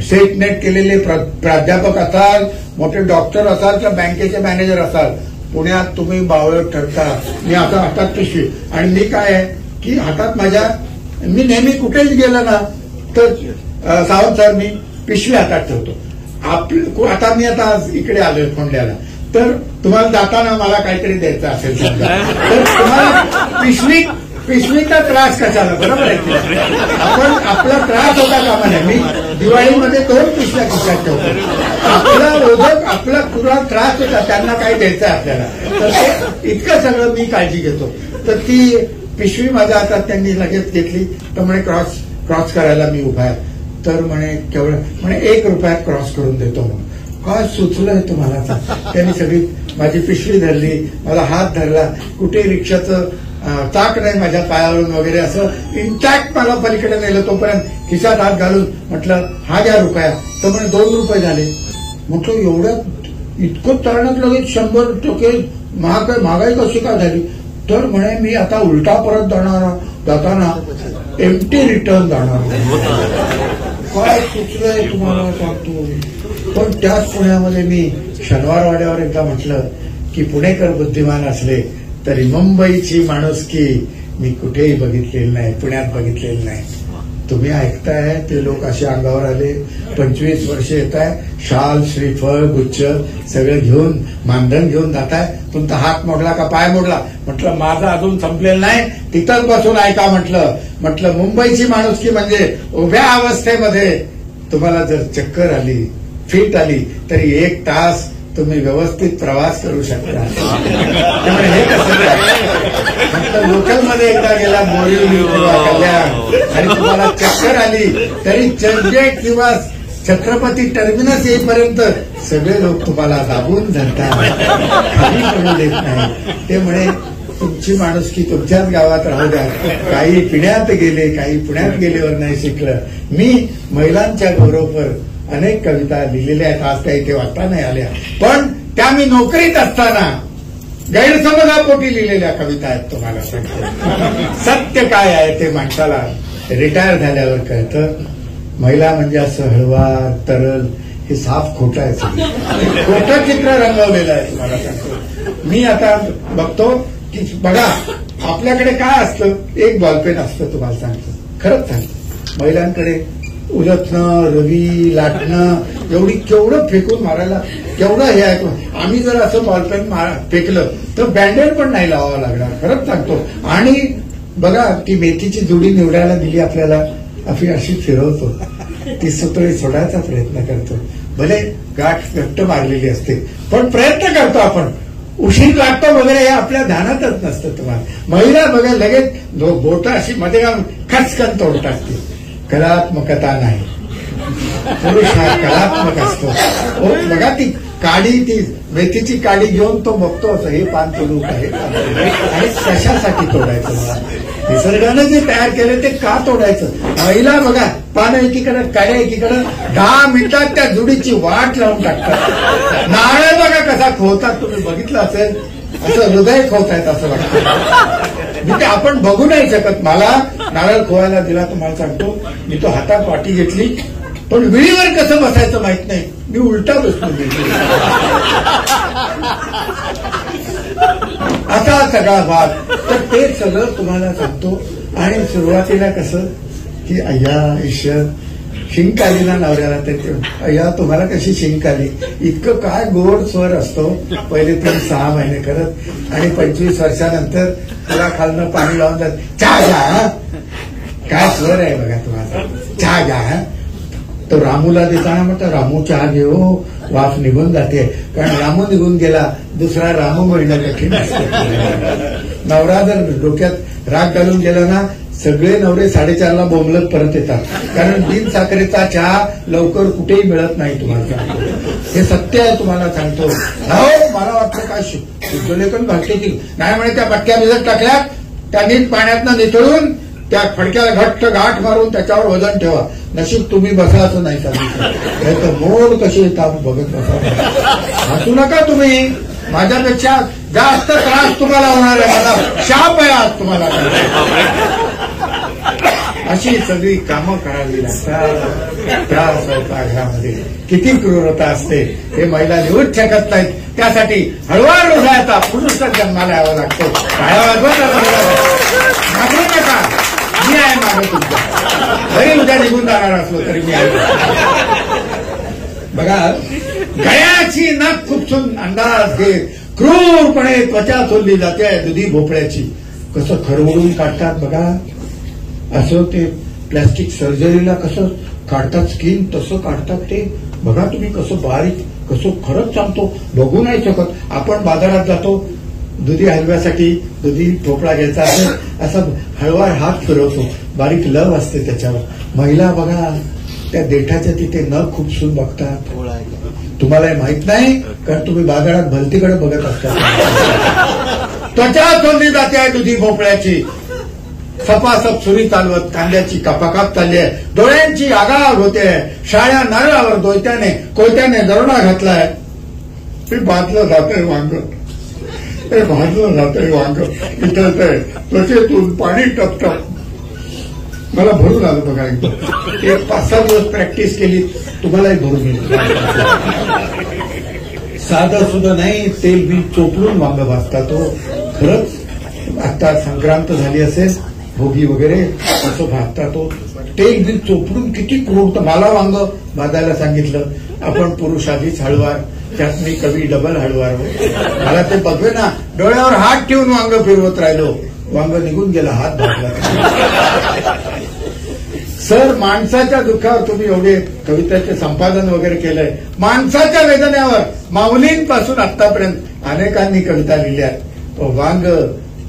सेट नेट केलेले प्राध्यापक असाल, मोठे डॉक्टर असाल किंवा बँकेचे मॅनेजर असाल, पुण्यात तुम्ही बावळट ठरता. मी आता हातात पिशवी, आणि मी काय आहे की हातात माझ्या, मी नेहमी कुठेच गेलो ना तर सावंत सर मी पिशवी हातात ठेवतो. आता मी आता इकडे आलोय खोंड्याला, तर तुम्हाला जाताना मला काहीतरी द्यायचं असेल तर तुम्हाला पिशवीचा त्रास कशाला, बरोबर आहे की आपण आपला त्रास होता कामा नये. मी दिवाळीमध्ये 2 पिशव्या खिशात ठेवतो. आपला रोधक, आपला पुरा त्रास होता, त्यांना काय द्यायचं आपल्याला, तर ते इतकं सगळं मी काळजी घेतो. तर ती पिशवी माझ्या हातात त्यांनी लगेच घेतली. तर म्हणे क्रॉस करायला मी उभा आहे. तर म्हणे केवढं, म्हणे 1 रुपयात क्रॉस करून देतो म्हणून. काय सुचलंय तुम्हाला? त्यांनी सगळी माझी पिशवी धरली, माझा हात धरला, कुठे रिक्षाचं चाक नाही माझ्या पायावरून वगैरे, असं इंटॅक्ट मला पलीकडे नेलं. तोपर्यंत खिशात हात घालून म्हटलं हा घ्या रुपया. तर म्हणे 2 रुपये झाले. म्हटलं एवढं इतकं तळण्यात लगेच 100% महागाई कशी काय झाली? तर म्हणे मी आता उलटा परत जाताना एम्प्टी रिटर्न जाणार. काय सुचलंय तुम्हाला सांगतो. पण त्याच पुण्यामध्ये मी शनिवारवाड्यावर एकदा म्हटलं की पुणेकर बुद्धिमान असले तरी मुंबईची माणुसकी मी कुठेही बघितलेली नाही, पुण्यात बघितलेली नाही. तुम्ही ऐकताय ते लोक असे अंगावर आले, 25 वर्ष येत आहे, शाल श्रीफळ गुच्छ सगळं घेऊन मानधन घेऊन जाताय. तुमचा हात मोडला का पाय मोडला? म्हटलं माझं अजून संपलेलं नाही, तिथंच बसून ऐका. म्हटलं मुंबईची माणुसकी म्हणजे उभ्या अवस्थेमध्ये तुम्हाला जर चक्कर आली, फिट आली, तरी 1 तास तुम्ही व्यवस्थित प्रवास करू शकता. त्यामुळे हे कसं म्हटलं लोकलमध्ये एकदा गेला बोरिवली किंवा कल्याण आणि तुम्हाला चक्कर आली, तरी चर्चगेट किंवा छत्रपती टर्मिनस येईपर्यंत सगळे लोक तुम्हाला दाबून धरतात, खाली पडू देत नाही. ते म्हणे तुमची माणुसकी तुमच्याच गावात राहू द्या. काही पिण्यात गेले, काही पुण्यात गेल्यावर नाही शिकलं. मी महिलांच्या गौरवपर अनेक कविता लिहिलेल्या आहेत, आज त्या इथे वाचता नाही आल्या, पण त्या मी नोकरीत असताना गैरसमजापोटी लिहिलेल्या कविता आहेत. तुम्हाला सांगतो सत्य काय आहे ते माणसाला रिटायर झाल्यावर कळतं. महिला म्हणजे असं हळवार तरल, हे साफ खोटं आहे. खोटं चित्र रंगवलेलं आहे. तुम्हाला सांगतो मी आता बघतो की बघा आपल्याकडे काय असतं, एक बॉलपेन असतं. तुम्हाला सांगतो खरंच सांगतो, महिलांकडे उलटणं, रवी, लाटणं, एवढी केवढं फेकून मारायला केवढं हे आहे. आम्ही जर असं बॉलपेन फेकलं तर बँडेड पण नाही लावावं लागणार. खरंच सांगतो. आणि बघा ती मेथीची जुडी निवडायला दिली आपल्याला, आपण अशी फिरवतो, ती सुतळी सोडायचा प्रयत्न करतो. भले गाठ घट्ट मारलेली असते, पण प्रयत्न करतो आपण. उशीर लागतो वगैरे हे आपल्या ध्यानातच नसतं. तुम्हाला महिला बघा लगेच बोटं अशी मध्ये घालून खचकन तोड टाकते. कलात्मकता नाही. पुरुष हा कलात्मक असतो. बघा ती काडी, ती मेथीची काडी घेऊन तो बघतो असं, हे पान तोडू का, हे पान तोडू, आणि कशासाठी तोडायचं? निसर्गानं जे तयार केलं ते का तोडायचं? महिला बघा पानं एकीकडे, काड्या एकीकडे, 10 मिनिटात त्या जुडीची वाट लावून टाकतात. नारळ बघा कसा खोवतात, तुम्ही बघितलं असेल, असं हृदय खोवतायत असं वाटतं. मी ते आपण बघू नाही शकत. मला नारळ खोवायला दिला, तुम्हाला सांगतो मी तो हातात वाटी घेतली, पण विळीवर कसं बसायचं माहित नाही, मी उलटा बसलो. असा सगळा भाग. तर ते सगळं तुम्हाला सांगतो. आणि सुरुवातीला कसं की अय्या ईश्वर शिंक आली ना नवऱ्याला, तर अय्या तुम्हाला कशी शिंक आली, इतकं काय गोड स्वर असतो. पहिले 3-6 महिने करत, आणि 25 वर्षानंतर त्याला खालनं पाणी लावून जात, चहा घ्या. काय स्वर आहे बघा तुम्हाला, चहा घ्या. तो रामूला देताना म्हटलं रामू चहा घेऊ, वाफ निघून जाते. कारण रामू निघून गेला, दुसरा रामू मिळणं कठीण असतं. नवरा जर डोक्यात राग घालून गेला ना, सगळे नवरे 4:30ला बोंबलत परत येतात. कारण बिन साखरेचा चहा लवकर कुठेही मिळत नाही. तुम्हाला सांगतो हे सत्य आहे. तुम्हाला सांगतो मला वाटतं काय शुद्धलेखन घालते की नाही, म्हणे त्या बटक्या भिजत टाकल्या, त्या नीट पाण्यातनं निथळून त्या फडक्याला घट्ट गाठ मारून त्याच्यावर वजन ठेवा. नशीब तुम्ही बसा असं नाही सांगितलं, तर मोड कशी येतात बघत बसा. हसू नका तुम्ही, माझ्यापेक्षा जास्त त्रास तुम्हाला होणार आहे. मला शाप आहे आज तुम्हाला. अशी सगळी कामं करावी लागतात. त्या स्वयंपाकघरामध्ये किती क्रूरता असते हे महिला लिहूच शकत नाहीत. त्यासाठी हळूहळू हृदयाचा पुरुषच जन्माला यावं लागतो. टाळ्या वाजवत घाबरू नका, मी आहे मागे तुमच्या. जरी उद्या निघून जाणार असलो तरी मी आहे. बघा, गळ्याची नख खुपसून अंदाज घेत क्रूरपणे त्वचा चोरली जाते दुधी भोपळ्याची. कसं खरवडून काढतात बघा. असं ते प्लॅस्टिक सर्जरीला कसं काढतात स्किन, तसं काढतात ते. बघा तुम्ही कसं बारीक, कसं खरंच सांगतो बघू नाही शकत. आपण बाजारात जातो दुधी हलव्यासाठी, दुधी भोपळा घ्यायचा असेल, असं हळूवार हात फिरवतो, बारीक लव असते त्याच्यावर. महिला बघा त्या देठाच्या तिथे नख खुपसून बघतात. तुम्हाला हे माहित नाही कारण तुम्ही बाजारात भलतीकडे बघत असता. त्वचा चोरली जाते आहे दुधी भोपळ्याची. सपासप सुरी चालवत कांद्याची कापाकाप चालली आहे. डोळ्यांची आगाग होते. शाळ्या नारळावर कोयत्याने दरोडा घातलाय. हे भाजलं जातंय वांग, हे भाजलं जातंय वांग, इथं त्वचेतून पाणी टपटप. मला भरून आलं बघा. एकदम एक 5-6 दिवस प्रॅक्टिस केली तुम्हालाही भरून येईल. साधं सुद्धा नाही, तेल बी चोपडून वांग भाजता तो. खरंच आता संक्रांत झाली असेल, भोगी वगैरे, असं भाजता तो. तेल बी चोपडून किती क्रूर. मला वांग भाजायला सांगितलं. आपण पुरुष आधीच हळूवार, त्यात मी कवी डबल हळूवार. मला ते बघवे ना, डोळ्यावर हात ठेवून वांग फिरवत राहिलो. वांग निघून गेला, हात भाजला. सर, माणसाच्या दुःखावर तुम्ही एवढे कवितेचे संपादन वगैरे केलंय. माणसाच्या वेदनेवर माऊलींपासून आतापर्यंत अनेकांनी कविता लिहिल्यात. वांग,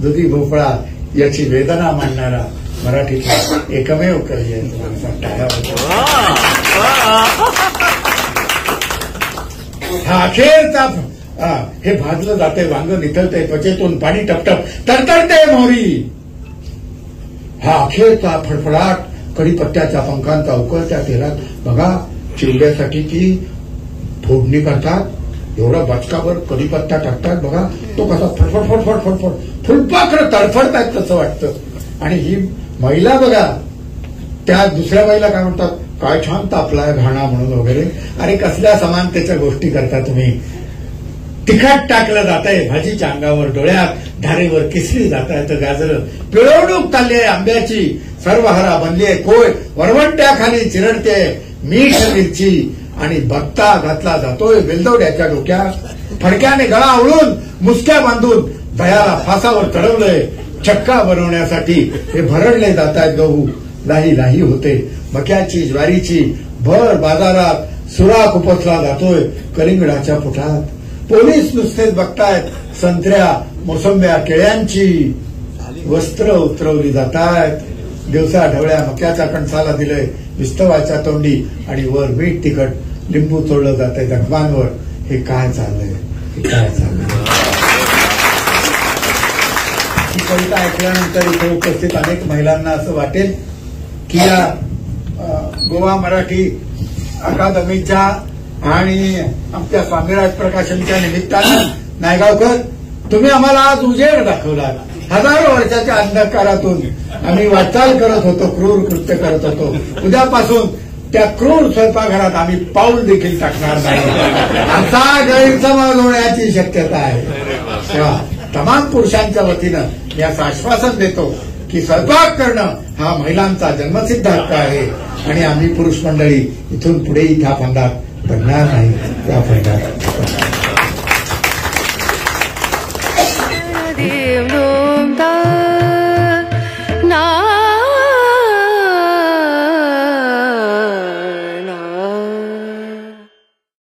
दुधी भोपळा याची वेदना मांडणारा मराठीतला एकमेव कवी आहे. हा अखेरचा हे भाजलं जाते वांग, निथळते त्वचेतून पाणी टपटप, तरतरते मोहरी. हा अखेरचा फडफडाट कढीपत्त्याच्या पंखांचा उकळत्या तेलात. बघा, चिवड्यासाठी ती फोडणी करतात, एवढा बचकाभर कढीपत्ता टाकतात. बघा तो कसा फडफड फडफड फडफड फुलपाखरं तडफडतात तसं वाटतं. आणि ही महिला बघा, त्या दुसऱ्या महिला काय म्हणतात, काय छान तापलाय घाणा म्हणून वगैरे. अरे कसल्या समानतेच्या गोष्टी करता तुम्ही. तिखट टाकलं जात आहे भाजीच्या अंगावर, डोळ्यात धारेवर किसली जात आहे गाजरं. पिळवणूक चालली आहे आंब्याची, सर्व हरा बनली आहे कोय, वरवंट्याखाली चिरडते मीठ मिरची. आणि बत्ता घातला जातोय वेलदोड्याच्या डोक्यात. फडक्याने गळा आवळून मुसक्या बांधून दयाला फासावर चढवलंय. चक्का बनवण्यासाठी हे भरडले जात आहेत गहू. लाही लाही होते मक्याची, ज्वारीची. भर बाजारात सुराख उपसला जातोय कलिंगडाच्या पोटात. पोलीस नुसतेच बघतायत संत्र्या, मोसंब्या, केळ्यांची. वस्त्र उतरवली जातायत. दिवसा ढवळ्या मक्याच्या कणसाला दिलंय विस्तवाच्या तोंडी. आणि वर मीठ तिखट लिंबू चोळलं जातंय जखमांवर. हे काय चाललंय, हे काय चाललंय. ही कविता ऐकल्यानंतर इथे उपस्थित अनेक महिलांना असं वाटेल की या गोवा मराठी अकादमीच्या आणि आमच्या स्वामीराज प्रकाशनच्या निमित्तानं नायगावकर, तुम्ही आम्हाला आज उजेड दाखवला. हजारो वर्षाच्या अंधकारातून आम्ही वाटचाल करत होतो, क्रूर कृत्य करत होतो. उद्यापासून त्या क्रूर स्वयंपाकघरात आम्ही पाऊल देखील टाकणार नाही. असा गैरसमज होण्याची शक्यता आहे. तेव्हा तमाम पुरुषांच्या वतीनं मी असं आश्वासन देतो की स्वयंपाक करणं हा महिलांचा जन्मसिद्ध हक्क आहे. आणि आम्ही पुरुष मंडळी इथून पुढेही त्या फंदात पडणार नाही, त्या फंदात